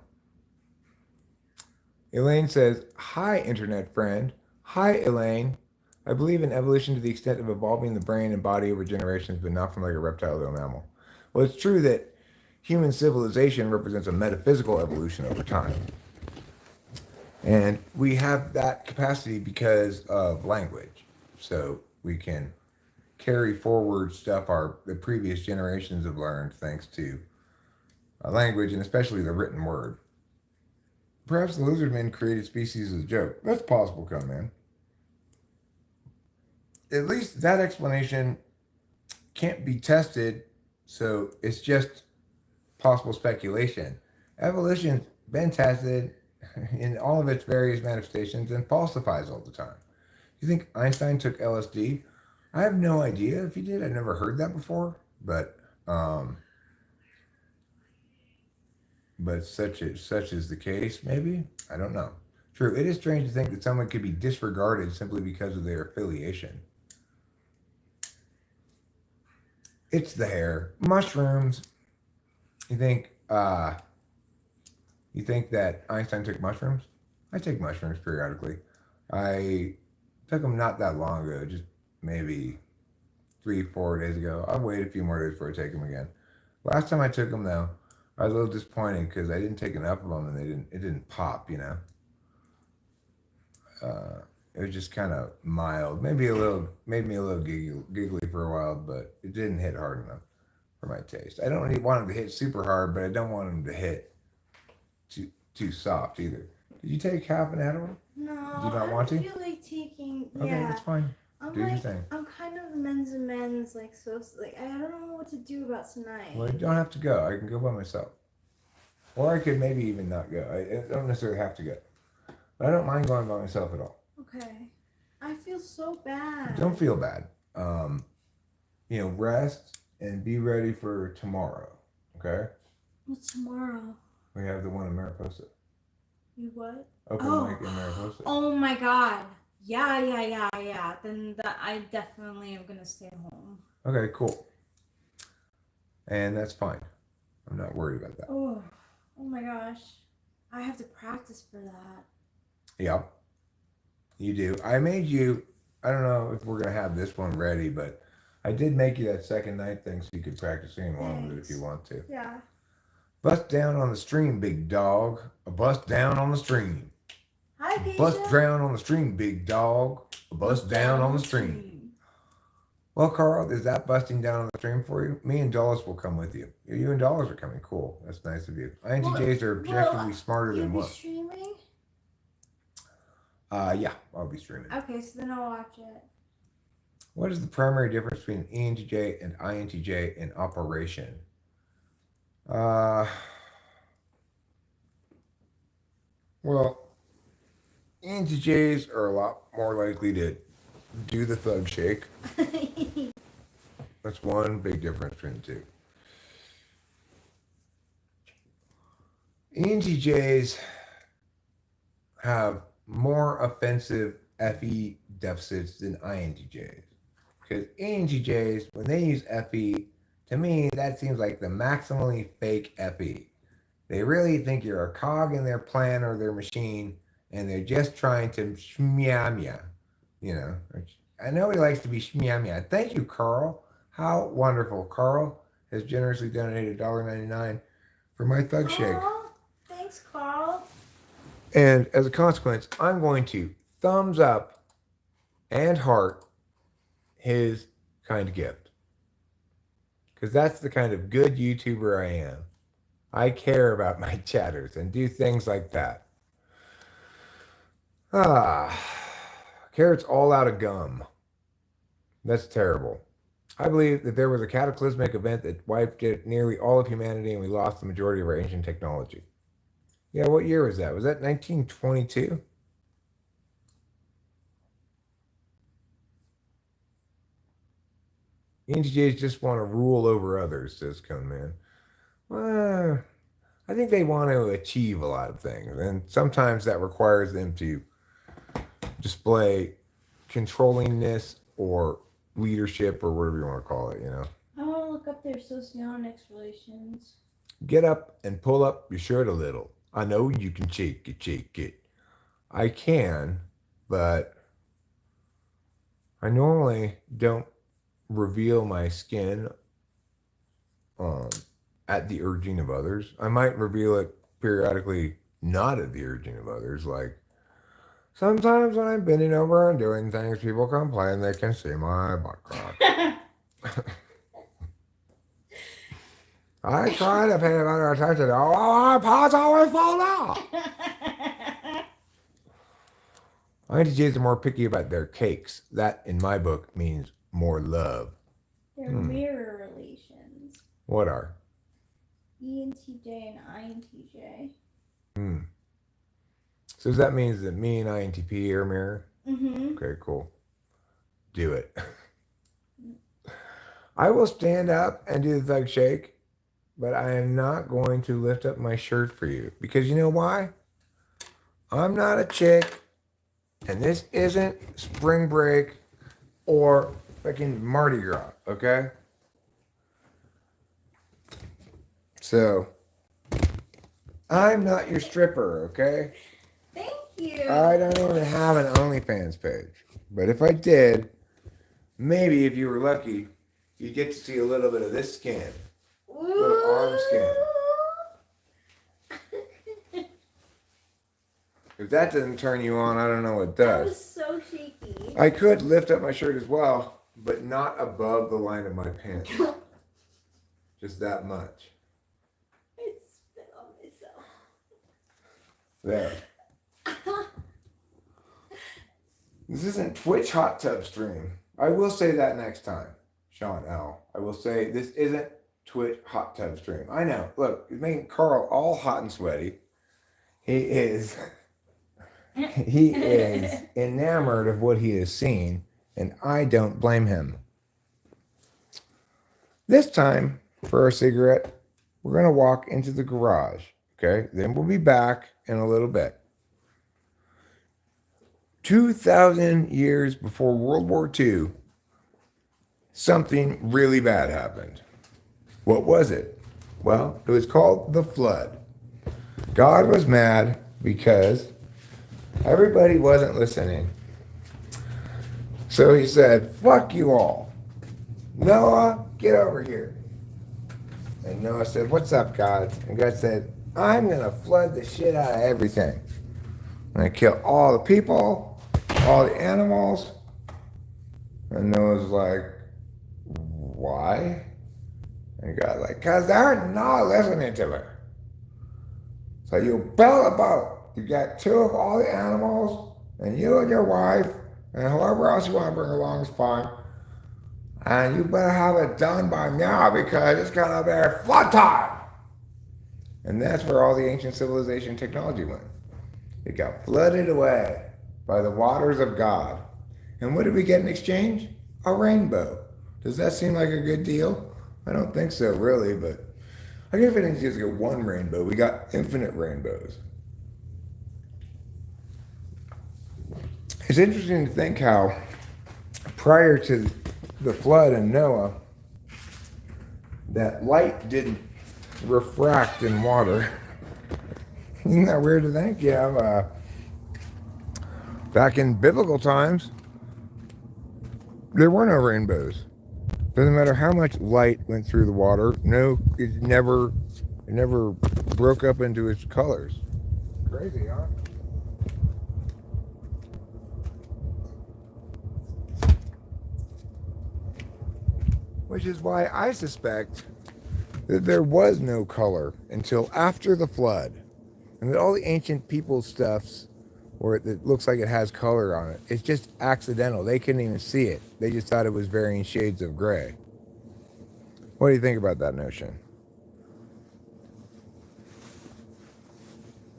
Elaine says, "Hi, internet friend. Hi, Elaine. I believe in evolution to the extent of evolving the brain and body over generations, but not from like a reptile to a mammal." Well, it's true that human civilization represents a metaphysical evolution over time. And we have that capacity because of language. So we can carry forward stuff the previous generations have learned thanks to language and especially the written word. Perhaps the lizardmen created species as a joke. That's possible, come man. At least that explanation can't be tested, so it's just possible speculation. Evolution's been tested in all of its various manifestations and falsifies all the time. You think Einstein took LSD? I have no idea if he did. I've never heard that before, but such is the case. Maybe, I don't know. True, it is strange to think that someone could be disregarded simply because of their affiliation. It's the hair, mushrooms. You think that Einstein took mushrooms? I take mushrooms periodically. I took them not that long ago, just maybe 3-4 days ago. I'll wait a few more days before I take them again. Last time I took them though, I was a little disappointed because I didn't take enough of them and it didn't pop, you know. It was just kind of mild, made me a little giggly for a while, but it didn't hit hard enough for my taste. I don't want them to hit super hard, but I don't want them to hit too soft either. Did you take half an edible?
No,
do you not want to?
I feel like taking.
Okay,
yeah.
that's fine. Do your thing.
I'm kind of men's, like, so, like, I don't know what to do about tonight.
Well, you don't have to go. I can go by myself. Or I could maybe even not go. I don't necessarily have to go. But I don't mind going by myself at all.
Okay. I feel so bad.
Don't feel bad. Rest and be ready for tomorrow. Okay?
What's tomorrow?
We have the one in Mariposa.
You what?
Open mic in Mariposa.
Oh my god. Yeah. Then I definitely am gonna stay home.
Okay, cool. And that's fine. I'm not worried about that.
Oh my gosh. I have to practice for that.
Yeah. You do. I made you, I don't know if we're going to have this one ready, but I did make you that second night thing so you could practice singing along with it if you want to.
Yeah.
Bust down on the stream, big dog. A bust down on the stream.
Hi, Keisha.
Bust down on the stream, big dog. A bust down on the stream. Well, Carl, is that busting down on the stream for you? Me and Dulles will come with you. You and Dulles are coming. Cool. That's nice of you. INTJs are objectively smarter than what?
Streaming?
Yeah, I'll be streaming.
Okay, so then I'll watch it.
What is the primary difference between ENTJ and INTJ in operation? Well, ENTJs are a lot more likely to do the thug shake. That's one big difference between the two. ENTJs have more offensive FE deficits than INTJs. Because ENTJs, when they use FE, to me, that seems like the maximally fake FE. They really think you're a cog in their plan or their machine, and they're just trying to shmyamya. Nobody likes to be shmyamya. Thank you, Carl. How wonderful. Carl has generously donated $1.99 for my thug shake.
Thanks, Carl.
And as a consequence, I'm going to thumbs up and heart his kind gift. Because that's the kind of good YouTuber I am. I care about my chatters and do things like that. Carrots all out of gum. That's terrible. I believe that there was a cataclysmic event that wiped out nearly all of humanity and we lost the majority of our ancient technology. Yeah, what year was that? Was that 1922? ENTJs just want to rule over others, says Cone Man. Well, I think they want to achieve a lot of things, and sometimes that requires them to display controllingness or leadership or whatever you want to call it, you know.
I want to look up their socionics relations.
Get up and pull up your shirt a little. I know you can shake it. I can, but I normally don't reveal my skin at the urging of others. I might reveal it periodically, not at the urging of others. Like sometimes when I'm bending over and doing things, people complain they can see my butt crack. I try to pay better attention. Oh, my paws always fall down. INTJs are more picky about their cakes. That, in my book, means more love.
Their mirror relations.
What are?
ENTJ and INTJ.
So that means that me and INTP are a mirror?
Mm-hmm.
Okay, cool. Do it. I will stand up and do the thug shake, but I am not going to lift up my shirt for you. Because you know why? I'm not a chick, and this isn't spring break or fucking Mardi Gras, okay? So, I'm not your stripper, okay?
Thank you.
I don't even have an OnlyFans page. But if I did, maybe if you were lucky, you'd get to see a little bit of this skin. Little arm skin. If that doesn't turn you on, I don't know what
That
does.
was so shaky.
I could lift up my shirt as well, but not above the line of my pants. Just that much.
I spit on myself.
There. This isn't Twitch hot tub stream. I will say that next time, Sean L. I will say this isn't Twitch hot tub stream. I know. Look, it's making Carl all hot and sweaty. He is enamored of what he has seen, and I don't blame him. This time, for our cigarette, we're going to walk into the garage, okay? Then we'll be back in a little bit. 2,000 years before World War II, something really bad happened. What was it? Well, it was called the flood. God was mad because everybody wasn't listening. So he said, fuck you all. Noah, get over here. And Noah said, what's up, God? And God said, I'm going to flood the shit out of everything. I'm going to kill all the people, all the animals. And Noah's like, why? And God's like, because they're not listening to me. So you build a boat. You get two of all the animals, and you and your wife, and whoever else you want to bring along is fine. And you better have it done by now because it's going to be flood time. And that's where all the ancient civilization technology went. It got flooded away by the waters of God. And what did we get in exchange? A rainbow. Does that seem like a good deal? I don't think so, really, but I guess we didn't just get one rainbow. We got infinite rainbows. It's interesting to think how prior to the flood and Noah, that light didn't refract in water. Isn't that weird to think? Yeah, back in biblical times, there were no rainbows. Doesn't matter how much light went through the water. No, it never broke up into its colors. Crazy, huh? Which is why I suspect that there was no color until after the flood. And that all the ancient people stuffs where it looks like it has color on it, it's just accidental. They couldn't even see it. They just thought it was varying shades of gray. What do you think about that notion?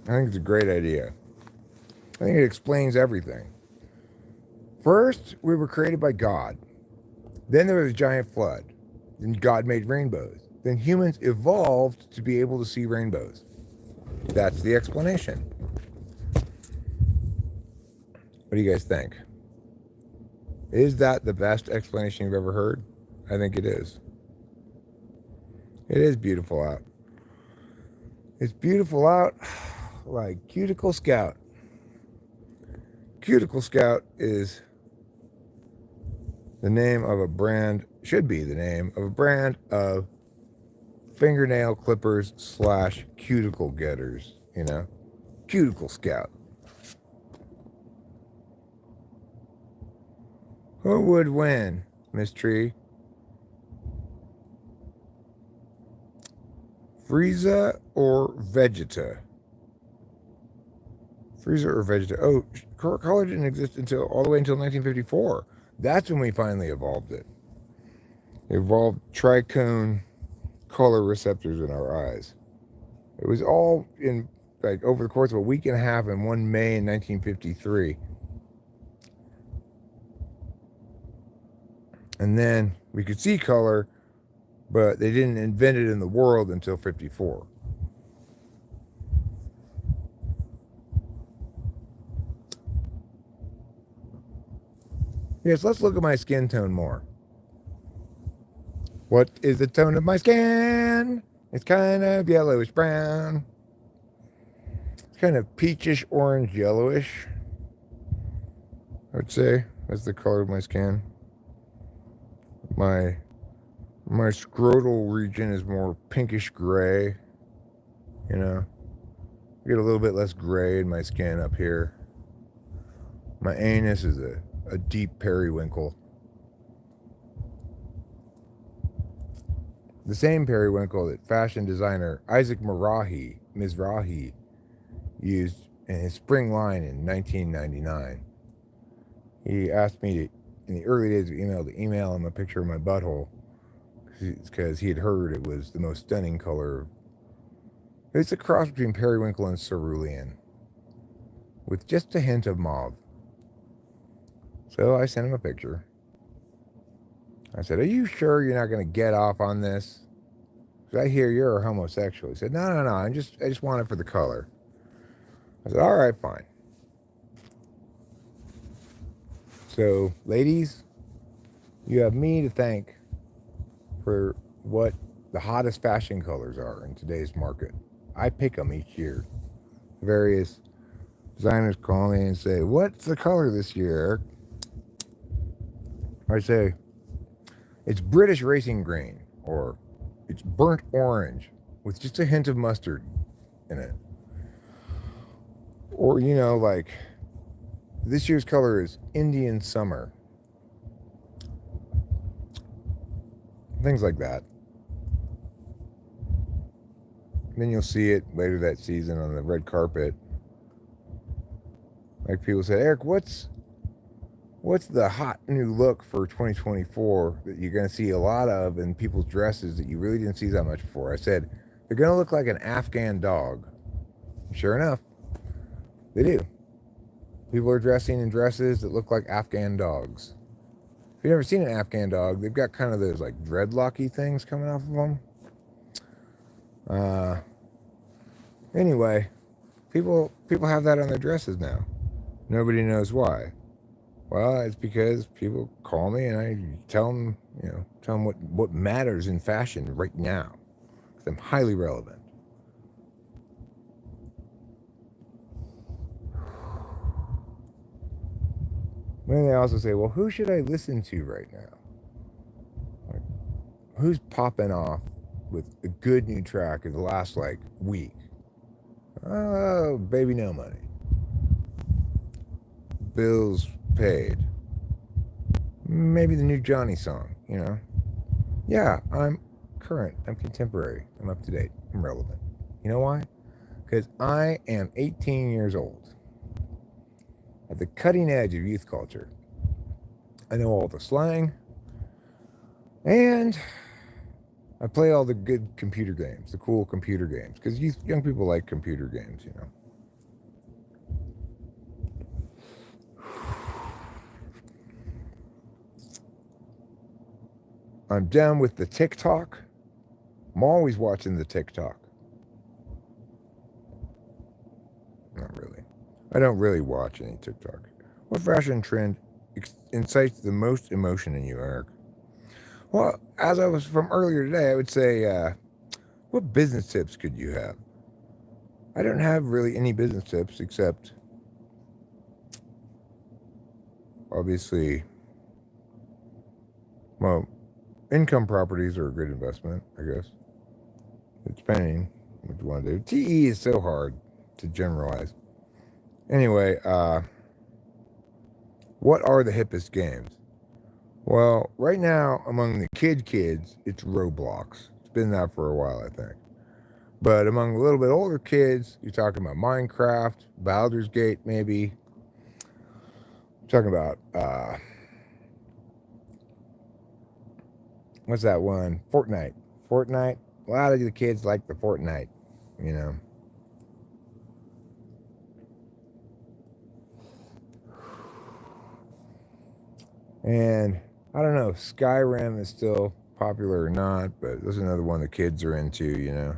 I think it's a great idea. I think it explains everything. First, we were created by God. Then there was a giant flood. Then God made rainbows. Then humans evolved to be able to see rainbows. That's the explanation. What do you guys think? Is that the best explanation you've ever heard? I think it is. It is beautiful out. It's beautiful out like Cuticle Scout. Cuticle Scout is the name of a brand, should be the name of a brand of fingernail clippers / cuticle getters, you know? Cuticle Scout. Who would win, Miss Tree? Frieza or Vegeta? Frieza or Vegeta? Oh, color didn't exist until all the way until 1954. That's when we finally evolved it. It evolved tricone color receptors in our eyes. It was all in like over the course of a week and a half in one May in 1953. And then we could see color, but they didn't invent it in the world until 54. Yes, let's look at my skin tone more. What is the tone of my skin? It's kind of yellowish brown. It's kind of peachish orange yellowish, I would say. That's the color of my skin. My scrotal region is more pinkish gray. You know, I get a little bit less gray in my skin up here. My anus is a deep periwinkle. The same periwinkle that fashion designer Isaac Mizrahi used in his spring line in 1999. He asked me to, in the early days of email, to email him a picture of my butthole because he had heard it was the most stunning color. It's a cross between periwinkle and cerulean with just a hint of mauve. So I sent him a picture. I said, "Are you sure you're not going to get off on this? Because I hear you're a homosexual." He said, No, I just want it for the color." I said, "All right, fine." So, ladies, you have me to thank for what the hottest fashion colors are in today's market. I pick them each year. Various designers call me and say, "What's the color this year, Eric?" I say, "It's British racing green," or "It's burnt orange with just a hint of mustard in it." Or, you know, like, this year's color is Indian summer. Things like that. Then you'll see it later that season on the red carpet. Like people say, "Eric, what's the hot new look for 2024 that you're going to see a lot of in people's dresses that you really didn't see that much before?" I said, "They're going to look like an Afghan dog." Sure enough, they do. People are dressing in dresses that look like Afghan dogs. If you've never seen an Afghan dog, they've got kind of those like dreadlocky things coming off of them. Anyway, people have that on their dresses now. Nobody knows why. Well, it's because people call me and I tell them, what matters in fashion right now. Because I'm highly relevant. Then they also say, "Well, who should I listen to right now? Like, who's popping off with a good new track in the last, week?" "Oh, Baby No Money. Bills Paid. Maybe the new Johnny song, you know?" Yeah, I'm current. I'm contemporary. I'm up to date. I'm relevant. You know why? Because I am 18 years old. At the cutting edge of youth culture. I know all the slang. And I play all the good computer games, the cool computer games. Because young people like computer games, you know. I'm done with the TikTok. I'm always watching the TikTok. Not really. I don't really watch any TikTok. What fashion trend incites the most emotion in you, Eric? Well, as I was from earlier today, I would say, what business tips could you have? I don't have really any business tips except, obviously, well, income properties are a good investment, I guess. Depending what you want to do. TE is so hard to generalize. Anyway, what are the hippest games? Well, right now, among the kids, it's Roblox. It's been that for a while, I think. But among a little bit older kids, you're talking about Minecraft, Baldur's Gate, maybe. You're talking about, what's that one? Fortnite. Fortnite. A lot of the kids like the Fortnite, you know. And I don't know, Skyrim is still popular or not, but that's another one the kids are into, you know.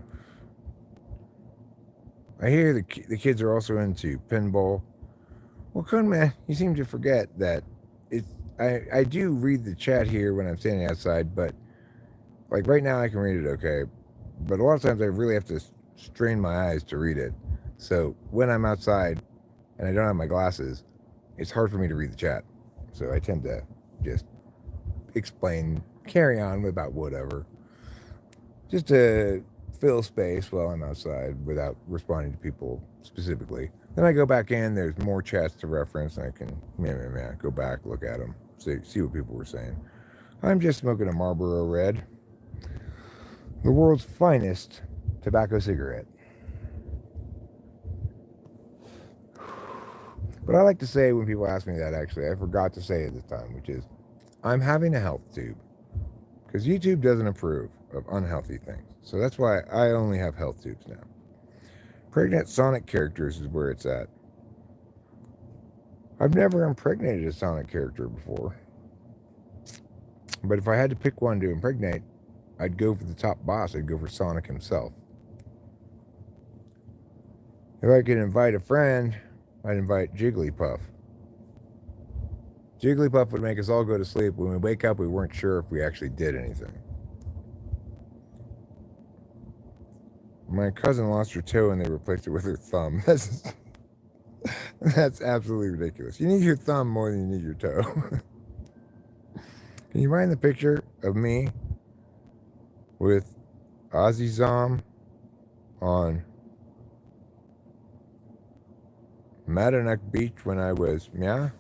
I hear the kids are also into pinball. Well, Kun man, you seem to forget that I do read the chat here when I'm standing outside, but like right now I can read it okay, but a lot of times I really have to strain my eyes to read it. So when I'm outside and I don't have my glasses, it's hard for me to read the chat. So I tend to just carry on about whatever, just to fill space while I'm outside without responding to people specifically. Then I go back in, there's more chats to reference, and I can go back, look at them, see what people were saying. I'm just smoking a Marlboro Red, the world's finest tobacco cigarette. But I like to say when people ask me that, actually, I forgot to say at the time, which is, I'm having a health tube. Because YouTube doesn't approve of unhealthy things. So that's why I only have health tubes now. Pregnant Sonic characters is where it's at. I've never impregnated a Sonic character before. But if I had to pick one to impregnate, I'd go for the top boss. I'd go for Sonic himself. If I could invite a friend, I'd invite Jigglypuff. Jigglypuff would make us all go to sleep. When we wake up, we weren't sure if we actually did anything. My cousin lost her toe and they replaced it with her thumb. That's absolutely ridiculous. You need your thumb more than you need your toe. Can you find the picture of me with Azizam on Madanak Beach when I was When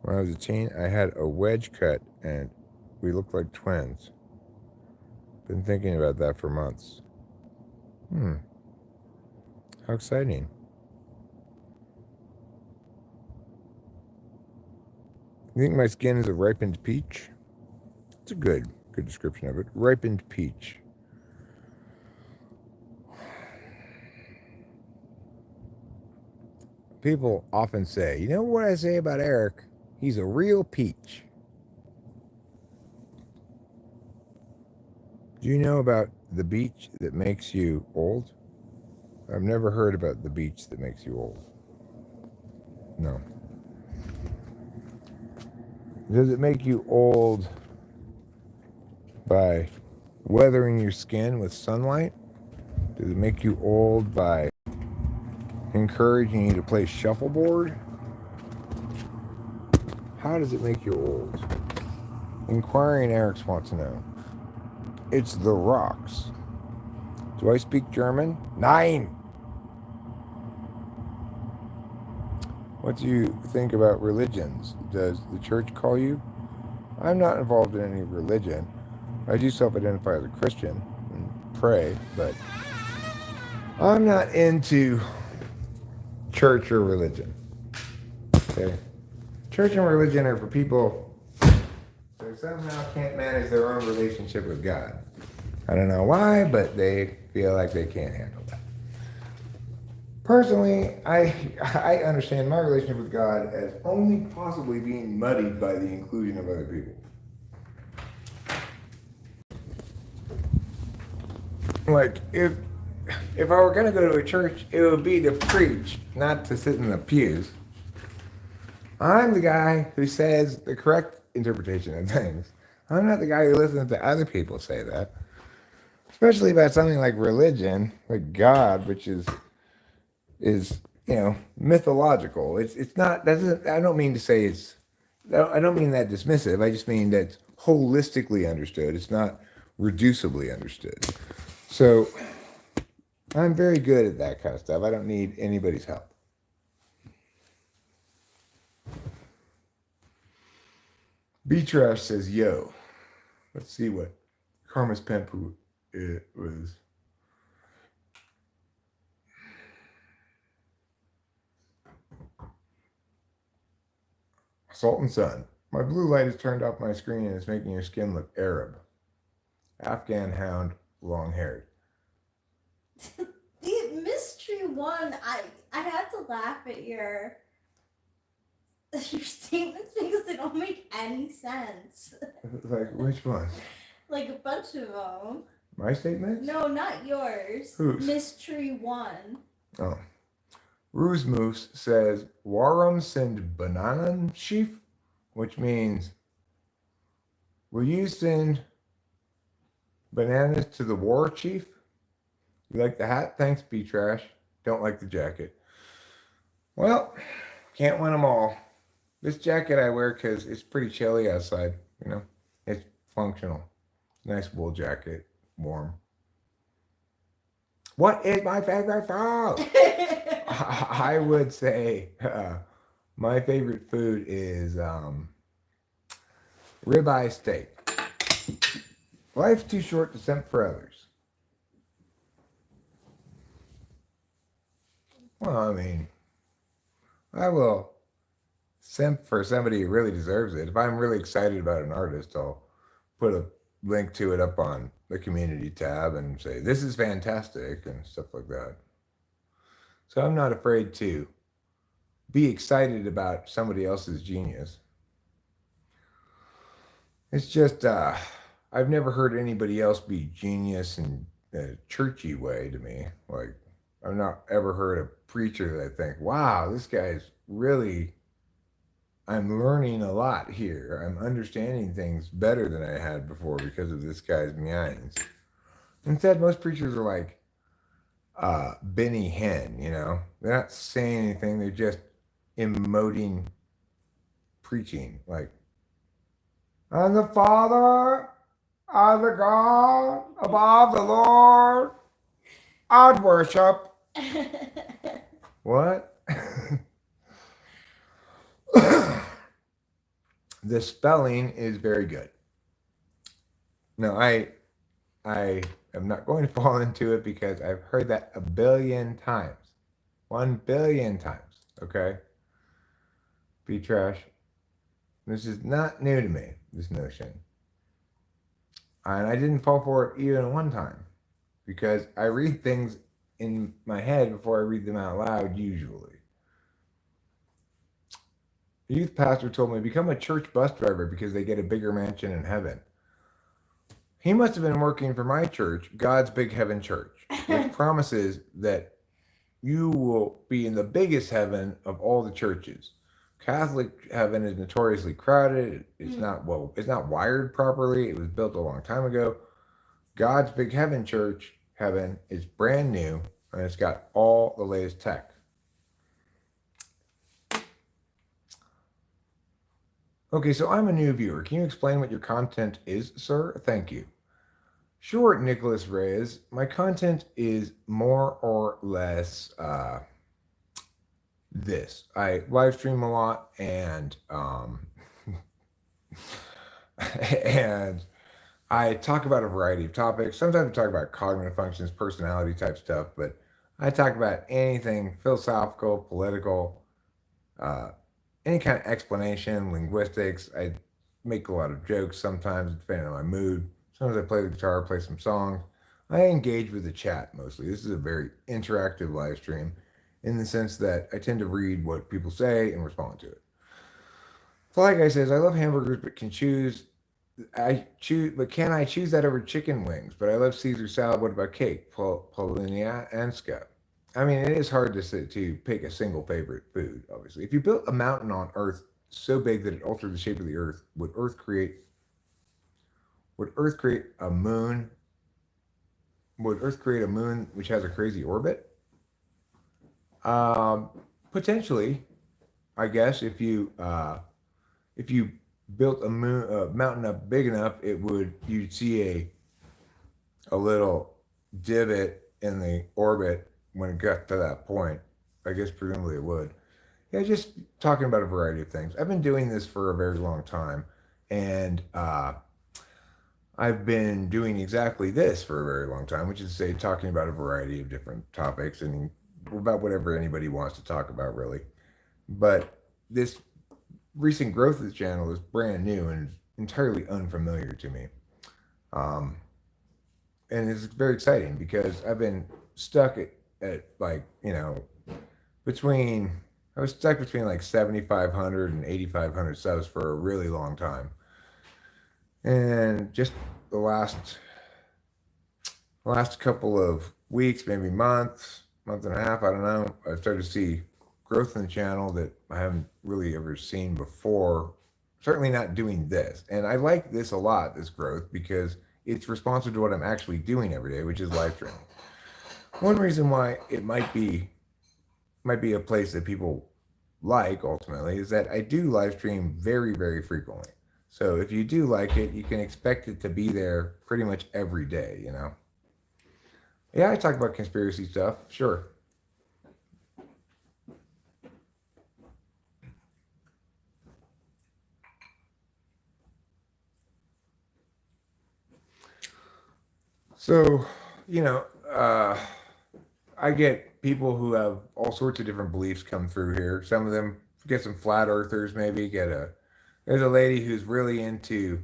I was a teen, I had a wedge cut and we looked like twins. Been thinking about that for months. How exciting. You think my skin is a ripened peach? It's a good description of it. Ripened peach. People often say, you know what I say about Eric? He's a real peach. Do you know about the beach that makes you old? I've never heard about the beach that makes you old. No. Does it make you old by weathering your skin with sunlight? Does it make you old by encouraging you to play shuffleboard? How does it make you old? Inquiring Erics wants to know. It's the rocks. Do I speak German? Nein! What do you think about religions? Does the church call you? I'm not involved in any religion. I do self-identify as a Christian and pray, but I'm not into church or religion. Okay? Church and religion are for people who somehow can't manage their own relationship with God. I don't know why, but they feel like they can't handle that. Personally, I understand my relationship with God as only possibly being muddied by the inclusion of other people. Like if I were gonna go to a church, it would be to preach, not to sit in the pews. I'm the guy who says the correct interpretation of things. I'm not the guy who listens to other people say that, especially about something like religion, like God, which is mythological. It's not. Doesn't. I don't mean to say it's. I don't mean that dismissive. I just mean that it's holistically understood. It's not reducibly understood. So I'm very good at that kind of stuff. I don't need anybody's help. B Trash says, "Yo, let's see what Karma's Pempu it was." Salt and Sun. My blue light has turned off my screen and it's making your skin look Arab. Afghan hound, long haired.
The mystery one, I have to laugh at your statements because they don't make any sense.
Like, which one?
Like a bunch of them.
My statements?
No, not yours.
Whose?
Mystery one.
Oh. Ruse Moose says, Warum send bananen sheaf? Which means, will you send bananas to the war chief? You like the hat? Thanks, B Trash. Don't like the jacket. Well, can't win them all. This jacket I wear because it's pretty chilly outside. It's functional. Nice wool jacket, warm. What is my favorite food? I would say my favorite food is ribeye steak. Life's too short to simp for others. Well, I mean, I will simp for somebody who really deserves it. If I'm really excited about an artist, I'll put a link to it up on the community tab and say, this is fantastic and stuff like that. So I'm not afraid to be excited about somebody else's genius. It's just, I've never heard anybody else be genius in a churchy way to me. Like, I've not ever heard a preacher that I think, wow, this guy's really, I'm learning a lot here. I'm understanding things better than I had before because of this guy's meanings. Instead, most preachers are like Benny Hinn, They're not saying anything. They're just emoting preaching. Like, and the Father, and the God above the Lord, I'd worship. What? The spelling is very good. No, I am not going to fall into it because I've heard that a billion times. 1 billion times. Okay? Be trash. This is not new to me, this notion. And I didn't fall for it even one time because I read things in my head before I read them out loud, usually. A youth pastor told me, become a church bus driver because they get a bigger mansion in heaven. He must have been working for my church, God's Big Heaven Church, which promises that you will be in the biggest heaven of all the churches. Catholic heaven is notoriously crowded. It's not wired properly. It was built a long time ago. God's Big Heaven Church heaven is brand new and it's got all the latest tech. Okay, so I'm a new viewer. Can you explain what your content is, sir? Thank you. Sure, Nicholas Reyes. My content is more or less this. I live stream a lot and and I talk about a variety of topics. Sometimes I talk about cognitive functions, personality type stuff, but I talk about anything philosophical, political, any kind of explanation, linguistics. I make a lot of jokes sometimes, depending on my mood. Sometimes I play the guitar, play some songs. I engage with the chat mostly. This is a very interactive live stream in the sense that I tend to read what people say and respond to it. Fly Guy says, I love hamburgers but can choose I choose, but can I choose that over chicken wings? But I love Caesar salad. What about cake? Polinia and Scout. I mean, it is hard to pick a single favorite food. Obviously, if you built a mountain on Earth so big that it altered the shape of the Earth, would Earth create a moon? Would Earth create a moon which has a crazy orbit? Um, Potentially, I guess if you built a mountain up big enough, it would you'd see a little divot in the orbit when it got to that point. I guess presumably it would. Yeah, just talking about a variety of things. I've been doing this for a very long time, and I've been doing exactly this for a very long time, which is to say, talking about a variety of different topics and about whatever anybody wants to talk about, really. But this recent growth of the channel is brand new and entirely unfamiliar to me. Um, and it's very exciting because I've been stuck at like, between, I was stuck between like 7,500 and 8,500 subs for a really long time. And just the last couple of weeks, maybe month and a half, I don't know, I've started to see growth in the channel that I haven't really ever seen before. Certainly not doing this. And I like this a lot, this growth, because it's responsive to what I'm actually doing every day, which is live streaming. One reason why it might be a place that people like ultimately is that I do live stream very, very frequently. So if you do like it, you can expect it to be there pretty much every day, you know? Yeah, I talk about conspiracy stuff, sure. So, you know, I get people who have all sorts of different beliefs come through here. Some of them get some flat earthers, maybe there's a lady who's really into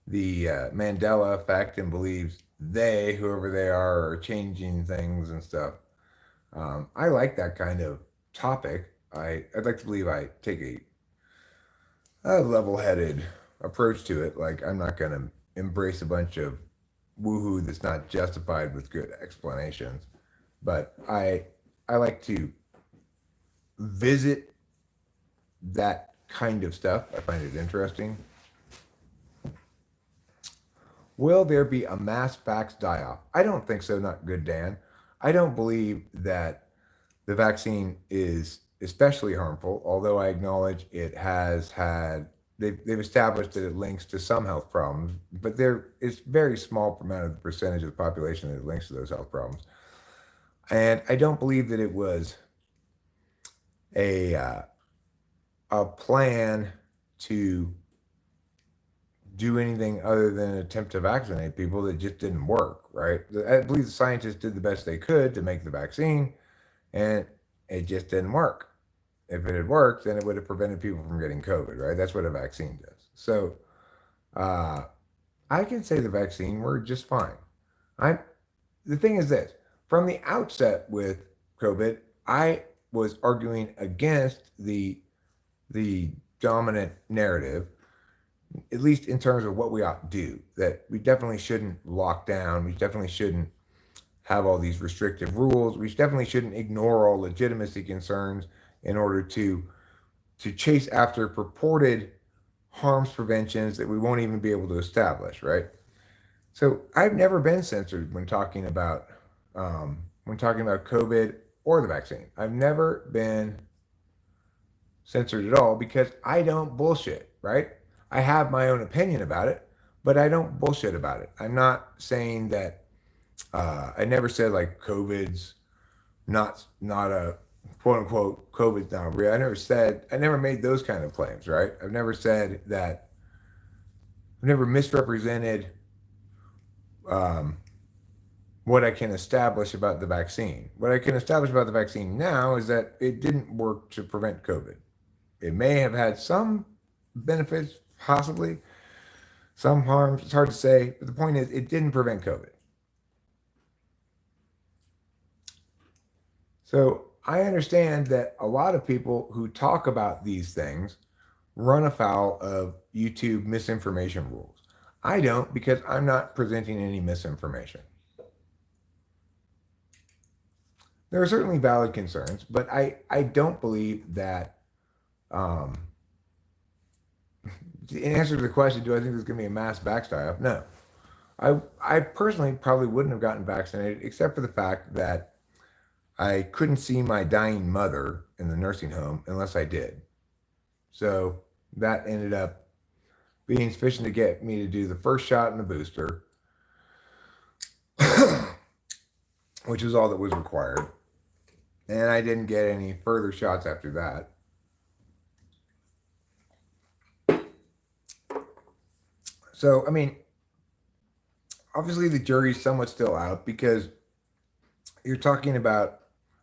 the Mandela effect and believes whoever they are changing things and stuff. I like that kind of topic. I'd like to believe I take a level-headed approach to it. Like I'm not going to embrace a bunch of woohoo that's not justified with good explanations. But I like to visit that kind of stuff. I find it interesting. Will there be a mass fax die off? I don't think so, not good, Dan. I don't believe that the vaccine is especially harmful, although I acknowledge it has had, they've established that it links to some health problems, but there is very small amount of the percentage of the population that it links to those health problems. And I don't believe that it was a, uh, a plan to do anything other than attempt to vaccinate people that just didn't work, right? I believe the scientists did the best they could to make the vaccine, and it just didn't work. If it had worked, then it would have prevented people from getting COVID, right? That's what a vaccine does. So uh, I can say the vaccine worked just fine. I The thing is this: from the outset with COVID, I was arguing against the dominant narrative, at least in terms of what we ought to do. That we definitely shouldn't lock down. We definitely shouldn't have all these restrictive rules. We definitely shouldn't ignore all legitimacy concerns in order to chase after purported harms preventions that we won't even be able to establish, right? So I've never been censored when talking about COVID or the vaccine. I've never been censored at all because I don't bullshit, right? I have my own opinion about it, but I don't bullshit about it. I'm not saying that I never said like COVID's not a quote unquote COVID's not real. I never made those kind of claims, right? I've never said that. I've never misrepresented um, what I can establish about the vaccine. What I can establish about the vaccine now is that it didn't work to prevent COVID. It may have had some benefits, possibly some harms. It's hard to say, but the point is, it didn't prevent COVID. So I understand that a lot of people who talk about these things run afoul of YouTube misinformation rules. I don't, because I'm not presenting any misinformation. There are certainly valid concerns, but I don't believe that, in answer to the question, do I think there's going to be a mass backstop? No. I personally probably wouldn't have gotten vaccinated except for the fact that I couldn't see my dying mother in the nursing home unless I did. So that ended up being sufficient to get me to do the first shot and the booster, which was all that was required. And I didn't get any further shots after that. So, I mean, obviously the jury's somewhat still out because you're talking about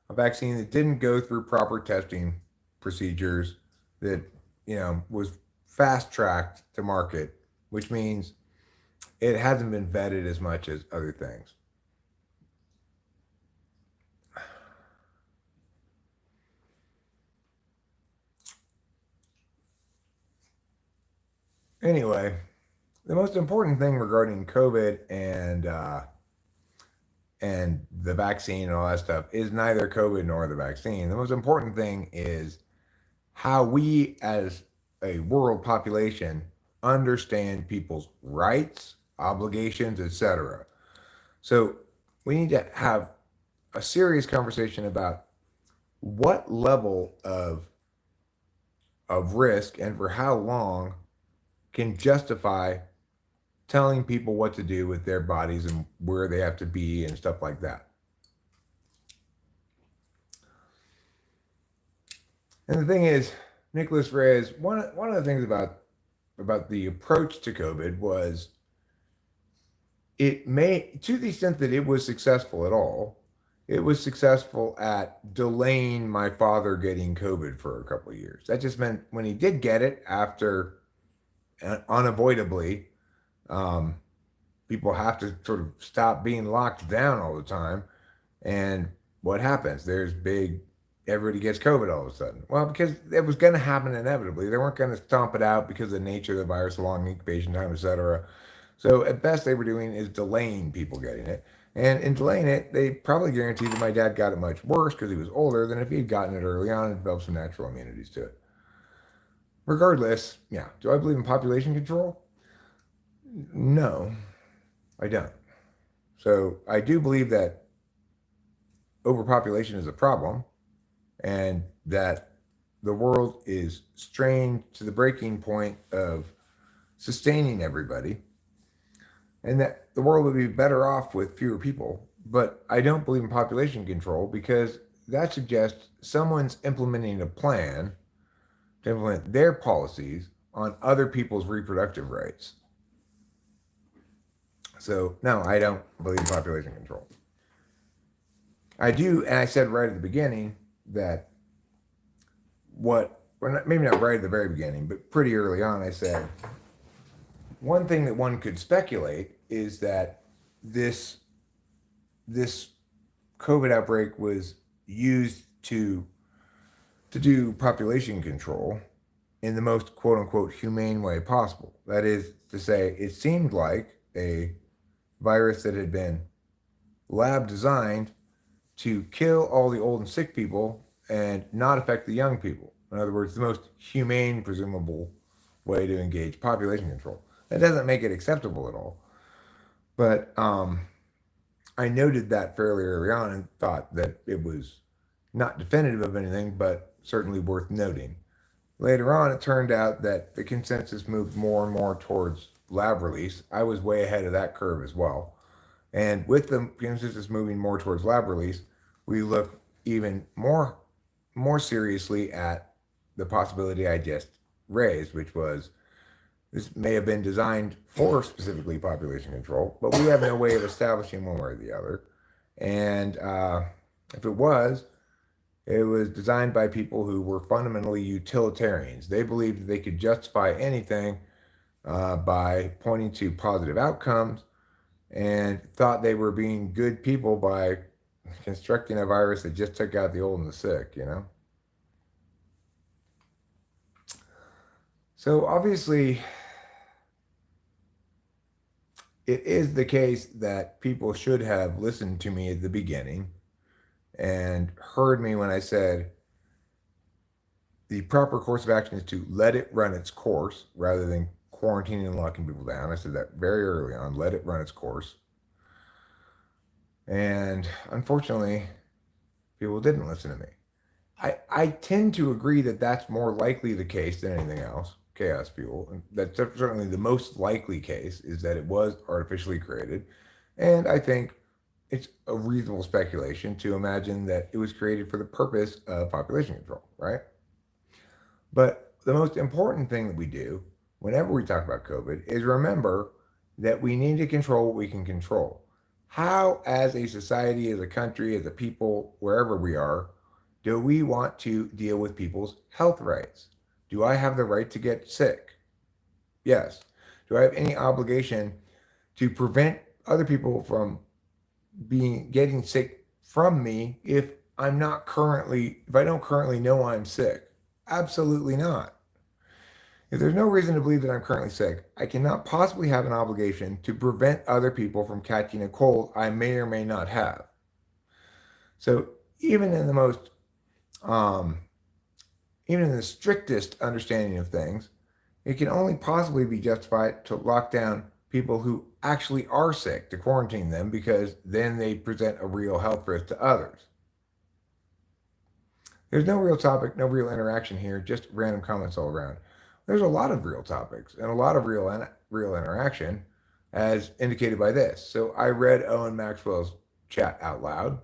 a vaccine that didn't go through proper testing procedures, that, was fast tracked to market, which means it hasn't been vetted as much as other things. Anyway, the most important thing regarding COVID and the vaccine and all that stuff is neither COVID nor the vaccine. The most important thing is how we as a world population understand people's rights, obligations, etc. So we need to have a serious conversation about what level of risk and for how long can justify telling people what to do with their bodies and where they have to be and stuff like that. And the thing is, Nicholas Reyes, one of the things about the approach to COVID was it may, to the extent that it was successful at all, it was successful at delaying my father getting COVID for a couple of years. That just meant when he did get it, after unavoidably, people have to sort of stop being locked down all the time. And what happens? Everybody gets COVID all of a sudden. Well, because it was going to happen inevitably. They weren't going to stomp it out because of the nature of the virus, long incubation time, etc. So at best, they were doing is delaying people getting it. And in delaying it, they probably guaranteed that my dad got it much worse because he was older than if he had gotten it early on and developed some natural immunities to it. Regardless, yeah, do I believe in population control? No, I don't. So I do believe that overpopulation is a problem and that the world is strained to the breaking point of sustaining everybody, and that the world would be better off with fewer people. But I don't believe in population control because that suggests someone's implementing a plan to implement their policies on other people's reproductive rights. So, no, I don't believe in population control. I do, and I said right at the beginning that maybe not right at the very beginning, but pretty early on, I said one thing that one could speculate is that this COVID outbreak was used to do population control in the most quote unquote humane way possible. That is to say, it seemed like a virus that had been lab designed to kill all the old and sick people and not affect the young people. In other words, the most humane, presumable way to engage population control. That doesn't make it acceptable at all. But I noted that fairly early on and thought that it was not definitive of anything, but certainly worth noting. Later on, it turned out that the consensus moved more and more towards lab release. I was way ahead of that curve as well. And with the consensus moving more towards lab release, we look even more seriously at the possibility I just raised, which was this may have been designed for specifically population control, but we have no way of establishing one way or the other. And if it was designed by people who were fundamentally utilitarians. They believed that they could justify anything by pointing to positive outcomes and thought they were being good people by constructing a virus that just took out the old and the sick, So obviously, it is the case that people should have listened to me at the beginning and heard me when I said the proper course of action is to let it run its course rather than quarantining and locking people down. I said that very early on, let it run its course. And unfortunately, people didn't listen to me. I tend to agree that that's more likely the case than anything else, chaos fuel. And that's certainly the most likely case, is that it was artificially created. And I think it's a reasonable speculation to imagine that it was created for the purpose of population control, right? But the most important thing that we do whenever we talk about COVID is remember that we need to control what we can control. How, as a society, as a country, as a people, wherever we are, do we want to deal with people's health rights? Do I have the right to get sick? Yes. Do I have any obligation to prevent other people from getting sick from me if I don't currently know I'm sick? Absolutely not. If there's no reason to believe that I'm currently sick, I cannot possibly have an obligation to prevent other people from catching a cold I may or may not have. So even in the most even in the strictest understanding of things, it can only possibly be justified to lock down people who actually are sick, to quarantine them, because then they present a real health risk to others. There's no real topic, no real interaction here, just random comments all around. There's a lot of real topics and a lot of real interaction, as indicated by this. So I read Owen Maxwell's chat out loud.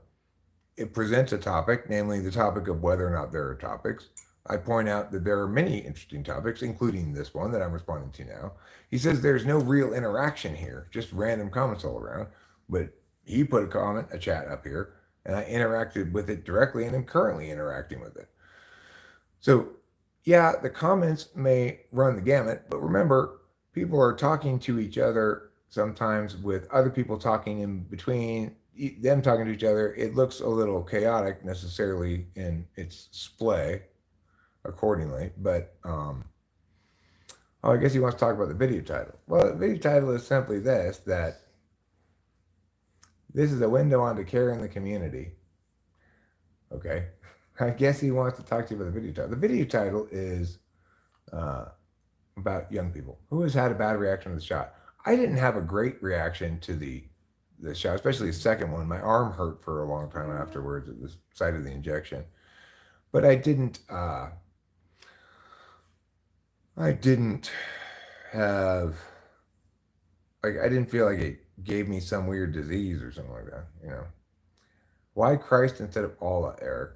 It presents a topic, namely the topic of whether or not there are topics. I point out that there are many interesting topics, including this one that I'm responding to now. He says there's no real interaction here, just random comments all around. But he put a chat up here, and I interacted with it directly and am currently interacting with it. So, yeah, the comments may run the gamut, but remember, people are talking to each other sometimes with other people talking in between, them talking to each other. It looks a little chaotic necessarily in its splay accordingly, but I guess he wants to talk about the video title. Well, the video title is simply that this is a window onto care in the community. Okay. I guess he wants to talk to you about the video title. The video title is about young people. Who has had a bad reaction to the shot? I didn't have a great reaction to the shot, especially the second one. My arm hurt for a long time afterwards at the site of the injection. But I didn't have, like, I didn't feel like it gave me some weird disease or something like that, you know. Why Christ instead of Allah, Eric?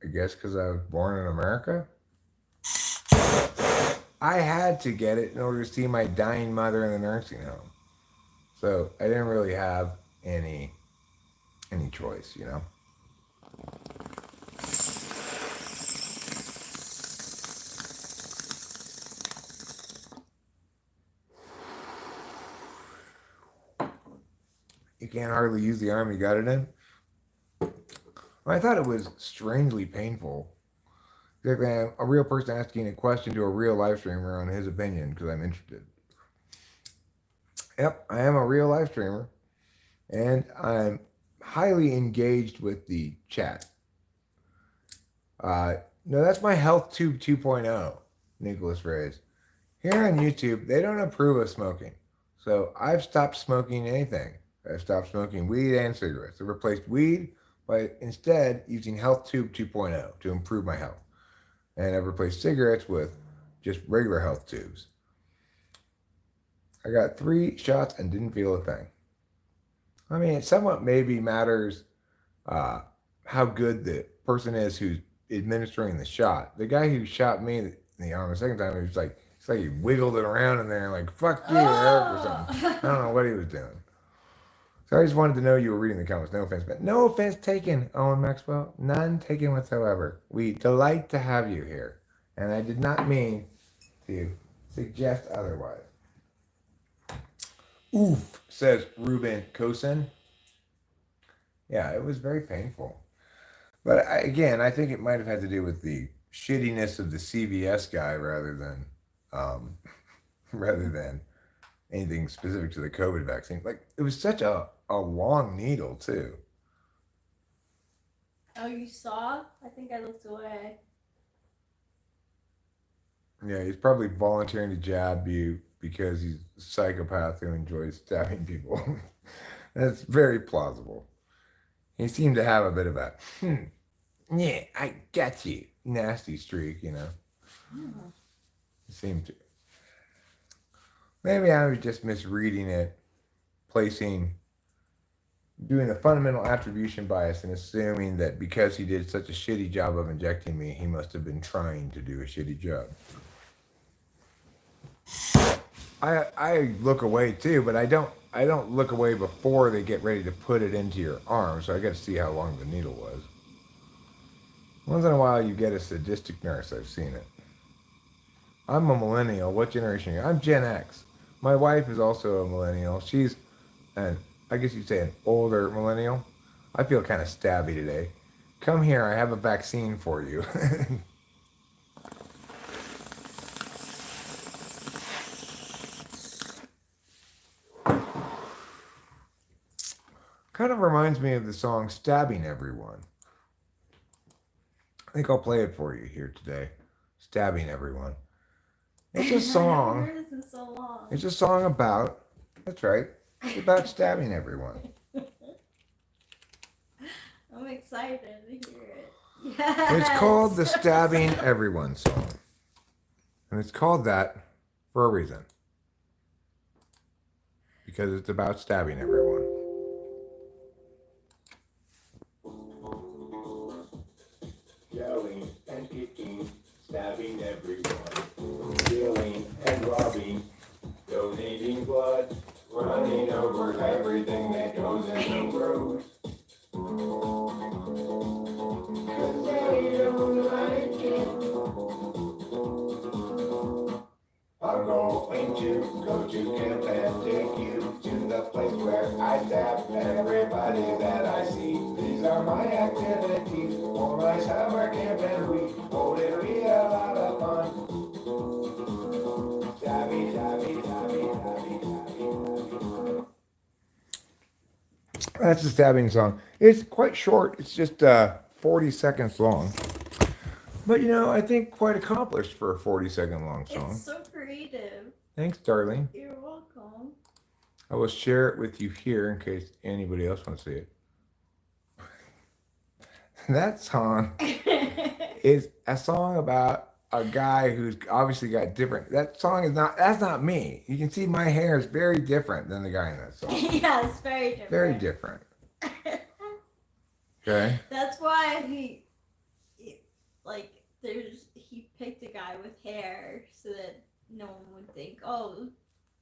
I guess because I was born in America? I had to get it in order to see my dying mother in the nursing home. So I didn't really have any choice, you know. You can't hardly use the arm you got it in. I thought it was strangely painful. Exactly, I'm a real person asking a question to a real live streamer on his opinion because I'm interested. Yep, I am a real live streamer, and I'm highly engaged with the chat. No, that's my Health Tube 2.0, Nicholas Reyes. Here on YouTube, they don't approve of smoking, so I've stopped smoking anything. I've stopped smoking weed and cigarettes. I replaced weed by instead using Health Tube 2.0 to improve my health. And I've replaced cigarettes with just regular health tubes. I got 3 shots and didn't feel a thing. I mean, it somewhat maybe matters how good the person is who's administering the shot. The guy who shot me in the arm the second time, it's like he wiggled it around in there like, fuck you, Eric, or something. I don't know what he was doing. So I just wanted to know you were reading the comments. No offense, but no offense taken, Owen Maxwell. None taken whatsoever. We delight to have you here. And I did not mean to suggest otherwise. Oof, says Ruben Kosen. Yeah, it was very painful. But I think it might have had to do with the shittiness of the CVS guy rather than anything specific to the COVID vaccine. Like, it was such a long needle, too.
Oh, you saw? I think I looked away.
Yeah, he's probably volunteering to jab you because he's a psychopath who enjoys stabbing people. That's very plausible. He seemed to have a bit of a, yeah, I got you, nasty streak, you know. He seemed to. Maybe I was just misreading it, doing the fundamental attribution bias and assuming that because he did such a shitty job of injecting me, he must have been trying to do a shitty job. I look away too, but I don't look away before they get ready to put it into your arm, so I got to see how long the needle was. Once in a while, you get a sadistic nurse. I've seen it. I'm a millennial. What generation are you? I'm Gen X. My wife is also a millennial. She's I guess you'd say an older millennial. I feel kind of stabby today. Come here, I have a vaccine for you. Kind of reminds me of the song Stabbing Everyone. I think I'll play it for you here today. Stabbing Everyone. It's a song.
I haven't heard this in so long.
It's a song about, that's right, it's about stabbing everyone.
I'm excited to hear it. Yes.
It's called the Stabbing Everyone song. And it's called that for a reason. Because it's about stabbing everyone.
Yelling and kicking, stabbing everyone, stealing and robbing, donating blood, running over everything that goes in the road. 'Cause they don't like it. I'm going to go to camp and take you to the place where I stab everybody that I see. These are my activities for my summer camp, and we hope it'll be a lot of fun. Stabby, stabby, stabby, stabby, stabby, stabby.
That's the stabbing song. It's quite short. It's just 40 seconds long. But you know, I think quite accomplished for a 40-second long song.
It's so creative.
Thanks, darling.
You're welcome.
I will share it with you here in case anybody else wants to see it. That song is a song about a guy who's obviously got different. That song is not, that's not me. You can see my hair is very different than the guy in that song.
Yeah, it's very different.
Very different. Okay?
That's why he picked a guy with hair so that no one would think, oh,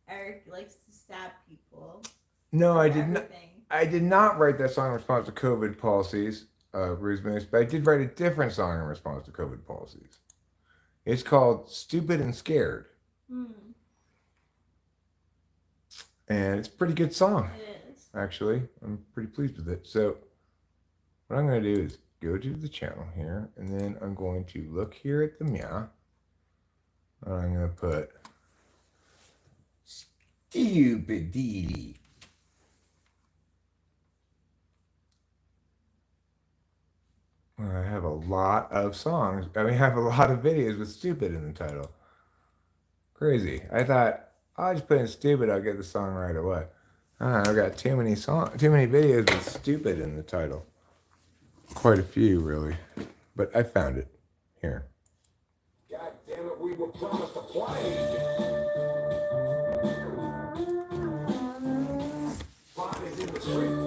Eric likes to stab people.
No, I did not. I did not write that song in response to COVID policies, Ruzminus, but I did write a different song in response to COVID policies. It's called Stupid and Scared. And it's a pretty good song.
It is.
Actually, I'm pretty pleased with it. So what I'm going to do is go to the channel here, and then I'm going to look here at the meow, and I'm going to put Stupidity. I have a lot of songs. I have a lot of videos with stupid in the title. Crazy. I thought, I'll just put in stupid, I'll get the song right away. I've got too many videos with stupid in the title. Quite a few, really. But I found it. Here.
God damn it, we were promised a play. Bodies in the street.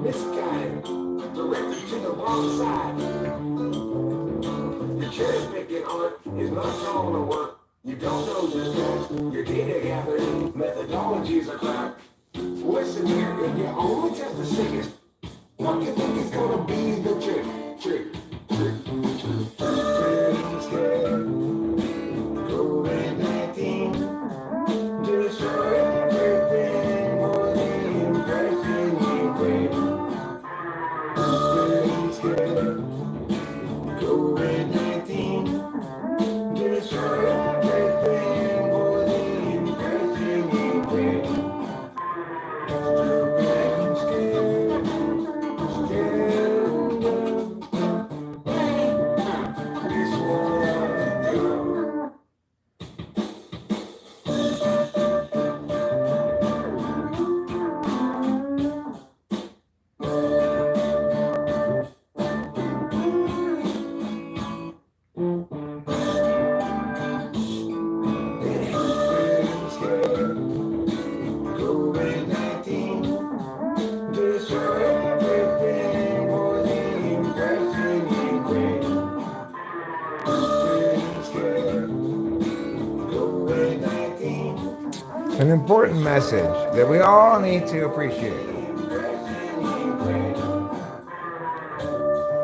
Misguided, directed to the wrong side. Your cherry picking art is not going to work. You don't know this guys. Your data gathering methodologies are crap. Listen here, and you only test the sickest. What do you think is gonna be the trick? Trick.
An important message that we all need to appreciate.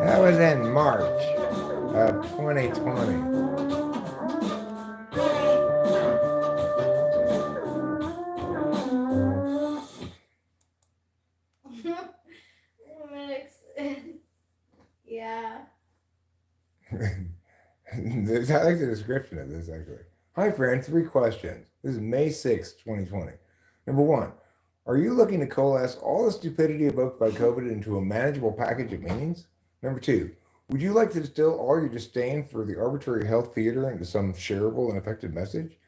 That was in March of 2020.
Yeah.
I like the description of this actually. Hi, friend. 3 questions. This is May 6th, 2020. Number 1, are you looking to coalesce all the stupidity evoked by COVID into a manageable package of meanings? Number 2, would you like to distill all your disdain for the arbitrary health theater into some shareable and effective message?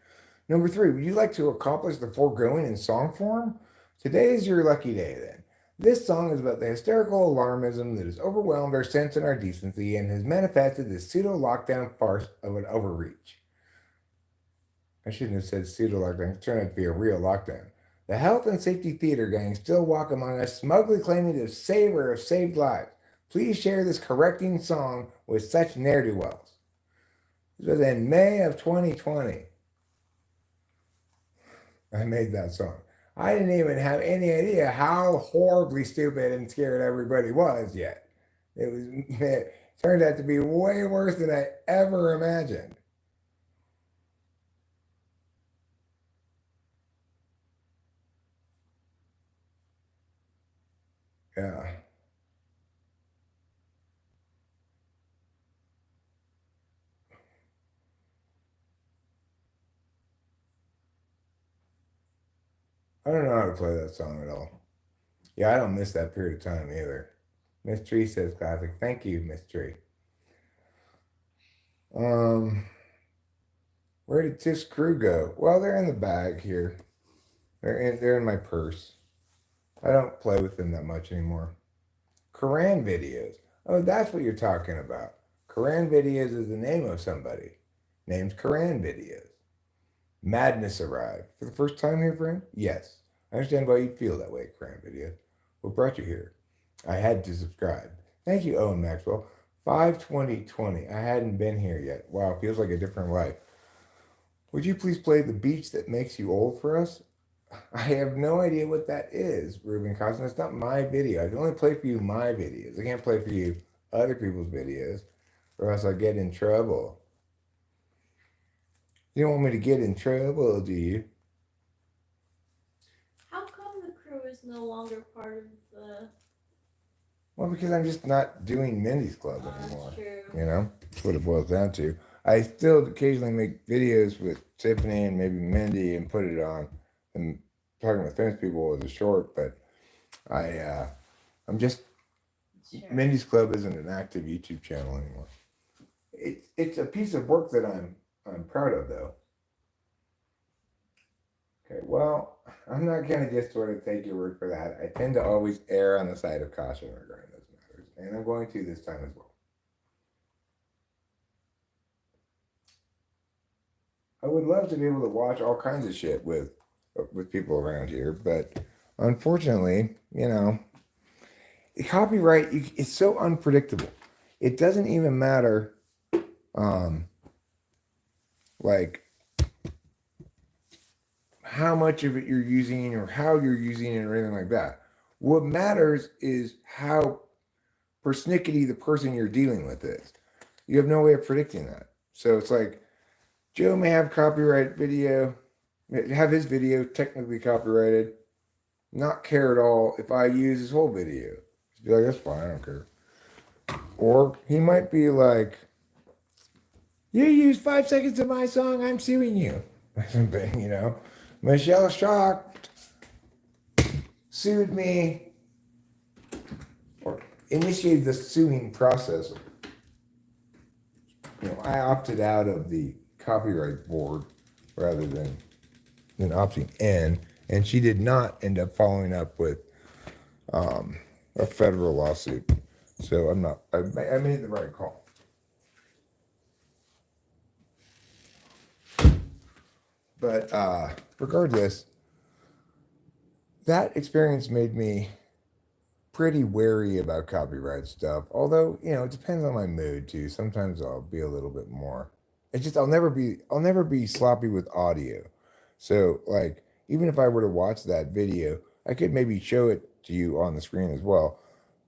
Number 3, would you like to accomplish the foregoing in song form? Today is your lucky day then. This song is about the hysterical alarmism that has overwhelmed our sense and our decency and has manifested this pseudo-lockdown farce of an overreach. I shouldn't have said pseudo-lockdown. It turned out to be a real lockdown. The health and safety theater gang still walk among us, smugly claiming to savor of saved lives. Please share this correcting song with such ne'er-do-wells. This was in May of 2020. I made that song. I didn't even have any idea how horribly stupid and scared everybody was yet. It turned out to be way worse than I ever imagined. Yeah. I don't know how to play that song at all. Yeah, I don't miss that period of time either. Miss Tree says classic. Thank you, Miss Tree. Where did Tiff's crew go? Well, they're in the bag here. They're in my purse. I don't play with them that much anymore. Quran videos. Oh, that's what you're talking about. Quran videos is the name of somebody. Name's Quran videos. Madness arrived. For the first time here, friend? Yes. I understand why you'd feel that way, Quran videos. What brought you here? I had to subscribe. Thank you, Owen Maxwell. 5/20/20. I hadn't been here yet. Wow, feels like a different life. Would you please play The Beach That Makes You Old for us? I have no idea what that is, Ruben Costin. It's not my video. I can only play for you my videos. I can't play for you other people's videos, or else I'll get in trouble. You don't want me to get in trouble, do you?
How come the crew is no longer part of the...
Well, because I'm just not doing Mindy's Club anymore.
That's true.
You know, that's what it boils down to. I still occasionally make videos with Tiffany and maybe Mindy and put it on. And talking with famous people was a short, but I'm just
Sure.
Mindy's Club isn't an active YouTube channel anymore. It's a piece of work that I'm proud of, though. Okay, well, I'm not gonna just sort of take your word for that. I tend to always err on the side of caution regarding those matters, and I'm going to this time as well. I would love to be able to watch all kinds of shit with people around here, but unfortunately, you know, copyright it's so unpredictable. It doesn't even matter, like how much of it you're using or how you're using it or anything like that. What matters is how persnickety the person you're dealing with is. You have no way of predicting that. So it's like Joe may have copyright video, have his video technically copyrighted, not care at all if I use his whole video. Just be like, that's fine, I don't care. Or he might be like, you used 5 seconds of my song, I'm suing you. Or something, you know. Michelle Shocked sued me or initiated the suing process. You know, I opted out of the copyright board rather than opting in, and she did not end up following up with a federal lawsuit. So I made the right call. But regardless, that experience made me pretty wary about copyright stuff. Although, you know, it depends on my mood too. Sometimes I'll be a little bit more. It's just I'll never be sloppy with audio. So like even if I were to watch that video, I could maybe show it to you on the screen as well,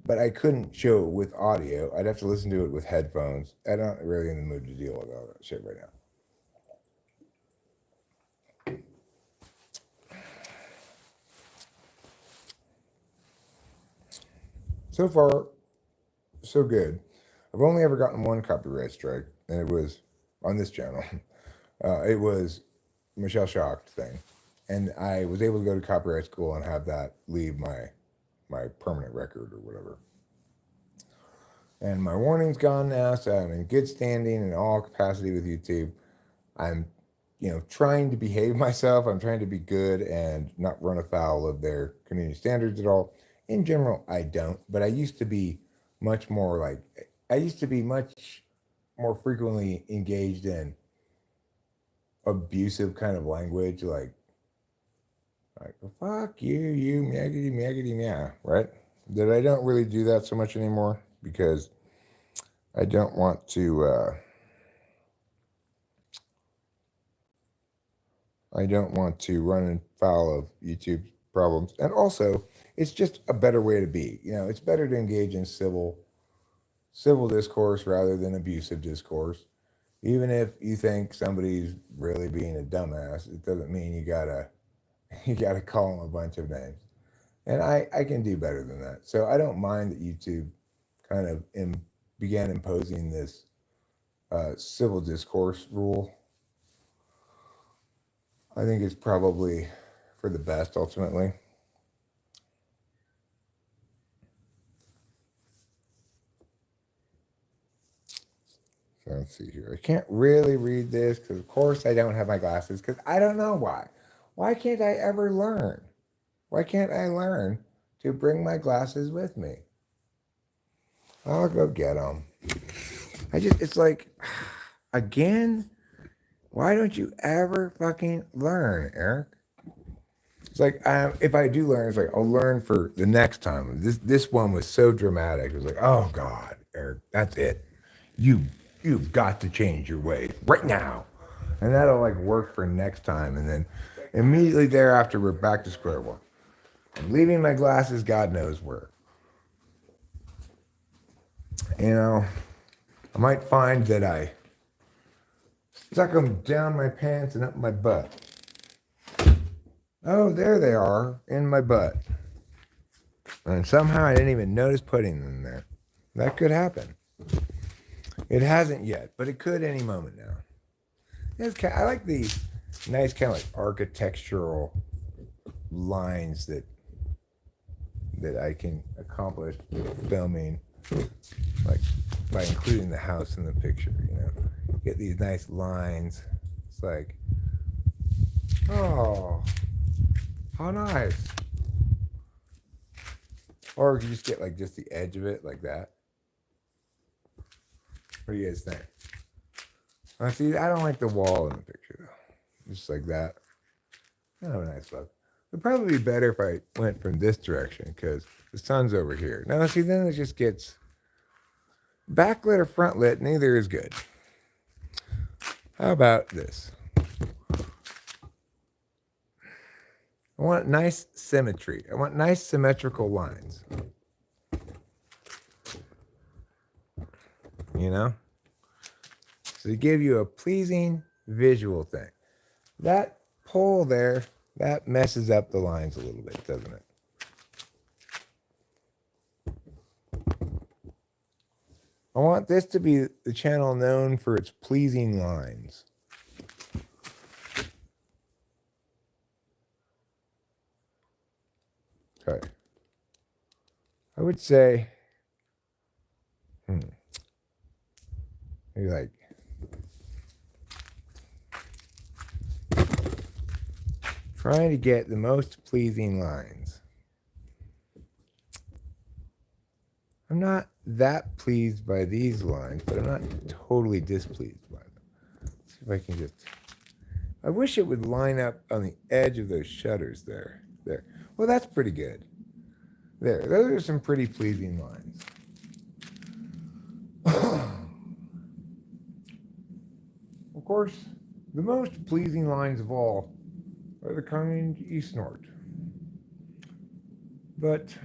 but I couldn't show it with audio. I'd have to listen to it with headphones. I'm not really in the mood to deal with all that shit right now. So far, so good. I've only ever gotten one copyright strike, and it was on this channel. It was Michelle Shocked thing, and I was able to go to copyright school and have that leave my permanent record or whatever. And my warning's gone now, so I'm in good standing in all capacity with YouTube. I'm, trying to behave myself. I'm trying to be good and not run afoul of their community standards at all. In general, I don't, but I used to be much more frequently engaged in abusive kind of language, like fuck you maggoty maggoty meow, right? That I don't really do that so much anymore because I don't want to run afoul of YouTube problems. And also, it's just a better way to be. It's better to engage in civil discourse rather than abusive discourse. Even if you think somebody's really being a dumbass, it doesn't mean you gotta call them a bunch of names. And I can do better than that. So I don't mind that YouTube kind of began imposing this civil discourse rule. I think it's probably for the best ultimately. So let's see here. I can't really read this because, of course, I don't have my glasses because I don't know why. Why can't I ever learn? Why can't I learn to bring my glasses with me? I'll go get them. It's like, again, why don't you ever fucking learn, Eric? It's like, if I do learn, it's like, I'll learn for the next time. This one was so dramatic. It was like, oh God, Eric, that's it. You've got to change your ways right now. And that'll like work for next time. And then immediately thereafter, we're back to square one. I'm leaving my glasses, God knows where. I might find that I stuck them down my pants and up my butt. Oh, there they are, in my butt. And somehow I didn't even notice putting them there. That could happen. It hasn't yet, but it could any moment now. I like the nice kind of like architectural lines that I can accomplish with filming, like by including the house in the picture. Get these nice lines. It's like, oh, how nice. Or you just get like just the edge of it like that. What do you guys think? See, I don't like the wall in the picture though. Just like that. Oh, nice look. It'd probably be better if I went from this direction because the sun's over here. No, see, then it just gets backlit or frontlit. Neither is good. How about this? I want nice symmetry. I want nice symmetrical lines. So to give you a pleasing visual thing. That pole there, that messes up the lines a little bit, doesn't it? I want this to be the channel known for its pleasing lines. Okay. I would say, maybe like, trying to get the most pleasing lines. I'm not that pleased by these lines, but I'm not totally displeased by them. Let's see if I can just, I wish it would line up on the edge of those shutters there. There. Well, that's pretty good. There. Those are some pretty pleasing lines. Of course, the most pleasing lines of all or the kind you snort. But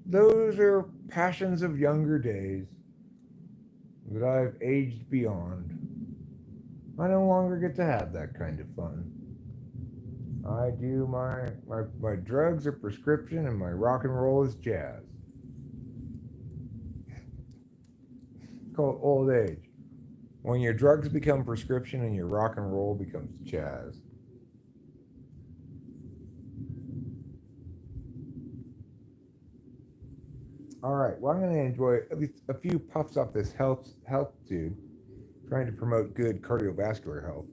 those are passions of younger days that I've aged beyond. I no longer get to have that kind of fun. I do my drugs are prescription and my rock and roll is jazz. It's called old age. When your drugs become prescription and your rock and roll becomes jazz. All right, well, I'm going to enjoy at least a few puffs off this health tube, trying to promote good cardiovascular health.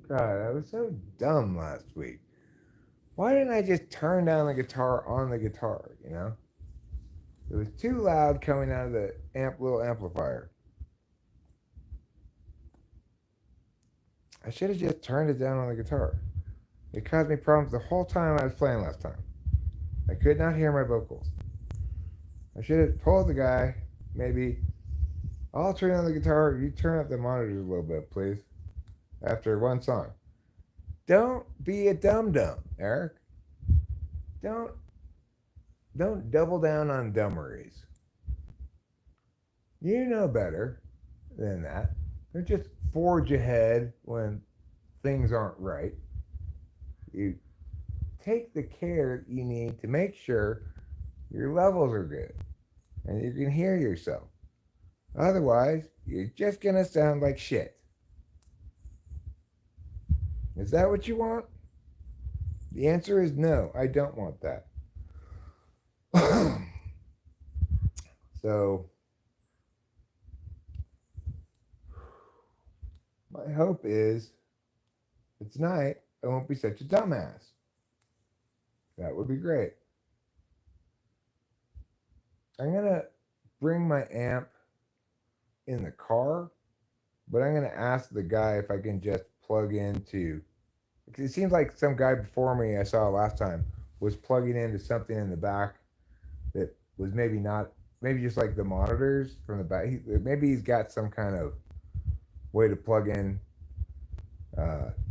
God, I was so dumb last week. Why didn't I just turn down the guitar on the guitar, you know? It was too loud coming out of the little amplifier. I should have just turned it down on the guitar. It caused me problems the whole time I was playing last time. I could not hear my vocals. I should have told the guy, maybe, I'll turn on the guitar, you turn up the monitors a little bit, please. After one song. Don't be a dum-dum, Eric. Don't double down on dummeries. You know better than that. Don't just forge ahead when things aren't right. You take the care you need to make sure your levels are good and you can hear yourself. Otherwise, you're just going to sound like shit. Is that what you want? The answer is no, I don't want that. So, my hope is that tonight I won't be such a dumbass. That would be great. I'm going to bring my amp in the car, but I'm going to ask the guy if I can just plug into. It seems like some guy before me I saw last time was plugging into something in the back that was maybe just like the monitors from the back. Maybe he's got some kind of way to plug in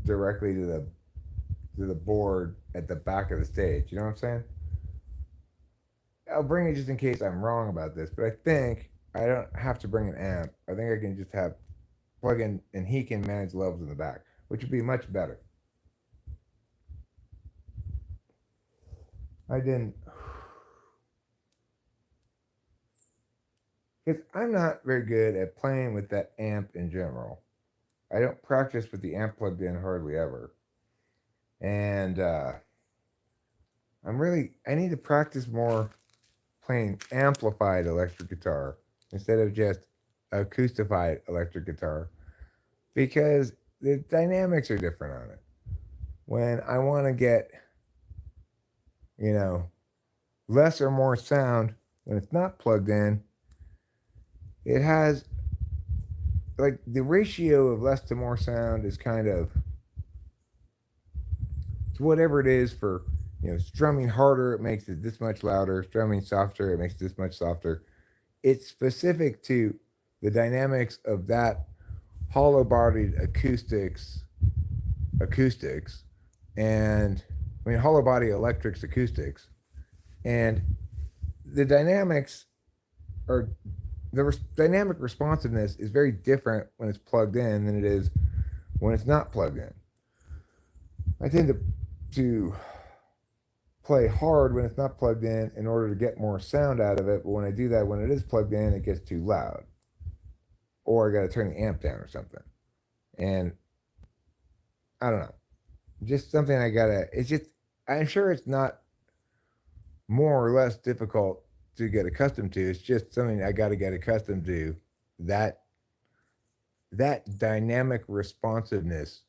directly to the board at the back of the stage. You know what I'm saying? I'll bring it just in case I'm wrong about this, but I think I don't have to bring an amp. I think I can just have plug in and he can manage levels in the back, which would be much better. I didn't, because I'm not very good at playing with that amp in general. I don't practice with the amp plugged in hardly ever. And I need to practice more playing amplified electric guitar instead of just acoustified electric guitar, because the dynamics are different on it. When I want to get, less or more sound when it's not plugged in, it has, like, the ratio of less to more sound is kind of, it's whatever it is for, strumming harder, it makes it this much louder, strumming softer, it makes it this much softer. It's specific to the dynamics of that hollow-bodied acoustics, and hollow body electrics acoustics, and the dynamics are, dynamic responsiveness is very different when it's plugged in than it is when it's not plugged in. I tend to play hard when it's not plugged in order to get more sound out of it, but when I do that when it is plugged in, it gets too loud, or I got to turn the amp down or something. And I don't know, just something I'm sure it's not more or less difficult to get accustomed to. It's just something I got to get accustomed to, that dynamic responsiveness,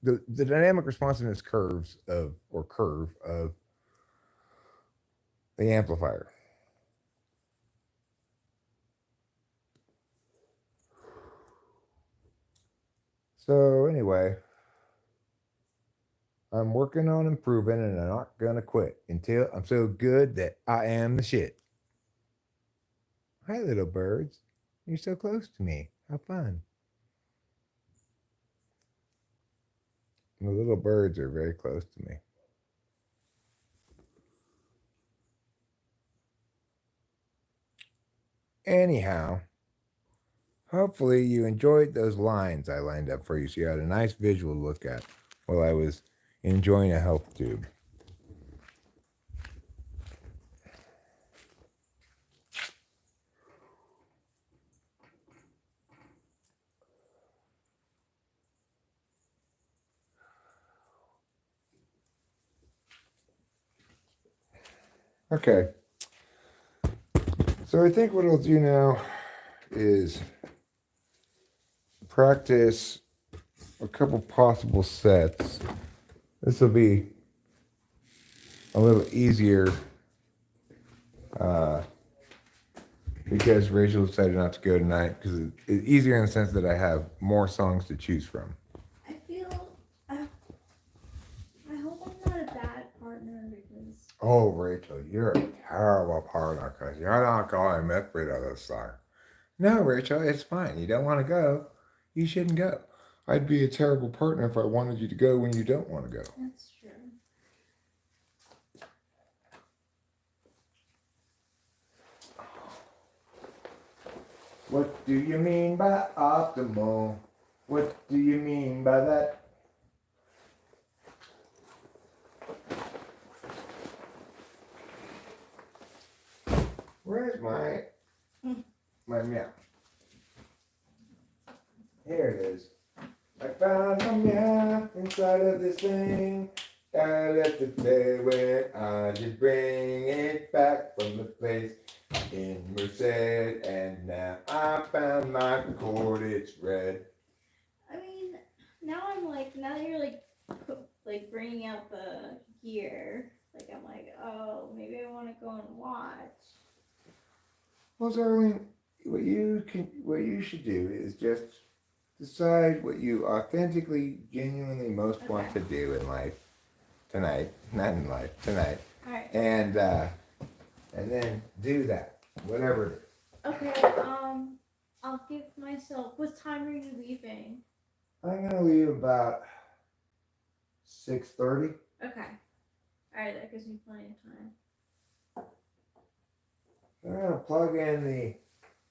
the dynamic responsiveness curve of the amplifier. So anyway, I'm working on improving and I'm not gonna quit until I'm so good that I am the shit. Hi, little birds. You're so close to me. How fun. The little birds are very close to me. Anyhow, hopefully you enjoyed those lines I lined up for you so you had a nice visual to look at while I was enjoying a health tube. Okay. So I think what I'll do now is practice a couple possible sets. This will be a little easier because Rachel decided not to go tonight because it's easier in the sense that I have more songs to choose from.
I feel. I hope I'm not a bad partner because.
Oh, Rachel, you're a terrible partner because you're not going with me to this song. No, Rachel, it's fine. You don't want to go. You shouldn't go. I'd be a terrible partner if I wanted you to go when you don't want to go.
That's true.
What do you mean by optimal? What do you mean by that? Where's my meow? Here it is. I found my meow inside of this thing. I left it there when I just bring it back from the place in Merced, and now I found my cord. It's red.
I mean, now that you're like bringing out the gear, like I'm like, oh, maybe I want to go and watch.
Well, darling, what you should do is just decide what you authentically, genuinely most want to do in life tonight, not in life tonight,
All right.
and then do that, whatever it is.
Okay. I'll give myself. What time are you leaving?
I'm gonna leave about 6:30.
Okay. All right. That gives me plenty of time.
I'm gonna plug in the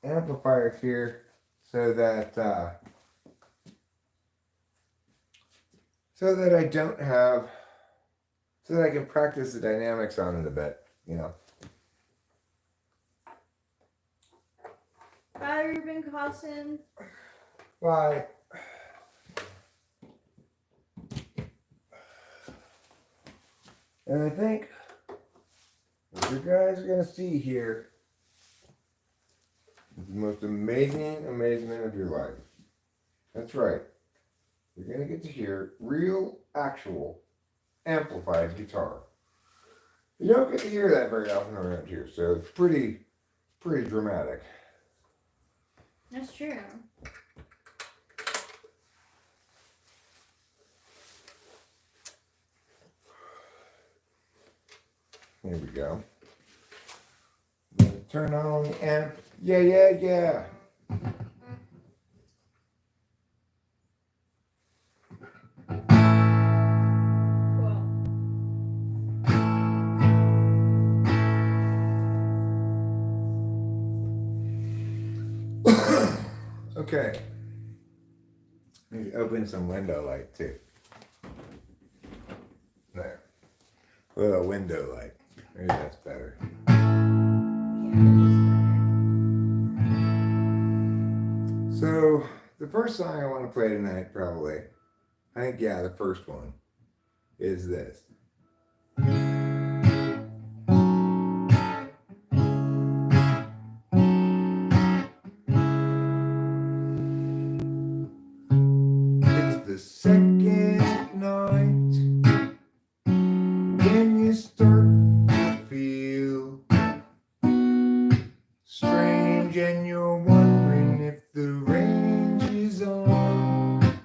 amplifier here so that I don't have, so that I can practice the dynamics on it a bit, you know.
Bye, Ruben Cosson.
Bye. And I think what you guys are gonna see here is the most amazing amazement of your life. That's right. You're gonna get to hear real, actual, amplified guitar. You don't get to hear that very often around here, so it's pretty dramatic.
That's true.
Here we go. I'm gonna turn on the amp. Yeah. Okay. Need to open some window light too. There. A little window light. Maybe that's better. So, the first song I want to play tonight, probably, I think, yeah, the first one, is this. It's the second night when you start to feel strange and you're wondering if the range is on.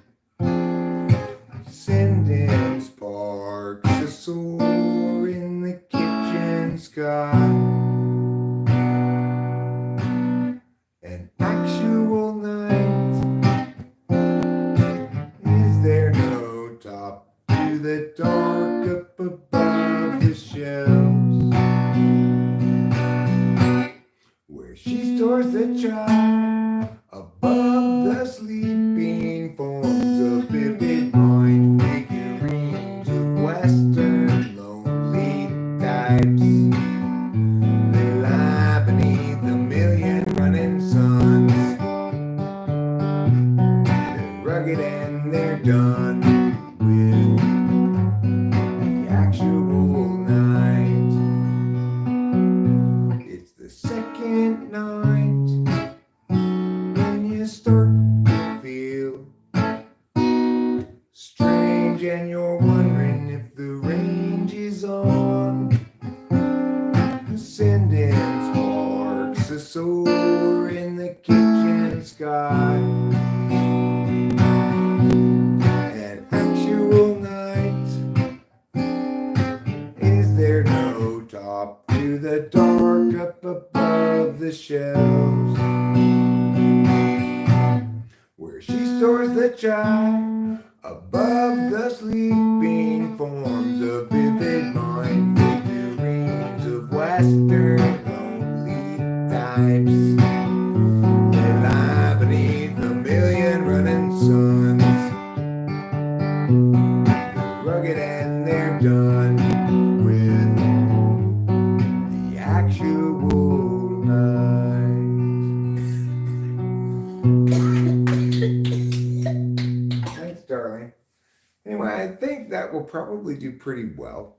soars the child above the sleeping forms of vivid mind figurines of Western lonely types. They lie beneath a million running suns. They're rugged and they're done with the actual night. It's the second night when you start to feel strange and you're wondering if the range is on. Sending sparks a soar in the kitchen sky. An actual night. Is there no top to the dark up above the shelves? Where she stores the child above the sleeping forms of vivid mind figurines of Western lonely types. They lie beneath a million running suns. They're rugged and they're done with the actual night. Thanks, darling. Anyway, I think that will probably do pretty well.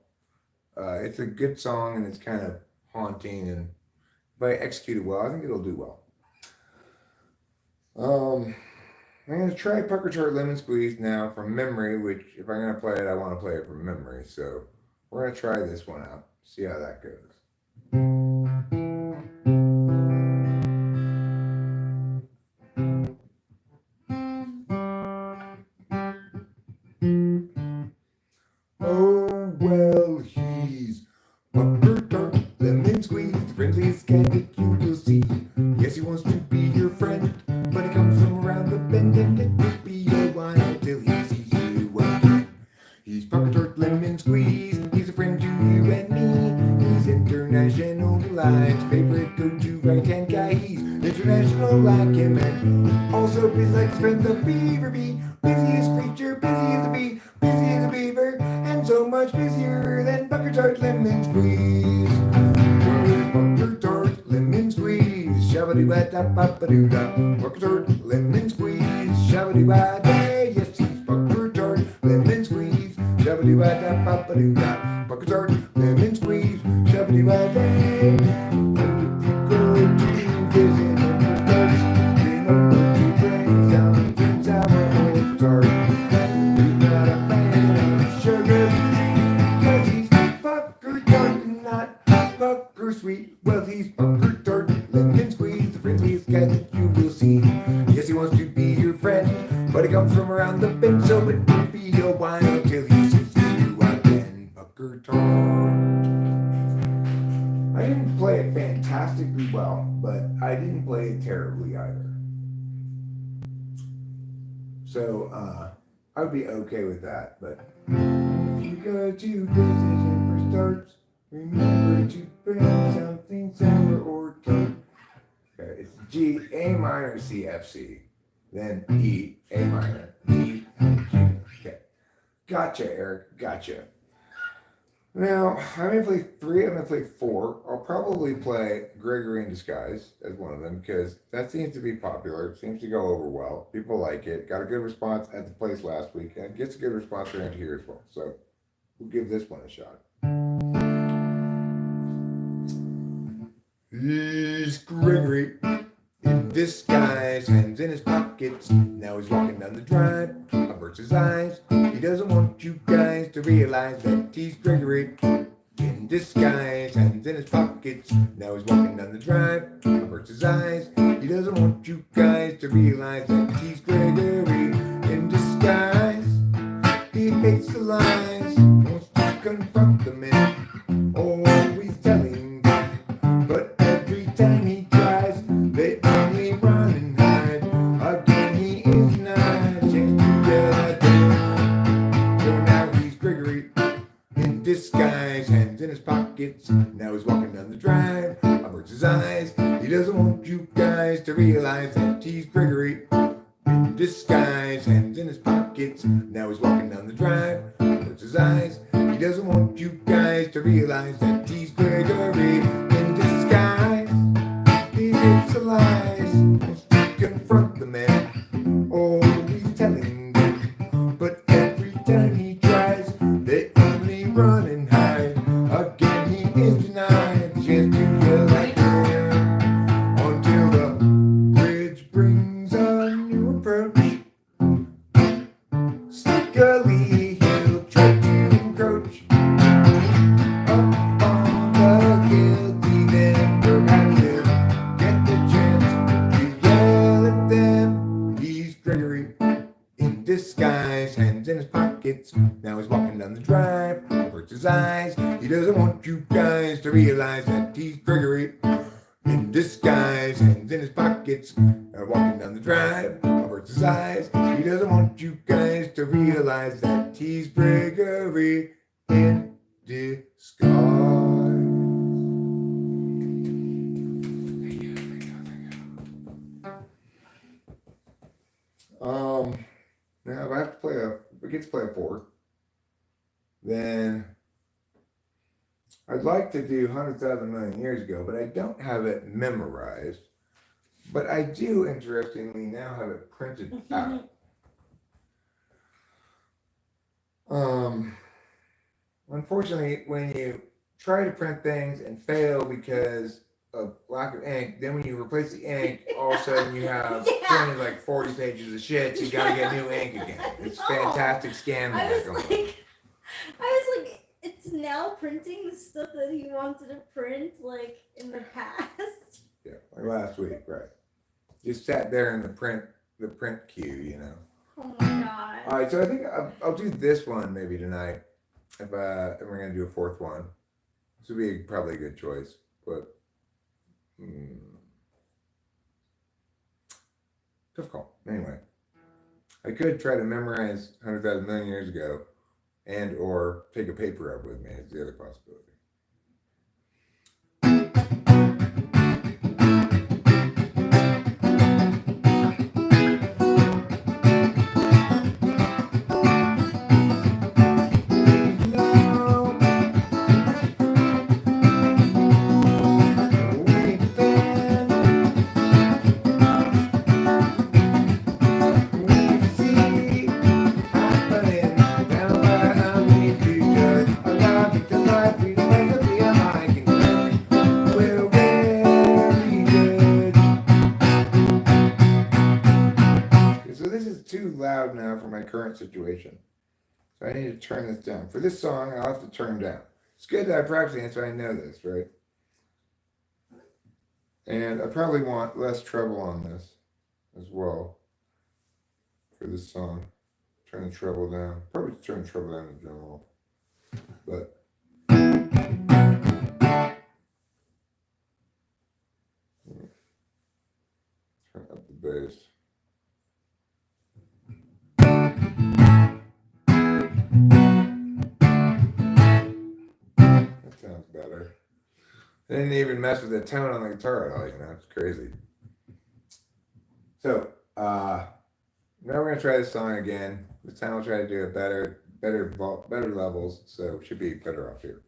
It's a good song and it's kind of haunting, and if I execute it well, I think it'll do well. I'm going to try Pucker Tart Lemon Squeeze now from memory, which if I'm going to play it, I want to play it from memory. So we're going to try this one out, see how that goes. Oh, well, he's Pucker Tart Lemon Squeeze, the friendliest cat that you will see. Yes, he wants to be your friend, but he comes from around the bend, and it will be a while till he sees you again. He's Pucker Tart Lemon Squeeze, he's a friend to you and me. He's international delights, favorite go-to right-hand guy. He's international like him, and also busy like his friend the beaver bee. Busiest creature, busy as a bee, busy as a beaver, and so much busier than Pucker Tart Lemon Squeeze. Where's Pucker Tart Lemon Squeeze? Shabba-doo-ba-da-ba-ba-doo-da. Pucker Tart Lemon Squeeze. Shabba-doo-ba-da. Yes, he's Pucker Tart Lemon Squeeze. Shabba-doo-ba-da-ba-ba-doo-da. Pucker Tart Lemon Squeeze. Shabba-doo-ba-da. And if you go to visit Pucker Tarts, remember to bring something sour or tart. He's not a fan of sugar because he's Pucker Tart and not Pucker Sweet. Well, he's Pucker Tart Lemon Squeeze, the friendliest guy that you will see. Yes, he wants to be your friend, but he comes from around the bend, so it will be a while till he sees you again. Pucker Tart. I didn't play it fantastically well, but I didn't play it terribly either. So, I would be okay with that, but if you go to visit him for starts, remember to bring something sour or tart. Okay, it's G, A minor, C, F, C, then E, A minor, E, and G. Okay, gotcha, Eric, gotcha. Now, I'm going to play 3, I'm going to play 4. I'll probably play Gregory in Disguise as one of them because that seems to be popular. It seems to go over well. People like it. Got a good response at the place last week and gets a good response around here as well. So we'll give this one a shot. He's Gregory in disguise, hands in his pockets. Now he's walking down the drive, averts his eyes. He doesn't want you guys to realize that he's Gregory in disguise, hands in his pockets. Now he's walking down the drive, averts his eyes. He doesn't want you guys to realize that he's Gregory in disguise. He hates the lies, wants to confront the men, always telling them, but every time he tries, they only run and hide. Again, he is not changed to get a so now he's Gregory in disguise, hands in his pockets. Now he's walking down the drive, averts his eyes. He doesn't want you guys to realize that he's Gregory in disguise, hands in his pockets. Now he's walking down the drive, puts his eyes. He doesn't want you guys to realize that he's Gregory in disguise. He hates the lies, wants to confront the man. Oh, he's telling them, but every time he tries, they only run and hide. Again, he is denied the chance to yell at them until the bridge brings a new approach. Sneakily, he'll try to encroach up on the guilty, then perhaps he'll get the chance to yell at them. He's Gregory in disguise, hands in his pockets. Now he's walking down the drive, averts his eyes. He doesn't want you guys to realize that he's Gregory in disguise, hands in his pockets. Walking down the drive, averts his eyes. He doesn't want you guys to realize that he's Gregory in disguise. Now if I have to play if we get to play a fourth, then I'd like to do 100,000 million years ago, but I don't have it memorized. But I do, interestingly, now have it printed out. Unfortunately, when you try to print things and fail because of lack of ink, then when you replace the ink, all of a sudden you have printed like 40 pages of shit, so you gotta get new ink again. It's a fantastic scam.
I was like, it's now printing the stuff that he wanted to print, like, in the past.
Yeah, like last week, right. Just sat there in the print queue, you know.
Oh my god.
All right, so I think I'll do this one maybe tonight. If we're gonna do a fourth one, this would be probably a good choice. But tough call. Anyway, I could try to memorize 100,000 million years ago, and or take a paper up with me. Is the other possibility. Loud now for my current situation, so I need to turn this down. For this song, I'll have to turn down. It's good that I'm practicing it, so I know this, right? And I probably want less treble on this as well for this song. Turn the treble down. Probably turn the treble down in general, but turn up the bass. Sounds better. I didn't even mess with the tone on the guitar at all, you know, it's crazy. So, now we're gonna try this song again. This time I'll try to do it better levels, so should be better off here.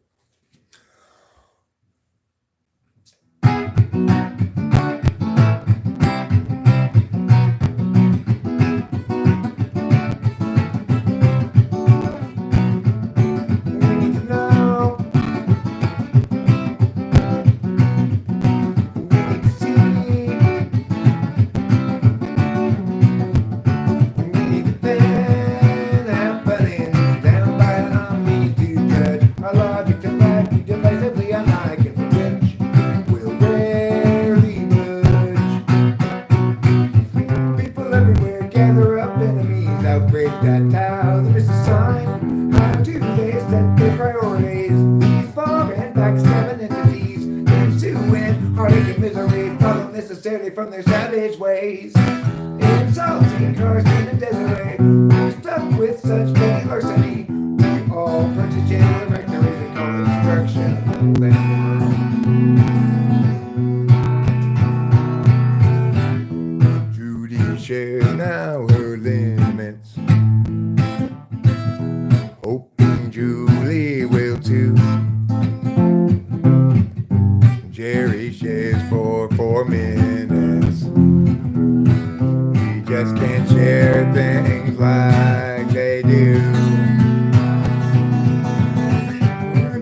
From their savage ways, insulting Carson and Desiree, stuck with such petty larceny. We all purchase jail rectories and call instruction. speeches for 4 minutes. We just can't share things like they do.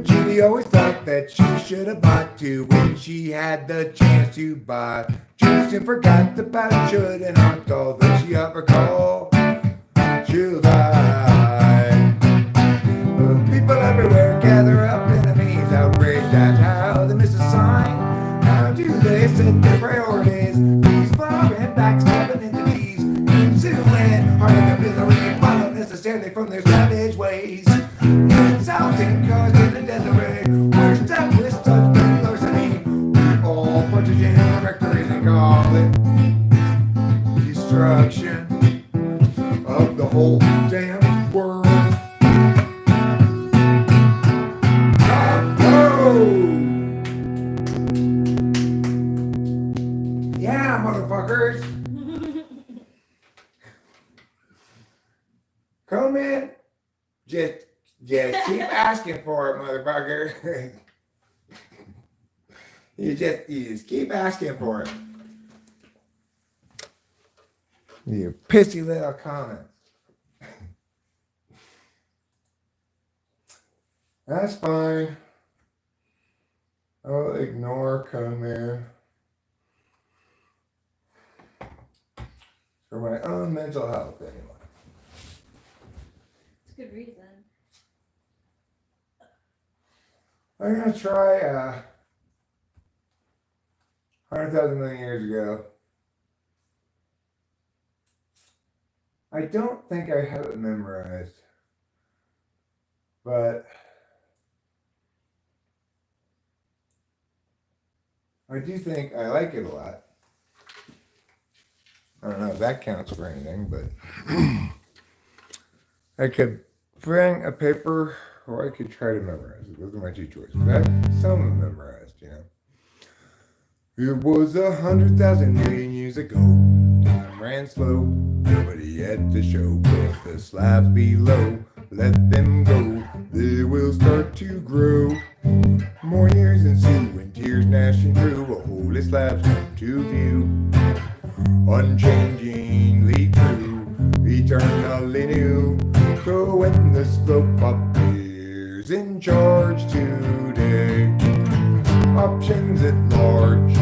Judy always thought that she should have bought two when she had the chance to buy. Justin forgot about it, shouldn't ought, although she ever called July. People everywhere gather up in a maze, outraged at how they miss a sign. How do they set their priorities? Peaceful and backstabbing entities, insulin, harding their misery, follow necessarily from their savage ways. Insulting cars in the desert, we're stuck with such petty larceny. All partages in directories and call it destruction of the whole damn world. Yeah, motherfuckers. Come in. Just keep asking for it, motherfucker. You just keep asking for it. You pissy little comments. That's fine. I'll ignore come in. For my own mental health, anyway.
It's a good reason.
I'm gonna try 100,000 million years ago. I don't think I have it memorized, but I do think I like it a lot. I don't know if that counts for anything, but I could bring a paper or I could try to memorize it. Those are my two choices. I have some of them memorized, you know. It was 100,000 million years ago. Time ran slow. Nobody had to show. Put the slabs below. Let them go. They will start to grow. More years ensue and tears gnashing through. A holy slabs come to view. Unchangingly true, eternally new. So when the slope appears in charge today, options at large,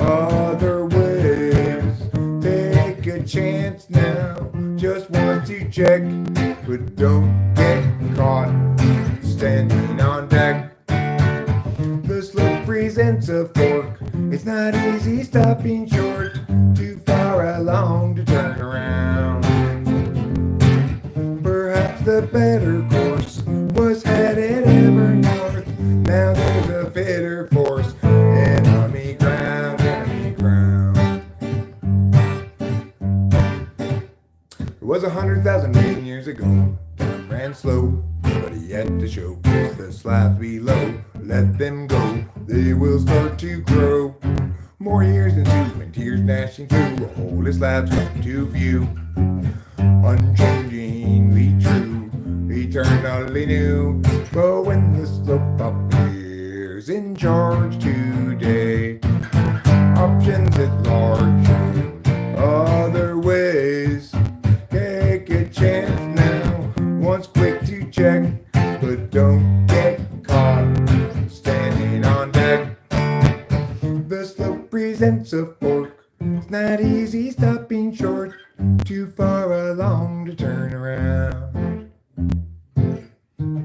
other ways. Take a chance now, just want to check, but don't get caught standing on deck. The slope presents a fork. It's not easy stopping short. Too far along to turn around. Perhaps the better course was headed ever north. Now there's a fitter force. Enemy ground, enemy ground. It was 100,000 million years ago. Time ran slow. Nobody had to show. Kiss the slabs below. Let them go. They will start to grow. More years ensue and tears gnashing through. A holy slabs come to view. Unchangingly true, eternally new. But when the slope appears in charge today, options at large, other ways. Take a chance now, once quick to check, but don't get caught standing on deck. The slope presents a fork. It's not easy stopping short. Too far along to turn around.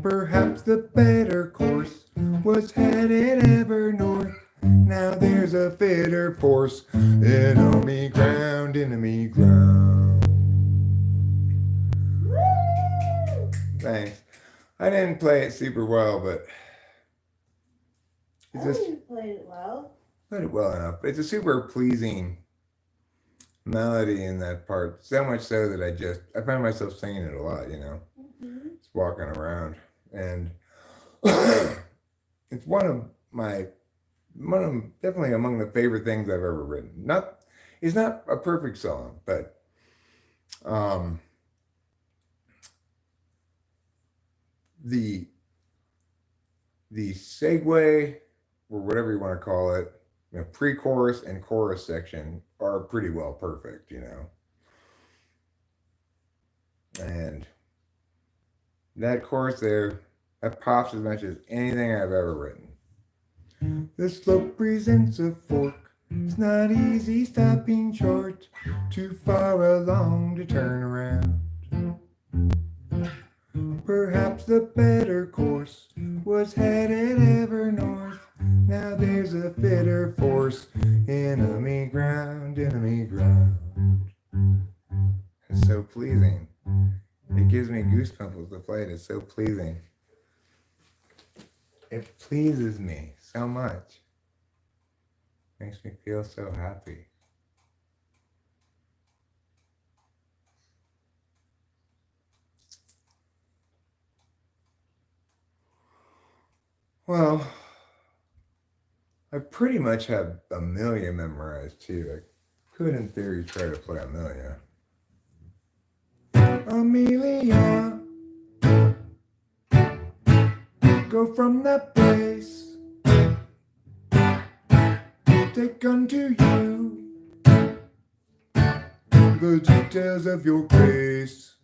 Perhaps the better course was headed ever north. Now there's a fitter force. Enemy ground, enemy ground. Thanks. I didn't play it super well, but it's just
You played it well.
played it well enough. It's a super pleasing melody in that part. So much so that I find myself singing it a lot, you know.
Mm-hmm.
Just walking around. And it's definitely among the favorite things I've ever written. It's not a perfect song, but the segue or whatever you want to call it pre-chorus and chorus section are pretty well perfect, And that chorus there, that pops as much as anything I've ever written. The slope presents a fork. It's not easy stopping short. Too far along to turn around. Perhaps the better course was headed ever north. Now there's a fitter force. Enemy ground, enemy ground. It's so pleasing. It gives me goosebumps to play it. It's so pleasing. It pleases me so much. Makes me feel so happy. Well, I pretty much have Amelia memorized too. I could, in theory, try to play Amelia. Amelia, go from that place, take unto you the details of your case.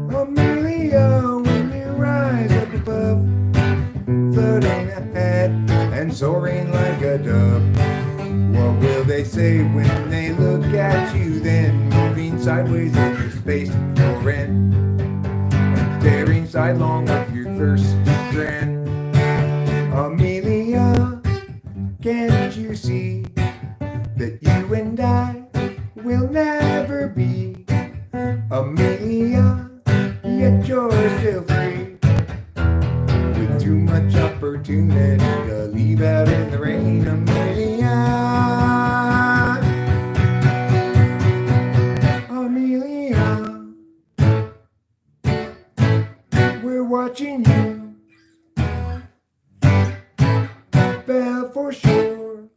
Amelia, when you rise up above, floating ahead and soaring like a dove, what will they say when they look at you then, moving sideways into space you're in, and staring sidelong with your thirsty grin? Amelia, can't you see that you and I will never be? Amelia, yet you're still free, with too much opportunity to leave out in the rain. Amelia, Amelia, we're watching you, fail for sure,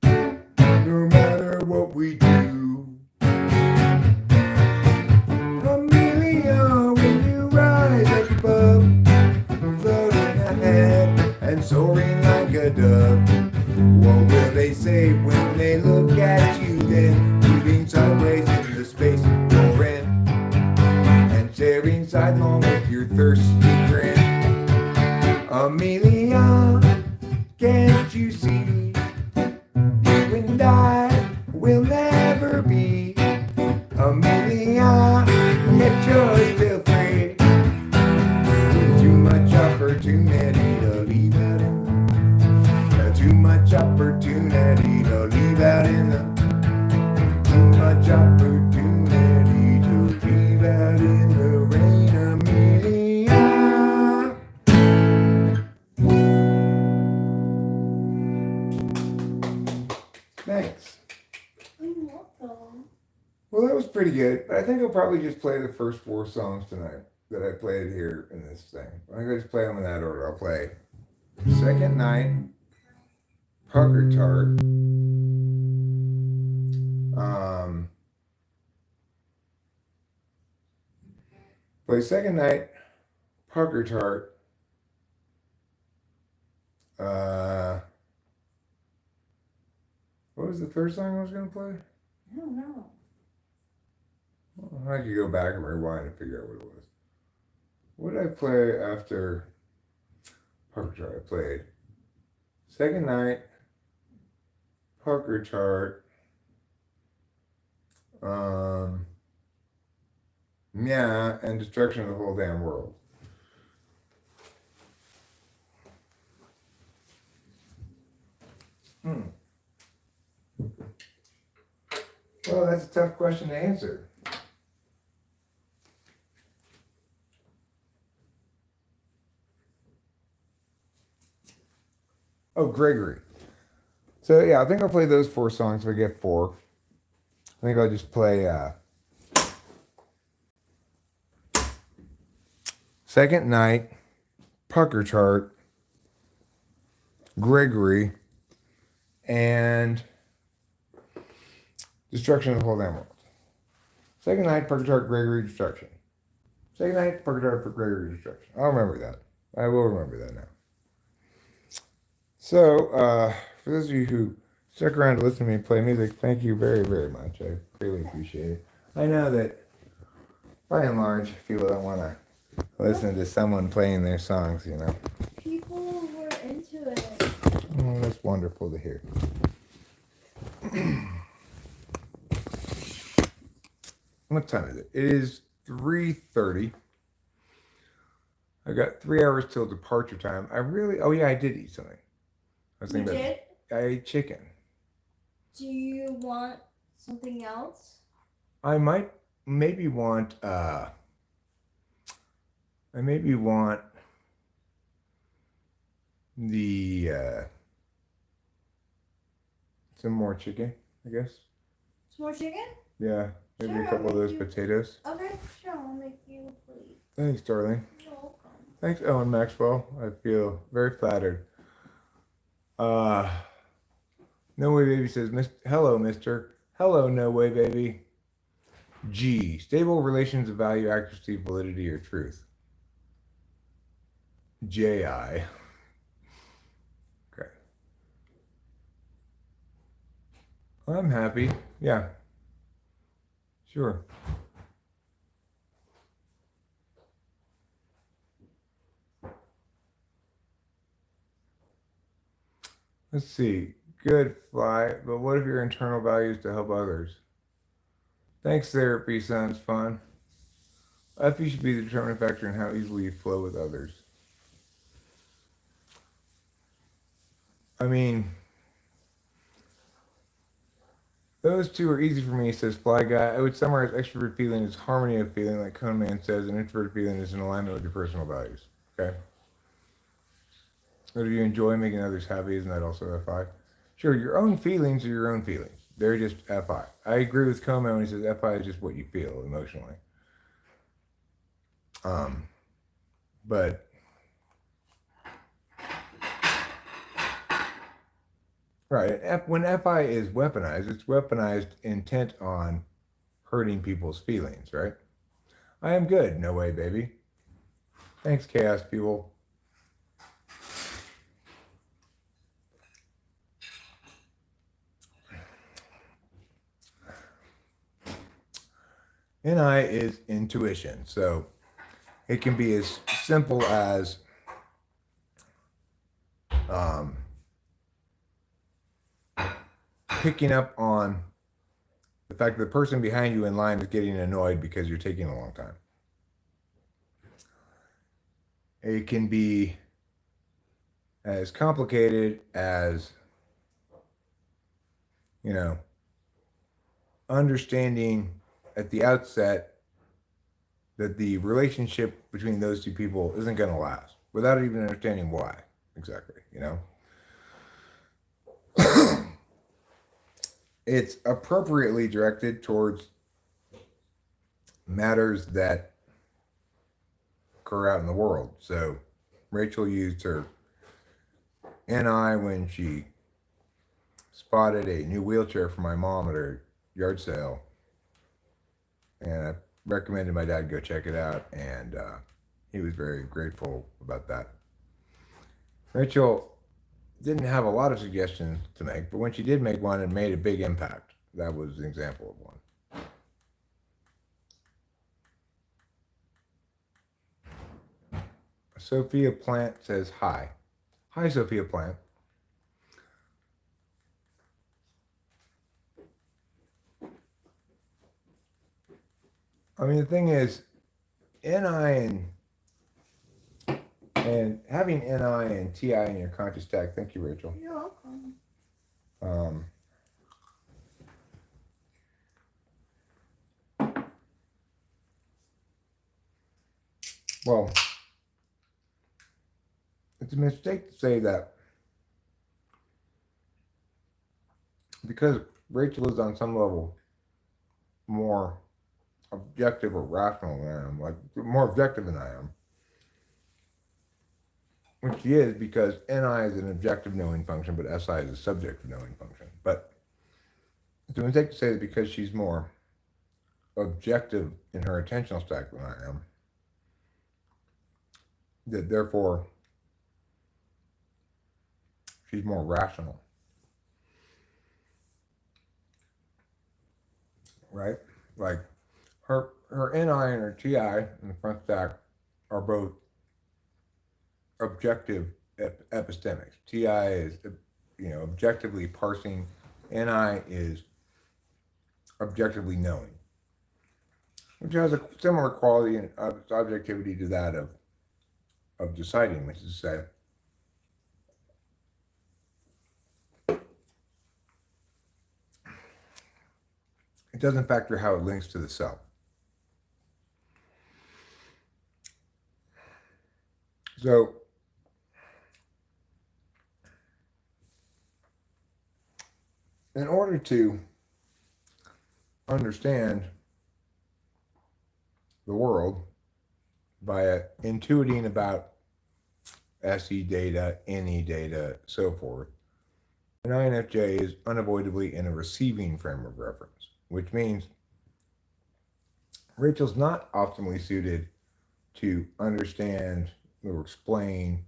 no matter what we do. Amelia, when you rise up above, floating ahead and soaring like a dove, what will they say when they look at you then, moving sideways in the space you're in, and staring sidelong with your thirsty grin? Amelia, can't you see, you and I will never be? Amelia, yet you're still free, with too much opportunity to leave out in too much opportunity to leave out in too much opportunity to leave out in the rain. Amelia, thanks.
You're welcome.
Well, that was pretty good. I think I'll probably just play the first 4 songs tonight that I played here in this thing. I'm going to just play them in that order. I'll play Second Night, Pucker Tart, play Second Night, Pucker Tart, what was the third song I was going to play?
I don't know.
Well, I could go back and rewind and figure out what it was. What did I play after Pucker Tart? I played Second Night, Pucker Tart, yeah, and Destruction of the Whole Damn World. Well, that's a tough question to answer. Oh, Gregory. So yeah, I think I'll play those 4 songs if I get 4. I think I'll just play Second Night, Pucker Tart, Gregory, and Destruction of the Whole Damn World. Second Night, Pucker Tart, Gregory, Destruction. Second Night, Pucker Tart, Gregory, Destruction. I'll remember that. I will remember that now. For those of you who stuck around to listen to me play music, thank you very, very much. I really appreciate it. I know that, by and large, people don't want to listen to someone playing their songs, you know.
People were into it.
Oh, that's wonderful to hear. What time is it? It is 3:30. I got 3 hours till departure time. Oh yeah, I did eat something. I was
You
thinking
did?
I ate chicken.
Do you want something else?
I might maybe want I maybe want the some more chicken, I guess.
Some more chicken?
Yeah, maybe
Sure,
a couple of
I'll
those
make you-
potatoes.
Okay, sure, I'll make you a plate.
Thanks, darling.
You're welcome.
Thanks, Owen Maxwell. I feel very flattered. No Way Baby says, hello, mister. Hello, No Way Baby. G. Stable relations of value, accuracy, validity, or truth. J.I. Okay. I'm happy. Yeah. Sure. Let's see. Good, Fly. But what if your internal value is to help others? Thanks, therapy sounds fun. Effie should be the determining factor in how easily you flow with others. I mean, those two are easy for me, says Fly Guy. I would summarize extrovert feeling as harmony of feeling, like Cone Man says, and introverted feeling is in alignment with your personal values. Okay? Or do you enjoy making others happy? Isn't that also FI? Sure, your own feelings are your own feelings. They're just FI. I agree with Cone Man when he says FI is just what you feel emotionally. But right, when FI is weaponized, it's weaponized intent on hurting people's feelings, right? I am good. No way, baby. Thanks, Chaos People. NI is intuition. So it can be as simple as picking up on the fact that the person behind you in line is getting annoyed because you're taking a long time. It can be as complicated as, you know, understanding at the outset that the relationship between those two people isn't going to last without even understanding why exactly, you know? It's appropriately directed towards matters that occur out in the world. So Rachel used her NI when she spotted a new wheelchair for my mom at her yard sale. And I recommended my dad go check it out, and he was very grateful about that. Rachel didn't have a lot of suggestions to make, but when she did make one, it made a big impact. That was an example of one. Sophia Plant says hi. Hi, Sophia Plant. I mean, the thing is, NI and having NI and TI in your conscious stack. Thank you, Rachel.
You're welcome.
Well, it's a mistake to say that because Rachel is on some level more objective or rational than I am, like more objective than I am. Which she is, because NI is an objective knowing function, but SI is a subjective knowing function. But it's a mistake to say that because she's more objective in her attentional stack than I am, that therefore She's more rational. Right? Like her NI and her TI in the front stack are both objective epistemics. TI is, objectively parsing. NI is objectively knowing, which has a similar quality and objectivity to that of deciding, which is to say, it doesn't factor how it links to the self. So, in order to understand the world by intuiting about SE data, NE data, so forth, an INFJ is unavoidably in a receiving frame of reference, which means Rachel's not optimally suited to understand or explain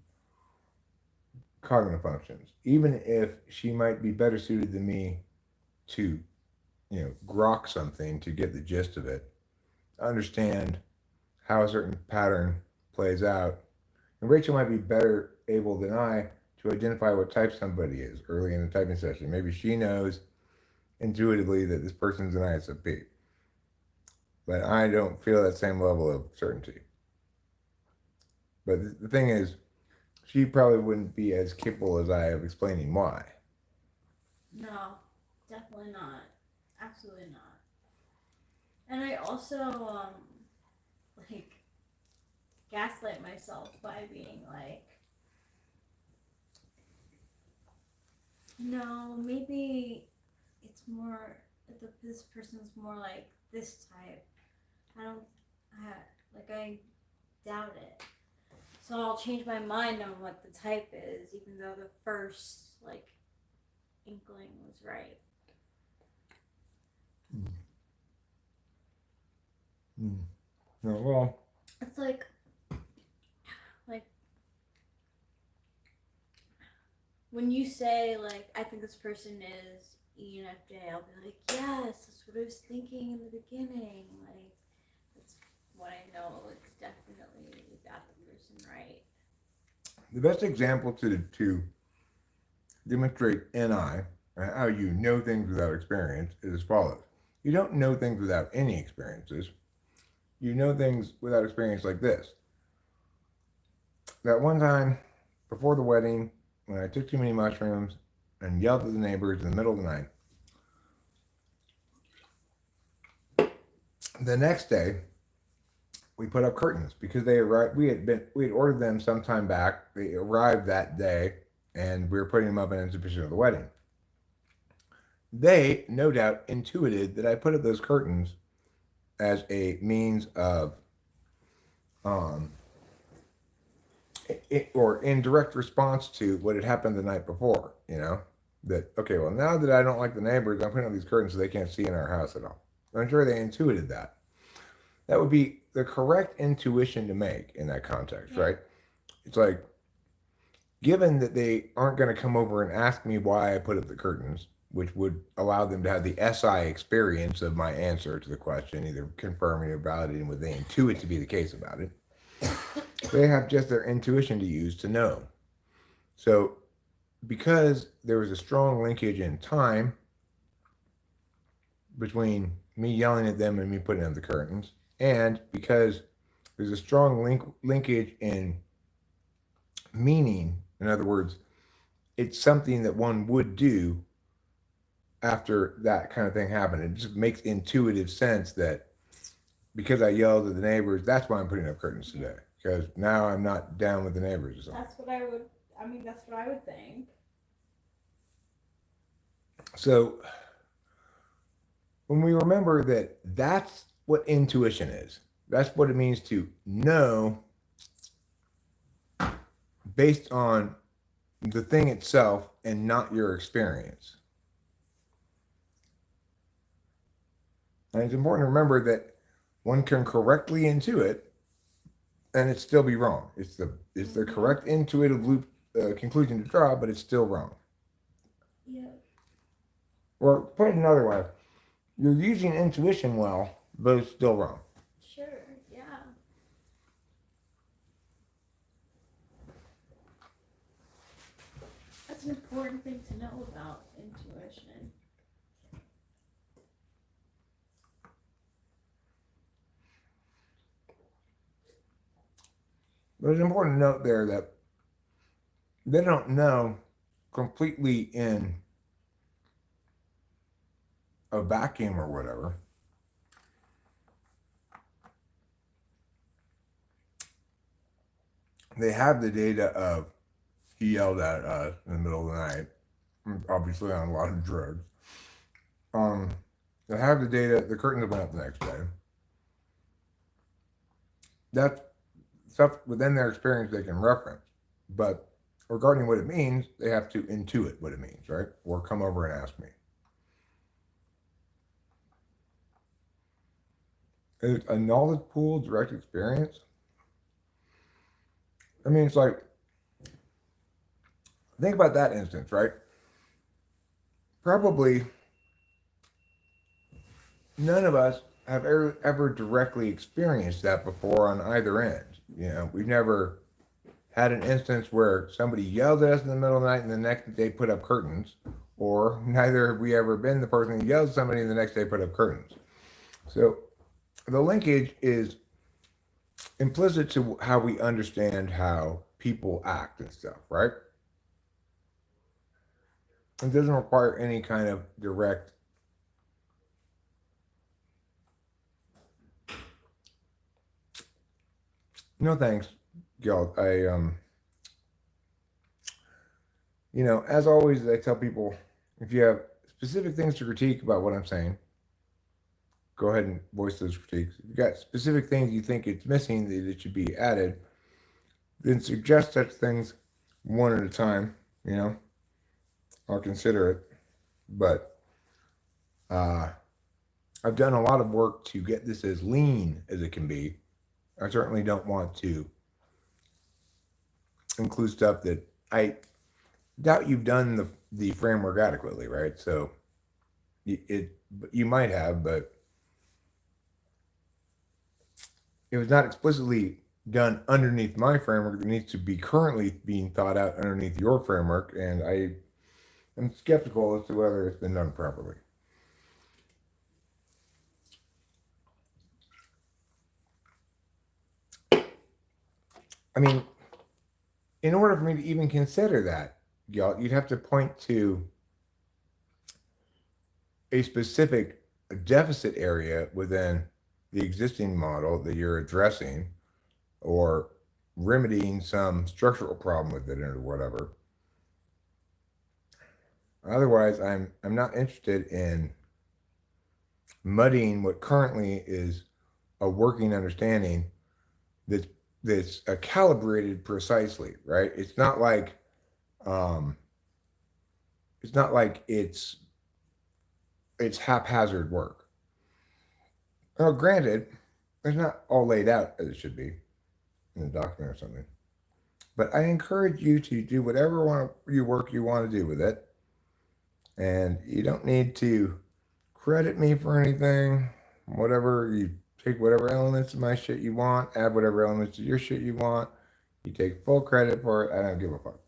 cognitive functions, even if she might be better suited than me to, grok something to get the gist of it, understand how a certain pattern plays out. And Rachel might be better able than I to identify what type somebody is early in the typing session. Maybe she knows intuitively that this person's an ISFP, but I don't feel that same level of certainty. But the thing is, she probably wouldn't be as capable as I of explaining why.
No, definitely not. Absolutely not. And I also, gaslight myself by being like, no, maybe it's more, this person's more like this type. I doubt it. So I'll change my mind on what the type is, even though the first, inkling was right.
No, well,
It's like when you say, I think this person is ENFJ, I'll be like, yes, that's what I was thinking in the beginning. That's what I know. It's definitely got the person right.
the best example to demonstrate NI, how you know things without experience, is as follows. You don't know things without any experiences. You know things without experience like this. That one time before the wedding, when I took too many mushrooms and yelled at the neighbors in the middle of the night. The next day, we put up curtains because they arrived. We had ordered them some time back. They arrived that day, and we were putting them up in anticipation of the wedding. They, no doubt, intuited that I put up those curtains as a means of, or in direct response to what had happened the night before. That okay, well, now that I don't like the neighbors, I'm putting up these curtains so they can't see in our house at all. I'm sure they intuited that. That would be the correct intuition to make in that context, right? It's like, given that they aren't going to come over and ask me why I put up the curtains, which would allow them to have the SI experience of my answer to the question, either confirming or validating what they intuit to be the case about it, they have just their intuition to use to know. So because there was a strong linkage in time between me yelling at them and me putting up the curtains, and because there's a strong linkage in meaning, in other words, it's something that one would do after that kind of thing happened. It just makes intuitive sense that because I yelled at the neighbors, that's why I'm putting up curtains today. Because now I'm not down with the neighbors or something.
That's what I would think.
So when we remember that that's what intuition is, that's what it means to know based on the thing itself and not your experience. And it's important to remember that one can correctly intuit and it still be wrong. It's the correct intuitive loop conclusion to draw, but it's still wrong.
Yeah.
Or put it another way, you're using intuition well, but it's still wrong.
Sure. Yeah. That's an important thing to know about intuition.
But it's important to note there that they don't know completely in a vacuum or whatever. They have the data of he yelled at us in the middle of the night, obviously on a lot of drugs. They have the data, the curtains went up the next day. That's stuff within their experience they can reference. But regarding what it means, they have to intuit what it means, right? Or come over and ask me. Is a knowledge pool direct experience? I mean, it's like, think about that instance, right? Probably none of us have ever directly experienced that before on either end. You know, we've never had an instance where somebody yelled at us in the middle of the night and the next day put up curtains, or neither have we ever been the person who yelled at somebody and the next day put up curtains. So the linkage is implicit to how we understand how people act and stuff, right? It doesn't require any kind of direct no thanks, Gil. As always, I tell people, if you have specific things to critique about what I'm saying, go ahead and voice those critiques. If you've got specific things you think it's missing that should be added, then suggest such things one at a time. I'll consider it. But I've done a lot of work to get this as lean as it can be. I certainly don't want to include stuff that I doubt you've done the framework adequately, right? So you might have, but it was not explicitly done underneath my framework. It needs to be currently being thought out underneath your framework, and I am skeptical as to whether it's been done properly. I mean, in order for me to even consider that, you'd have to point to a specific deficit area within the existing model that you're addressing, or remedying some structural problem with it or whatever. Otherwise, I'm not interested in muddying what currently is a working understanding that's calibrated precisely, right? It's not like it's haphazard work. Now, granted, it's not all laid out as it should be in a document or something. But I encourage you to do whatever work you want to do with it. And you don't need to credit me for anything. You take whatever elements of my shit you want, add whatever elements of your shit you want. You take full credit for it. I don't give a fuck.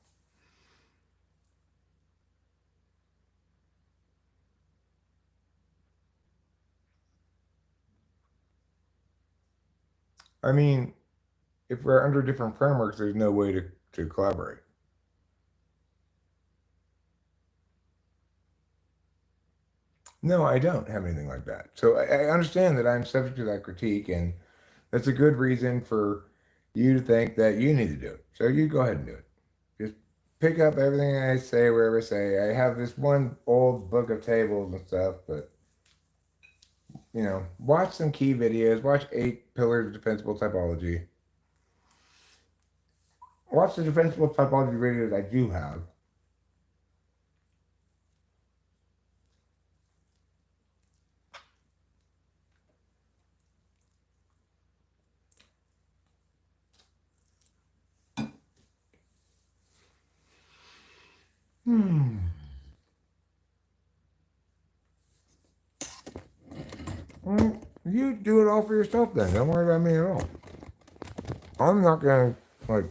I mean, if we're under different frameworks, there's no way to collaborate. No, I don't have anything like that. So I understand that I'm subject to that critique, and that's a good reason for you to think that you need to do it. So you go ahead and do it. Just pick up everything I say wherever I say. I have this one old book of tables and stuff, but watch some key videos. Watch 8 Pillars of Defensible Typology. Watch the Defensible Typology videos I do have. Well, you do it all for yourself then. Don't worry about me at all. I'm not gonna like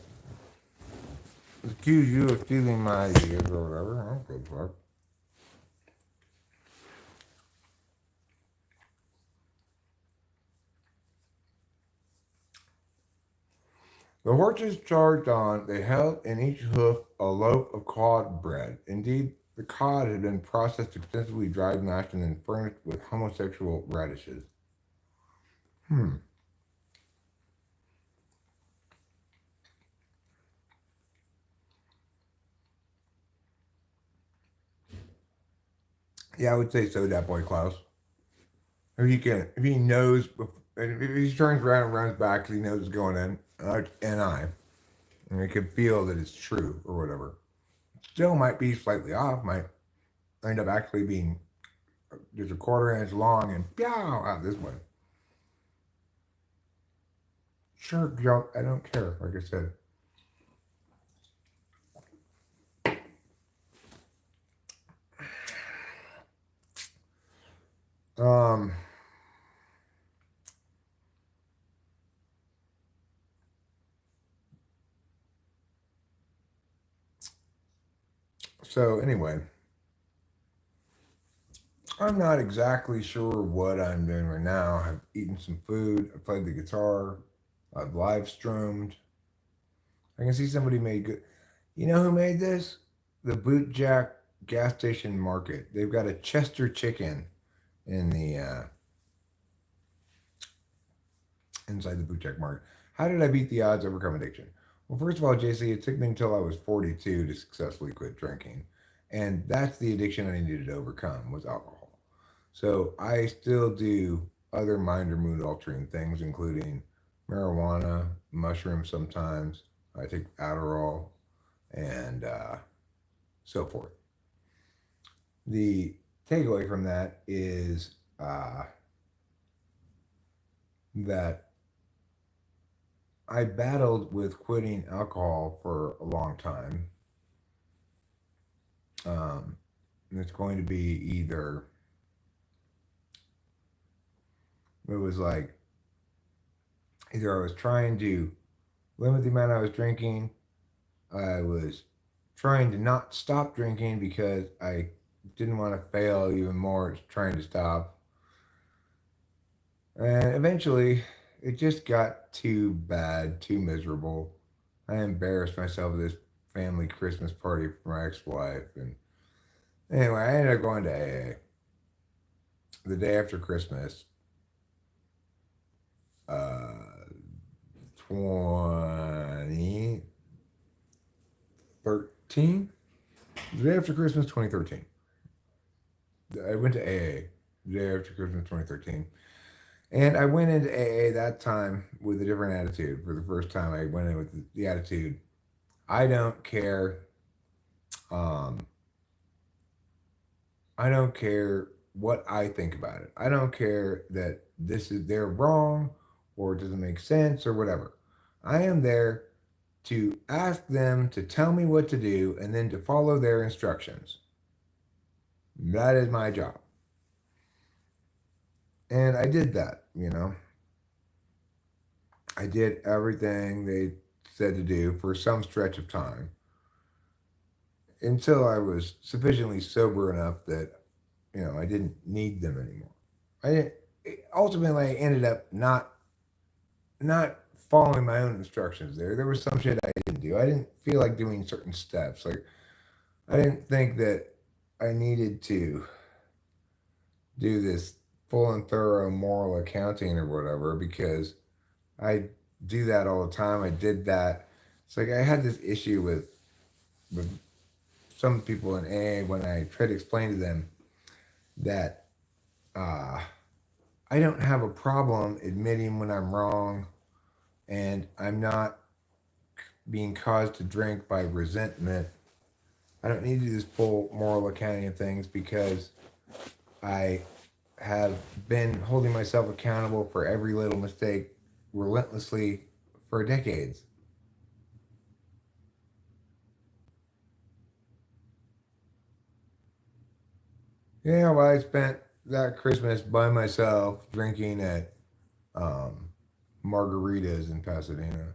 accuse you of stealing my ideas or whatever. I don't give a fuck. The horses charged on. They held in each hoof a loaf of cod bread. Indeed, the cod had been processed extensively, dried, mashed, and then furnished with homosexual radishes. Yeah, I would say so, that boy Klaus. If he knows, if he turns around and runs back because he knows it's going in, and he can feel that it's true or whatever. Still might be slightly off, might end up actually being just a quarter inch long and pow out this way. Sure, Joe, I don't care, like I said. Um, so anyway, I'm not exactly sure what I'm doing right now. I've eaten some food, I played the guitar, I've live streamed. I can see somebody made good. You know who made this? The Boot Jack gas station market. They've got a Chester chicken in the inside the Boot Jack market. How did I beat the odds, overcome addiction? Well, first of all, JC, it took me until I was 42 to successfully quit drinking, and that's the addiction I needed to overcome was alcohol. So I still do other mind or mood altering things, including marijuana, mushrooms sometimes. I take Adderall and so forth. The takeaway from that is that I battled with quitting alcohol for a long time. And it's going to be either, it was like, either I was trying to limit the amount I was drinking, I was trying to not stop drinking because I didn't want to fail even more trying to stop. And eventually, it just got too bad, too miserable. I embarrassed myself at this family Christmas party for my ex-wife. And anyway, I ended up going to AA the day after Christmas, 2013. The day after Christmas, 2013. I went to AA the day after Christmas, 2013. And I went into AA that time with a different attitude. For the first time, I went in with the attitude, I don't care. I don't care what I think about it. I don't care that they're wrong or it doesn't make sense or whatever. I am there to ask them to tell me what to do and then to follow their instructions. That is my job. And I did that, you know. I did everything they said to do for some stretch of time until I was sufficiently sober enough that, you know, I didn't need them anymore. I didn't, ultimately I ended up not following my own instructions there. There was some shit I didn't do. I didn't feel like doing certain steps. Like I didn't think that I needed to do this full and thorough moral accounting or whatever because I do that all the time. I did that. It's like I had this issue with some people in AA when I tried to explain to them that I don't have a problem admitting when I'm wrong and I'm not being caused to drink by resentment. I don't need to do this full moral accounting of things because I have been holding myself accountable for every little mistake relentlessly for decades. Yeah, well, I spent that Christmas by myself drinking at margaritas in Pasadena.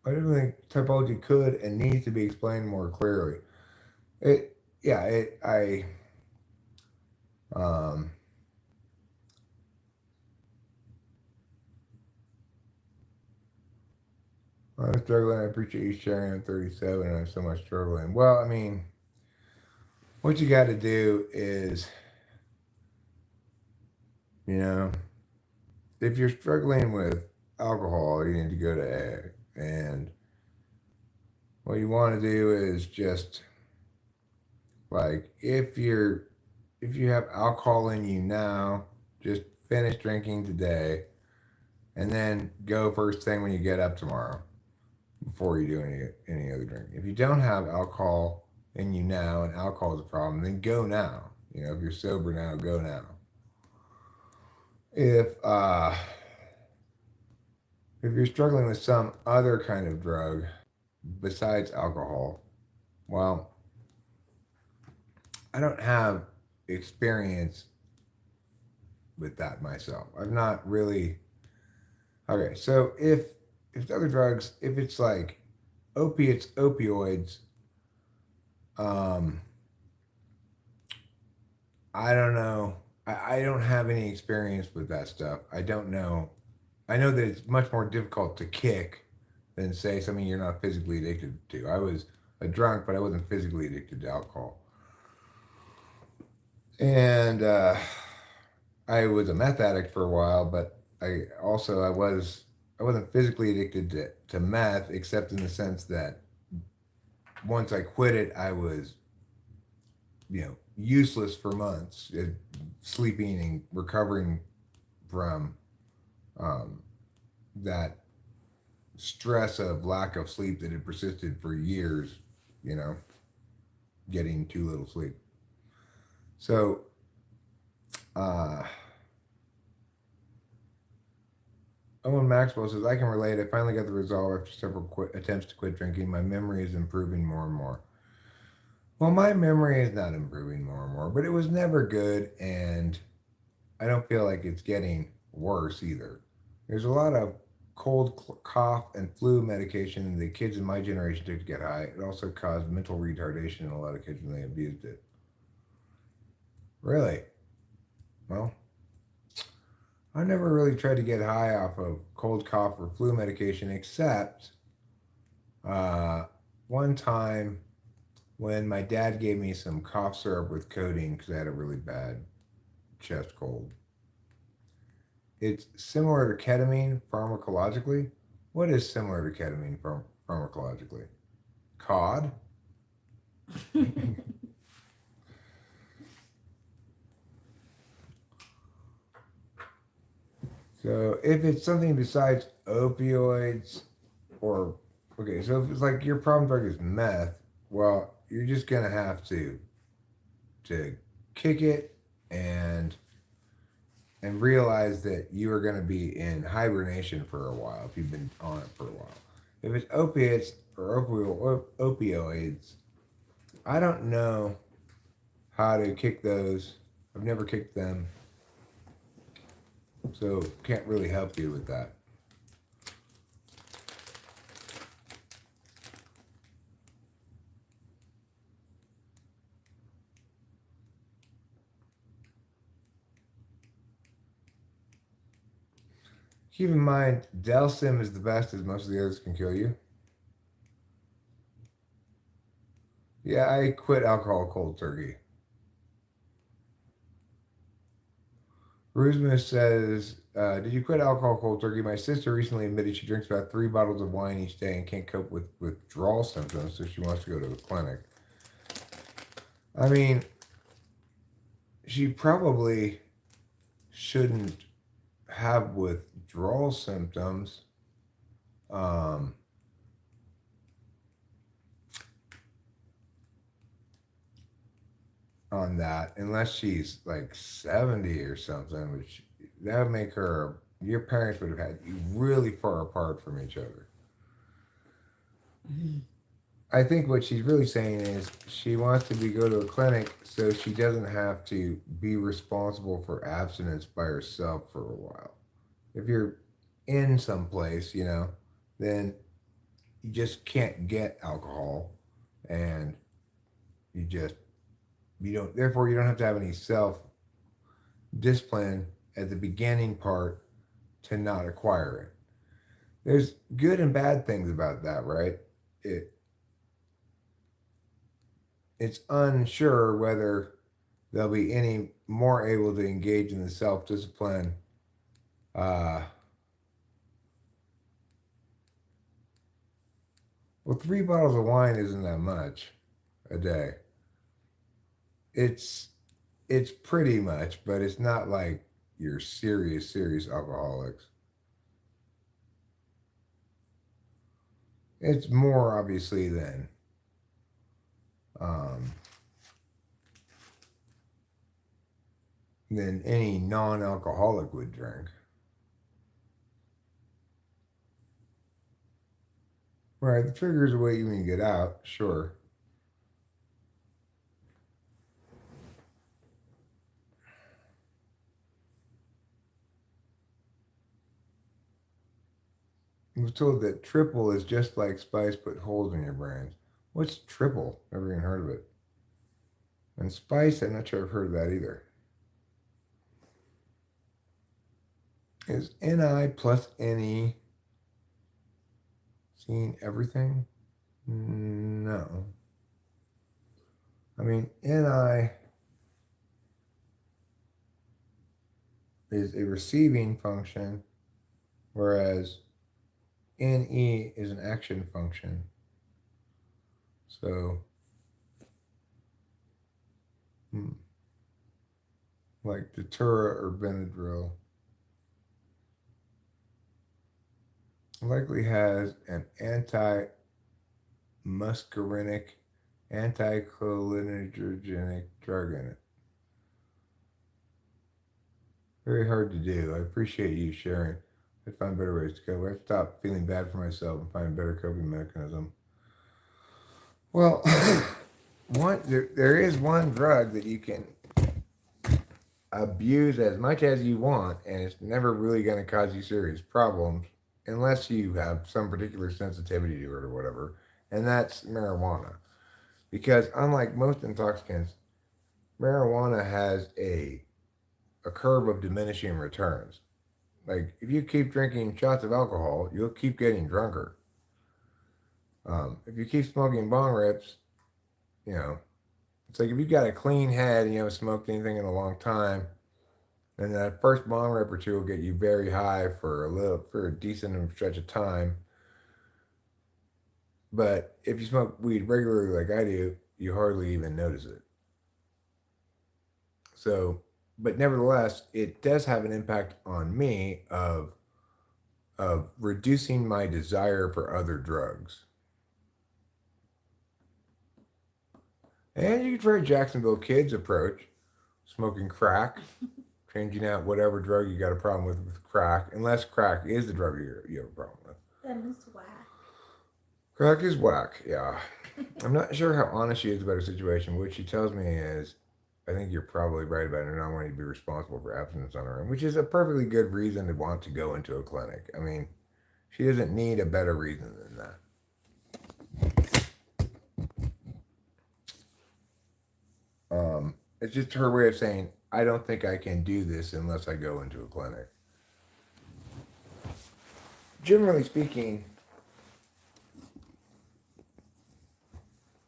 I don't think typology could and needs to be explained more clearly. It, yeah, um, I'm struggling. I appreciate you sharing. I'm 37 and I'm so much struggling. Well, I mean, what you got to do is, you know, if you're struggling with alcohol, you need to go to A. And what you want to do is just like if you have alcohol in you now, just finish drinking today and then go first thing when you get up tomorrow before you do any other drink. If you don't have alcohol in you now and alcohol is a problem, then go now. You know, if you're sober now, go now. If uh if you're struggling with some other kind of drug besides alcohol, well, I don't have experience with that myself. I've not really. Okay, so if other drugs, if it's like opiates, opioids, um, I don't know. I don't have any experience with that stuff. I don't know. I know that it's much more difficult to kick than say something you're not physically addicted to. I was a drunk, but I wasn't physically addicted to alcohol. And I was a meth addict for a while, but I wasn't physically addicted to meth, except in the sense that once I quit it, I was, useless for months, sleeping and recovering from um, that stress of lack of sleep that had persisted for years, you know, getting too little sleep. So, uh, Owen Maxwell says, I can relate. I finally got the resolve after several attempts to quit drinking. My memory is improving more and more. Well, my memory is not improving more and more, but it was never good, and I don't feel like it's getting worse either. There's a lot of cold, cough, and flu medication the kids in my generation took to get high. It also caused mental retardation in a lot of kids when they abused it. Really? Well, I never really tried to get high off of cold, cough, or flu medication, except uh, one time when my dad gave me some cough syrup with codeine because I had a really bad chest cold. It's similar to ketamine pharmacologically. What is similar to ketamine pharmacologically? Cod? So if it's something besides opioids or okay, so if it's like your problem drug is meth, well, you're just gonna have to kick it and realize that you are gonna be in hibernation for a while if you've been on it for a while. If it's opiates or opioids, I don't know how to kick those. I've never kicked them. So can't really help you with that. Keep in mind, Delsim is the best as most of the others can kill you. Yeah, I quit alcohol cold turkey. Rusmus says, did you quit alcohol cold turkey? My sister recently admitted she drinks about 3 bottles of wine each day and can't cope with withdrawal symptoms, so she wants to go to the clinic. I mean, she probably shouldn't have withdrawal symptoms. Um, on that unless she's like 70 or something, which that would make her your parents would have had you really far apart from each other. I think what she's really saying is she wants to go to a clinic so she doesn't have to be responsible for abstinence by herself for a while. If you're in some place, then you just can't get alcohol, and therefore you don't have to have any self discipline at the beginning part to not acquire it. There's good and bad things about that, right? It's unsure whether they'll be any more able to engage in the self-discipline well, 3 bottles of wine isn't that much a day. It's pretty much, but it's not like you're serious alcoholics. It's more obviously than any non-alcoholic would drink. Right, the trigger's a way you can get out, sure. I was told that triple is just like spice, put holes in your brains. What's triple? Never even heard of it. And spice, I'm not sure I've heard of that either. Is NI plus NE seeing everything? No. I mean, NI is a receiving function, whereas NE is an action function. So, like Datura or Benadryl likely has an anti-muscarinic, anticholinergic drug in it. Very hard to do. I appreciate you sharing. I find better ways to go. I stop feeling bad for myself and find a better coping mechanism. Well, there is one drug that you can abuse as much as you want, and it's never really going to cause you serious problems unless you have some particular sensitivity to it or whatever, and that's marijuana. Because unlike most intoxicants, marijuana has a curve of diminishing returns. Like, if you keep drinking shots of alcohol, you'll keep getting drunker. If you keep smoking bong rips, it's like if you've got a clean head and you haven't smoked anything in a long time, then that first bong rip or two will get you very high for a decent stretch of time. But if you smoke weed regularly like I do, you hardly even notice it. So, but nevertheless, it does have an impact on me of reducing my desire for other drugs. And you can try Jacksonville Kid's approach, smoking crack, changing out whatever drug you got a problem with crack, unless crack is the drug you have a problem with.
Then it's whack.
Crack is whack, yeah. I'm not sure how honest she is about her situation. What she tells me is, I think you're probably right about her not wanting to be responsible for abstinence on her own, which is a perfectly good reason to want to go into a clinic. I mean, she doesn't need a better reason than that. It's just her way of saying, I don't think I can do this unless I go into a clinic. Generally speaking,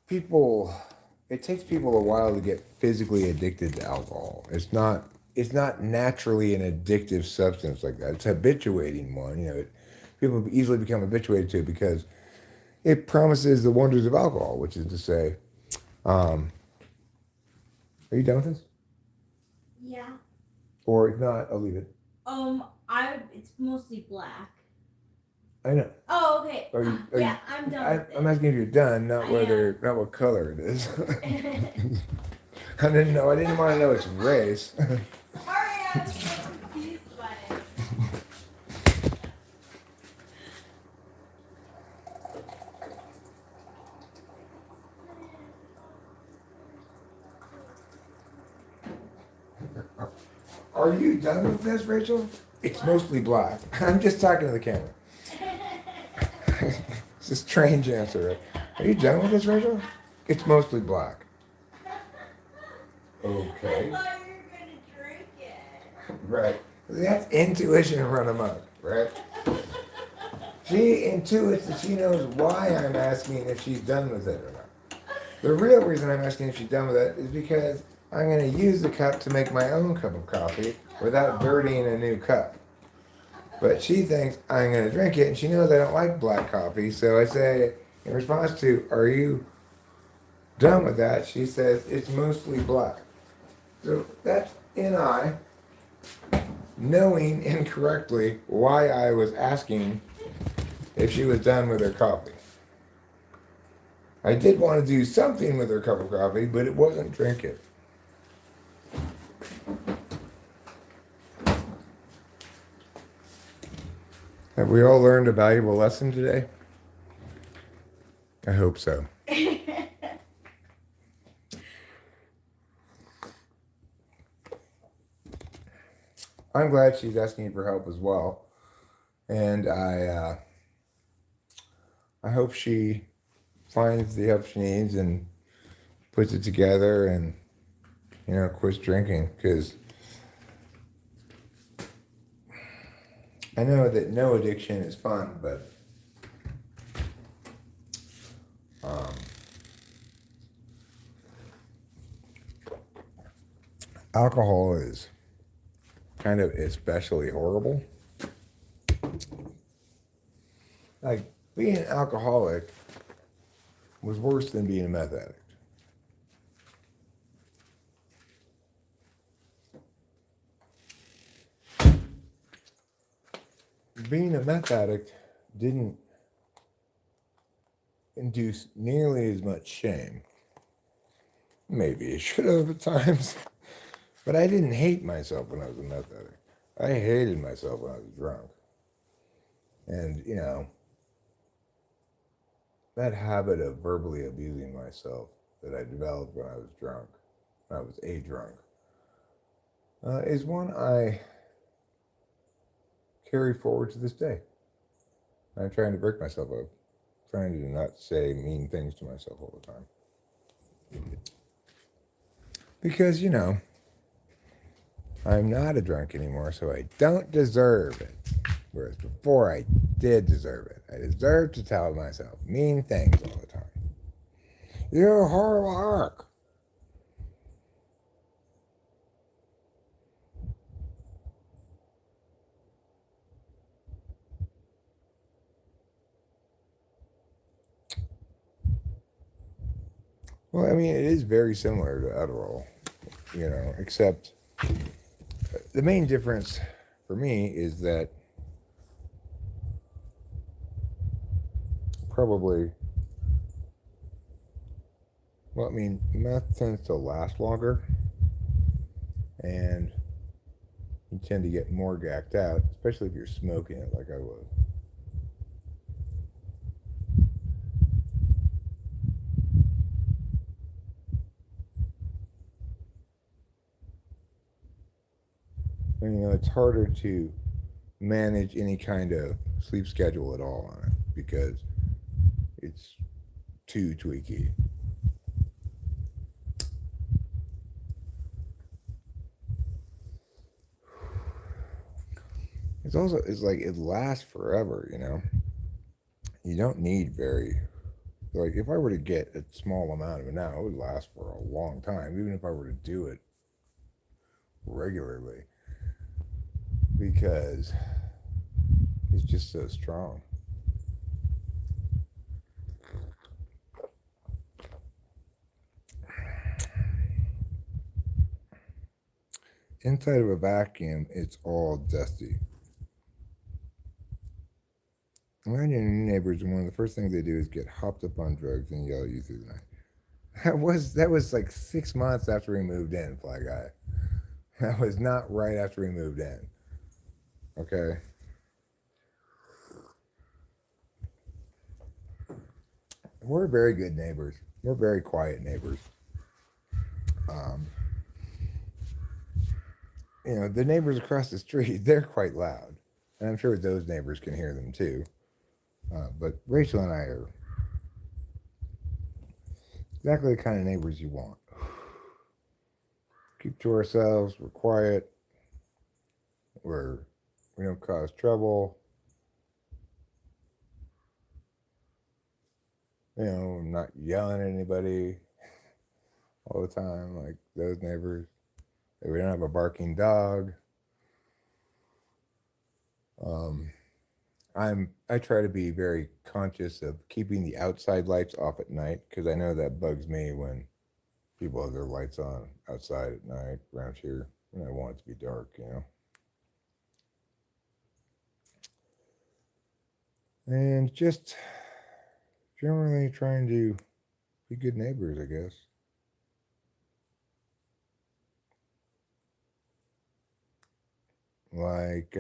it takes people a while to get physically addicted to alcohol. It's not naturally an addictive substance like that. It's habituating one. People easily become habituated to it because it promises the wonders of alcohol, which is to say, are you done with this?
Yeah.
Or if not, I'll leave it.
It's mostly black.
I know.
Oh, okay.
Yeah,
I'm done.
I'm asking if you're done, not what color it is. I didn't want to know its race.
Sorry, I was so confused by it.
Are you done with this, Rachel? It's mostly black. I'm just talking to the camera. It's a strange answer, right? Are you done with this, Rachel? It's mostly black.
I
Okay.
thought you were gonna drink it.
Right. That's intuition run amok, right? She intuits that she knows why I'm asking if she's done with it or not. The real reason I'm asking if she's done with it is because I'm going to use the cup to make my own cup of coffee without dirtying a new cup. But she thinks I'm going to drink it, and she knows I don't like black coffee. So I say, in response to, are you done with that? She says, it's mostly black. So that's I knowing incorrectly why I was asking if she was done with her coffee. I did want to do something with her cup of coffee, but it wasn't drink it. Have we all learned a valuable lesson today? I hope so. I'm glad she's asking for help as well. And I hope she finds the help she needs and puts it together and, quits drinking. Because I know that no addiction is fun, but alcohol is kind of especially horrible. Like, being an alcoholic was worse than being a meth addict. Being a meth addict didn't induce nearly as much shame. Maybe it should have at times. But I didn't hate myself when I was a meth addict. I hated myself when I was drunk. And, that habit of verbally abusing myself that I developed when I was drunk, when I was a drunk, is one I carry forward to this day. I'm trying to break myself up, trying to not say mean things to myself all the time. Because, I'm not a drunk anymore, so I don't deserve it. Whereas before, I did deserve it. I deserved to tell myself mean things all the time. You're a horrible arc. Well, I mean, it is very similar to Adderall, except the main difference for me is that meth tends to last longer, and you tend to get more gacked out, especially if you're smoking it like I was. And, it's harder to manage any kind of sleep schedule at all on it because it's too tweaky. It's like it lasts forever, You don't need like if I were to get a small amount of it now, it would last for a long time, even if I were to do it regularly, because it's just so strong. Inside of a vacuum, it's all dusty. Imagine your neighbors, and one of the first things they do is get hopped up on drugs and yell at you through the night. That was like 6 months after we moved in, Fly Guy. That was not right after we moved in. Okay? We're very good neighbors. We're very quiet neighbors. you know, the neighbors across the street, they're quite loud. And I'm sure those neighbors can hear them too. But Rachel and I are exactly the kind of neighbors you want. Keep to ourselves, we're quiet, we don't cause trouble. You know, not yelling at anybody all the time like those neighbors. We don't have a barking dog. I try to be very conscious of keeping the outside lights off at night because I know that bugs me when people have their lights on outside at night around here, and I want it to be dark, you know. And just generally trying to be good neighbors, I guess. Like,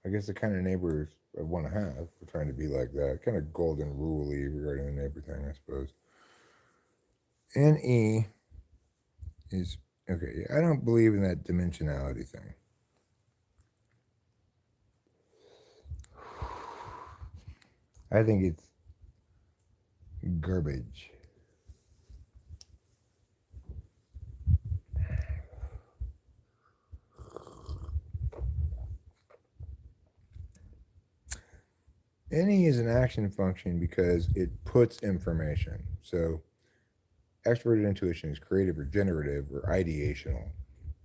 I guess the kind of neighbors I want to have. We're trying to be like that. Kind of golden rule-y regarding the neighbor thing, I suppose. NE is, okay, I don't believe in that dimensionality thing. I think it's garbage. Any is an action function because it puts information. So extroverted intuition is creative or generative or ideational.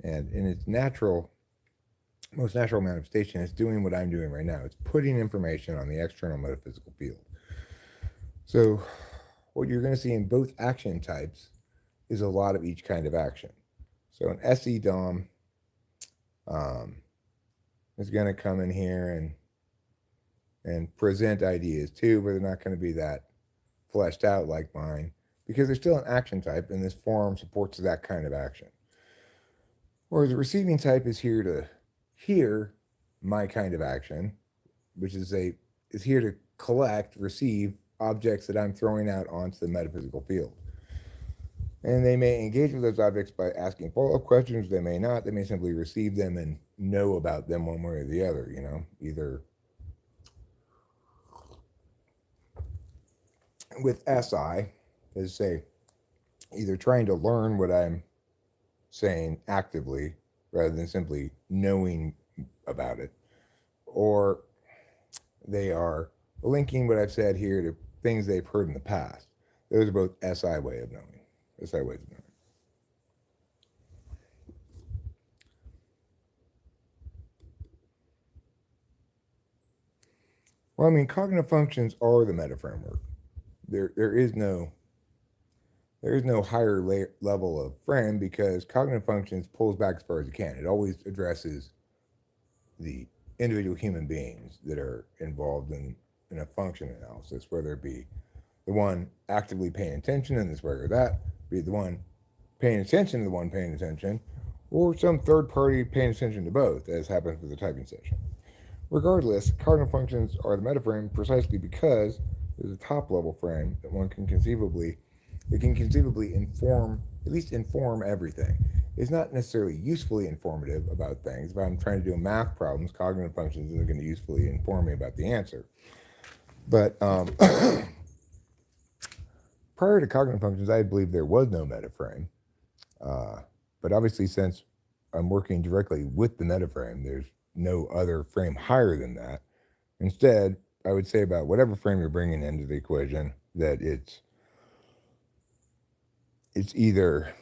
And in its most natural manifestation, it's doing what I'm doing right now. It's putting information on the external metaphysical field. So what you're going to see in both action types is a lot of each kind of action. So an SE Dom is going to come in here and present ideas too, but they're not going to be that fleshed out like mine because they're still an action type, and this form supports that kind of action. Whereas the receiving type is here to hear my kind of action, which is here to collect, receive objects that I'm throwing out onto the metaphysical field. And they may engage with those objects by asking follow-up questions. They may not. They may simply receive them and know about them one way or the other, you know, either with SI, is say, either trying to learn what I'm saying actively rather than simply knowing about it, or they are linking what I've said here to things they've heard in the past. Those are both SI ways of knowing. SI ways of knowing. Well, I mean, cognitive functions are the meta framework. There is no higher level of frame because cognitive functions pulls back as far as it can. It always addresses the individual human beings that are involved in a function analysis, whether it be the one actively paying attention in this way or that, be it the one paying attention to the one paying attention, or some third party paying attention to both, as happens with the typing session. Regardless, cognitive functions are the metaframe precisely because there's a top level frame that one can conceivably inform, at least inform everything. It's not necessarily usefully informative about things. If I'm trying to do math problems, cognitive functions isn't going to usefully inform me about the answer. But prior to cognitive functions, I believe there was no metaframe. But obviously, since I'm working directly with the metaframe, there's no other frame higher than that. Instead, I would say about whatever frame you're bringing into the equation, that it's either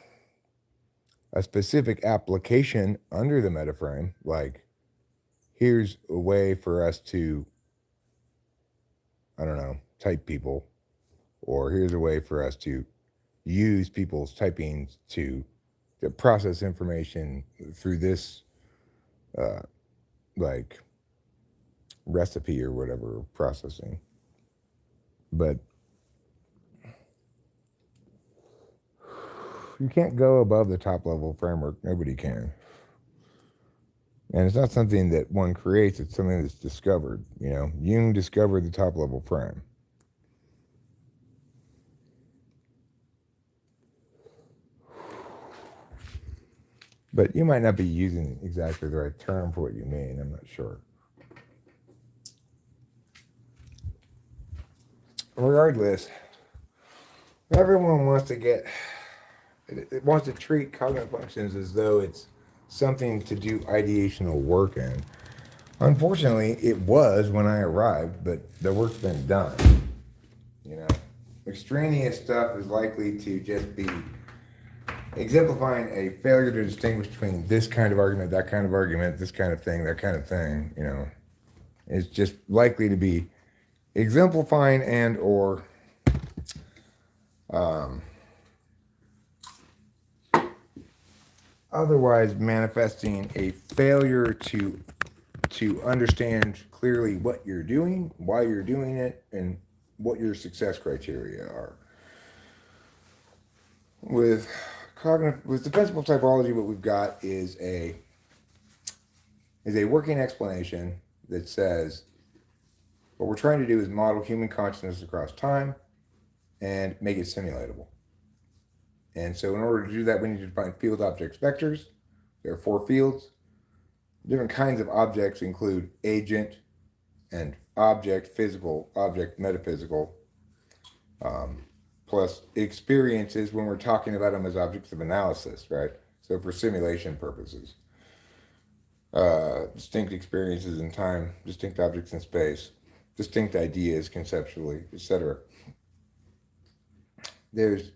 a specific application under the metaframe, like here's a way for us to, I don't know, type people, or here's a way for us to use people's typings to process information through this like recipe or whatever processing. But you can't go above the top level framework. Nobody can. And it's not something that one creates, it's something that's discovered. You know, Jung discovered the top level frame. But you might not be using exactly the right term for what you mean. I'm not sure. Regardless, everyone wants to it wants to treat cognitive functions as though it's something to do ideational work in. Unfortunately, it was when I arrived, but the work's been done. You know, extraneous stuff is likely to just be exemplifying a failure to distinguish between this kind of argument, that kind of argument, this kind of thing, that kind of thing. You know, it's just likely to be exemplifying and or otherwise manifesting a failure to understand clearly what you're doing, why you're doing it, and what your success criteria are. With defensible typology, what we've got is a working explanation that says what we're trying to do is model human consciousness across time and make it simulatable. And so in order to do that, we need to define field object vectors. There are 4 fields. Different kinds of objects include agent and object, physical, object, metaphysical, plus experiences when we're talking about them as objects of analysis, right? So for simulation purposes. Distinct experiences in time, distinct objects in space, distinct ideas conceptually, etc. There's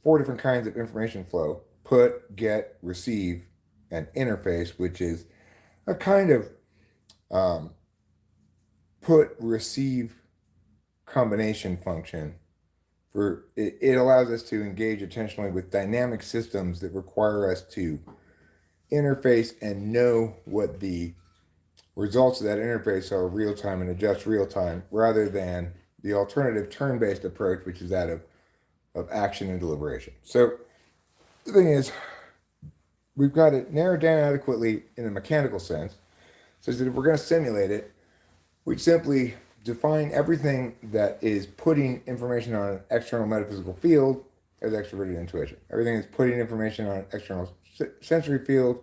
4 different kinds of information flow: put, get, receive, and interface, which is a kind of put receive combination function. It allows us to engage attentionally with dynamic systems that require us to interface and know what the results of that interface are real time and adjust real time, rather than the alternative turn-based approach, which is that of action and deliberation. So the thing is, we've got it narrowed down adequately in a mechanical sense, so that if we're going to simulate it, we simply define everything that is putting information on an external metaphysical field as extroverted intuition. Everything that's putting information on an external sensory field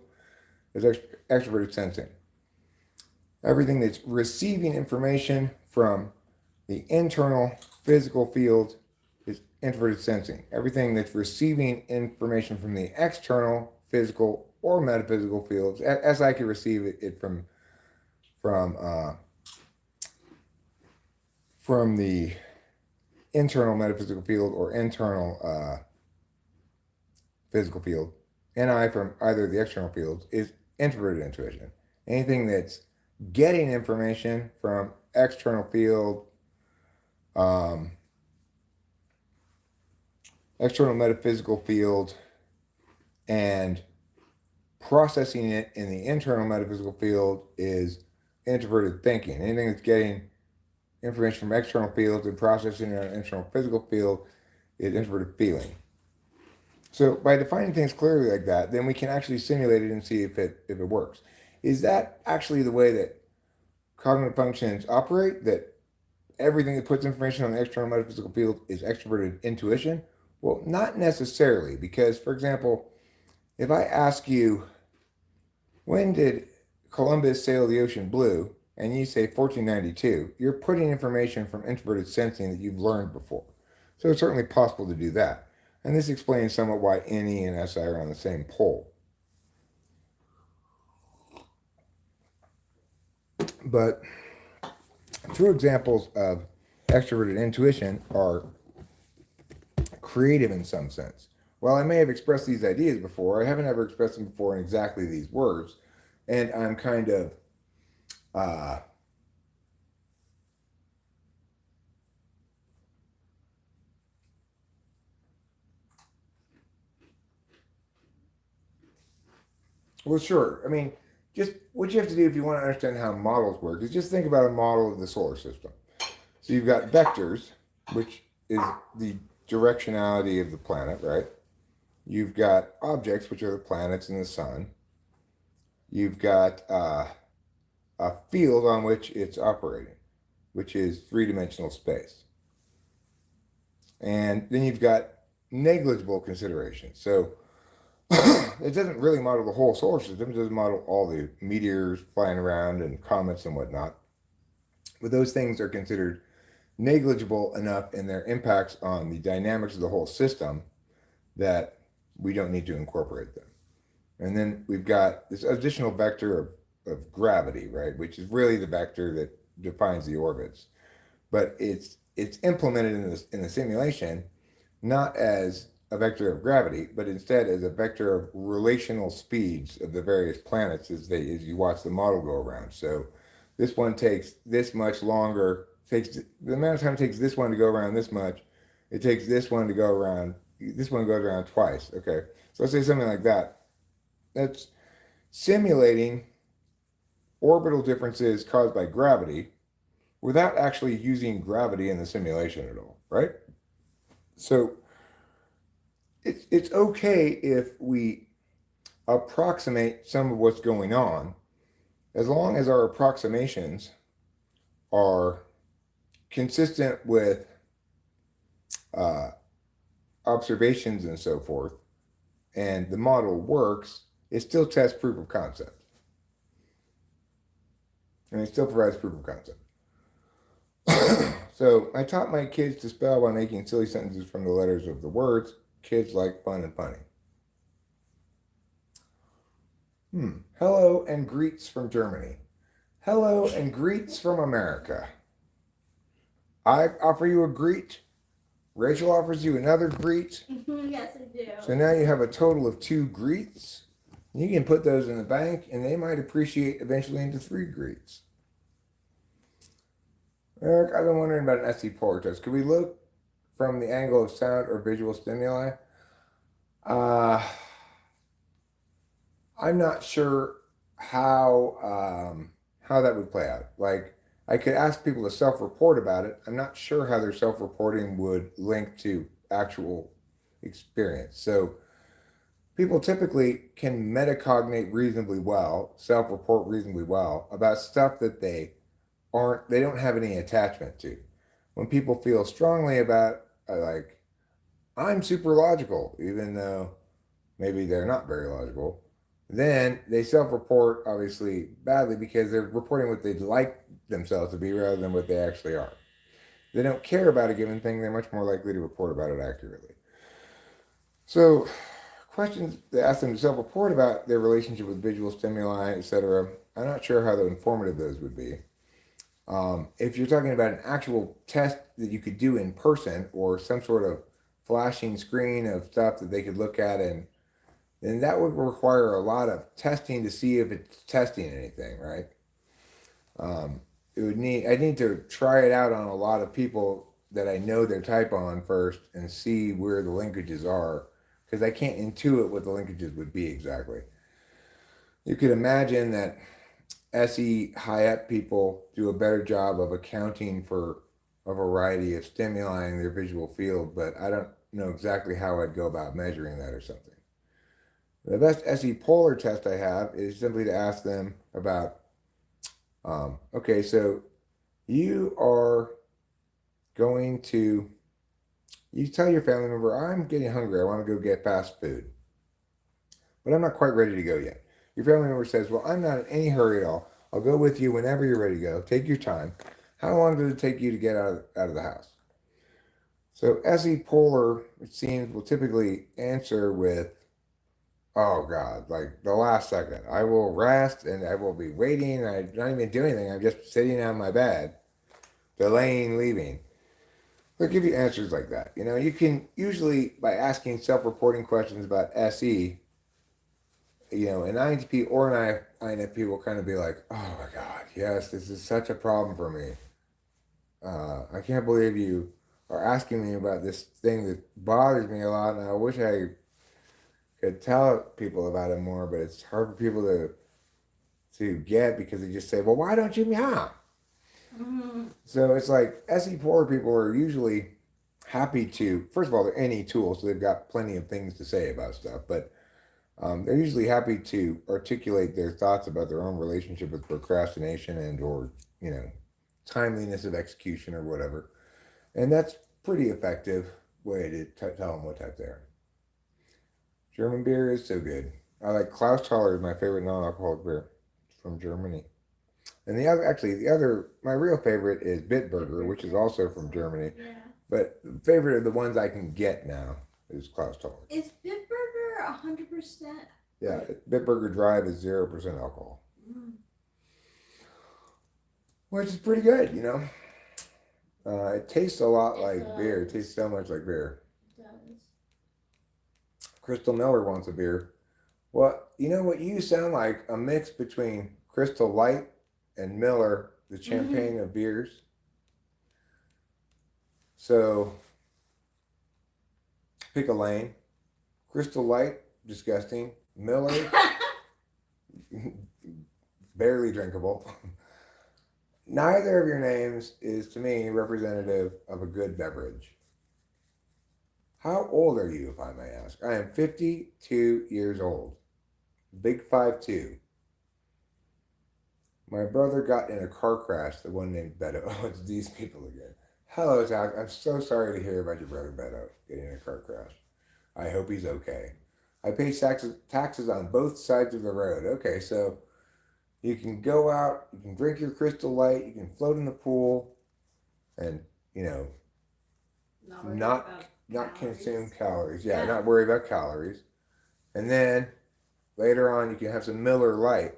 is extroverted sensing. Everything that's receiving information from the internal physical field is introverted sensing. Everything that's receiving information from the external physical or metaphysical fields, as I can receive it from the internal metaphysical field or internal physical field, and I from either of the external fields, is introverted intuition. Anything that's getting information from external field, external metaphysical field, and processing it in the internal metaphysical field is introverted thinking. Anything that's getting information from external fields and processing it in an internal physical field is introverted feeling. So by defining things clearly like that, then we can actually simulate it and see if it works. Is that actually the way that cognitive functions operate? That everything that puts information on the external metaphysical field is extroverted intuition? Well, not necessarily, because, for example, if I ask you, when did Columbus sail the ocean blue? And you say 1492, you're putting information from introverted sensing that you've learned before. So it's certainly possible to do that. And this explains somewhat why NE and SI are on the same pole. But true examples of extroverted intuition are creative in some sense. While I may have expressed these ideas before, I haven't ever expressed them before in exactly these words. And I'm kind of well, sure. I mean, just what you have to do if you want to understand how models work is just think about a model of the solar system. So you've got vectors, which is the directionality of the planet, right? You've got objects, which are the planets and the sun. You've got a field on which it's operating, which is 3-dimensional space. And then you've got negligible considerations. So It doesn't really model the whole solar system. It doesn't model all the meteors flying around and comets and whatnot. But those things are considered negligible enough in their impacts on the dynamics of the whole system that we don't need to incorporate them. And then we've got this additional vector of gravity, right, which is really the vector that defines the orbits. But it's implemented in the simulation not as a vector of gravity, but instead as a vector of relational speeds of the various planets as you watch the model go around. So this one takes this much longer, takes the amount of time it takes this one to go around this much, it takes this one to go around, this one goes around twice. Okay, so let's say something like that. That's simulating orbital differences caused by gravity without actually using gravity in the simulation at all, right? So it's okay if we approximate some of what's going on, as long as our approximations are consistent with observations and so forth, and the model works. It still tests proof of concept, and it still provides proof of concept. So I taught my kids to spell by making silly sentences from the letters of the words. Kids like fun and funny. Hello and greets from Germany. Hello and greets from America. I offer you a greet. Rachel offers you another greet.
Yes, I do.
So now you have a total of 2 greets. You can put those in the bank and they might appreciate eventually into 3 greets. Eric, I've been wondering about an SE polar test. Could we look from the angle of sound or visual stimuli? I'm not sure how that would play out. Like, I could ask people to self-report about it. I'm not sure how their self-reporting would link to actual experience. So people typically can metacognate reasonably well, self-report reasonably well about stuff that they don't have any attachment to. When people feel strongly about, like, I'm super logical, even though maybe they're not very logical, then they self-report obviously badly because they're reporting what they'd like themselves to be rather than what they actually are. They don't care about a given thing, they're much more likely to report about it accurately. So questions that ask them to self-report about their relationship with visual stimuli, etc., I'm not sure how informative those would be. If you're talking about an actual test that you could do in person or some sort of flashing screen of stuff that they could look at, and then that would require a lot of testing to see if it's testing anything, right? I'd need to try it out on a lot of people that I know their type on first and see where the linkages are, because I can't intuit what the linkages would be exactly. You could imagine that SE high up people do a better job of accounting for a variety of stimuli in their visual field, but I don't know exactly how I'd go about measuring that or something. The best SE polar test I have is simply to ask them about, okay, so you tell your family member, I'm getting hungry, I want to go get fast food, but I'm not quite ready to go yet. Your family member says, well, I'm not in any hurry at all. I'll go with you whenever you're ready to go. Take your time. How long does it take you to get out of the house? So SE polar, it seems, will typically answer with, oh God, like the last second. I will rest and I will be waiting. I'm not even doing anything. I'm just sitting on my bed, delaying leaving. They'll give you answers like that. You know, you can usually, by asking self-reporting questions about SE, you know, an INTP or an INFP will kind of be like, oh my God, yes, this is such a problem for me. I can't believe you are asking me about this thing that bothers me a lot, and I wish I could tell people about it more, but it's hard for people to get because they just say, well, why don't you meow? Mm-hmm. So it's like SE polar people are usually happy to, first of all, they're NE tools, so they've got plenty of things to say about stuff, but they're usually happy to articulate their thoughts about their own relationship with procrastination and or, you know, timeliness of execution or whatever. And that's pretty effective way to tell them what type they are. German beer is so good. I like Klausthaler is my favorite non-alcoholic beer from Germany. And my real favorite is Bitburger, which is also from Germany.
Yeah.
But the favorite of the ones I can get now is Klausthaler.
Is Bitburger 100%?
Yeah, Bitburger Drive is 0% alcohol. Which is pretty good, you know. It tastes a lot like beer. It tastes so much like beer.
It does.
Crystal Miller wants a beer. Well, you know what? You sound like a mix between Crystal Light and Miller, the champagne of beers. So, pick a lane. Crystal Light, disgusting. Miller, barely drinkable. Neither of your names is, to me, representative of a good beverage. How old are you, if I may ask? I am 52 years old. Big 5'2". My brother got in a car crash, the one named Beto. Oh, it's these people again. Hello, Zach. I'm so sorry to hear about your brother Beto getting in a car crash. I hope he's okay. I pay taxes on both sides of the road. Okay, so you can go out, you can drink your Crystal Light, you can float in the pool, and, you know, not consume calories. Yeah, not worry about calories. And then later on, you can have some Miller Lite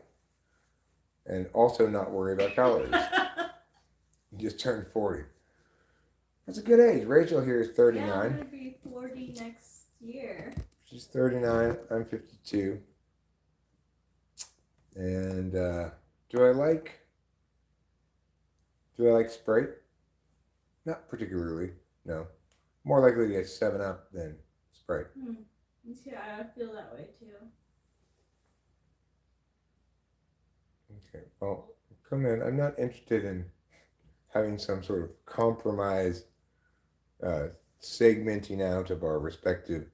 and also not worry about calories. You just turned 40. That's a good age. Rachel here is 39.
Yeah, I'm going to be 40 next year.
She's 39. I'm 52. And do I like Sprite? Not particularly, no. More likely to get 7-Up than Sprite.
Me too. I would feel that way too.
Okay, well, come in. I'm not interested in having some sort of compromise segmenting out of our respective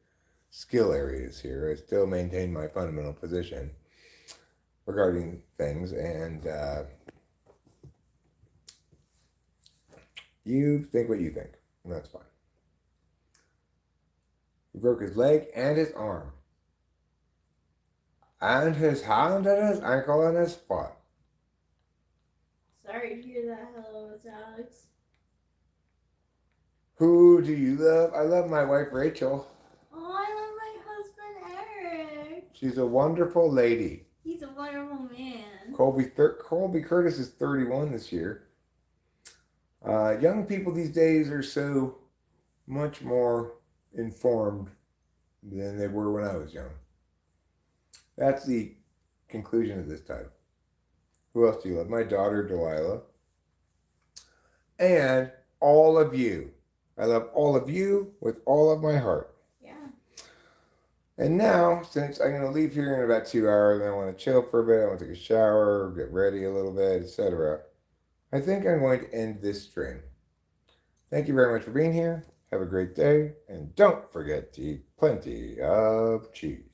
skill areas here. I still maintain my fundamental position regarding things, and you think what you think, and that's fine. He broke his leg and his arm. And his hand and his ankle and his foot.
Sorry to hear that. Hello, it's Alex.
Who do you love? I love my wife, Rachel.
Oh, I love my husband, Eric.
She's a wonderful lady.
He's a wonderful man.
Colby Curtis is 31 this year. Young people these days are so much more informed than they were when I was young. That's the conclusion of this title. Who else do you love? My daughter, Delilah. And all of you. I love all of you with all of my heart.
Yeah.
And now, since I'm going to leave here in about 2 hours, and I want to chill for a bit, I want to take a shower, get ready a little bit, etc., I think I'm going to end this stream. Thank you very much for being here. Have a great day, and don't forget to eat plenty of cheese.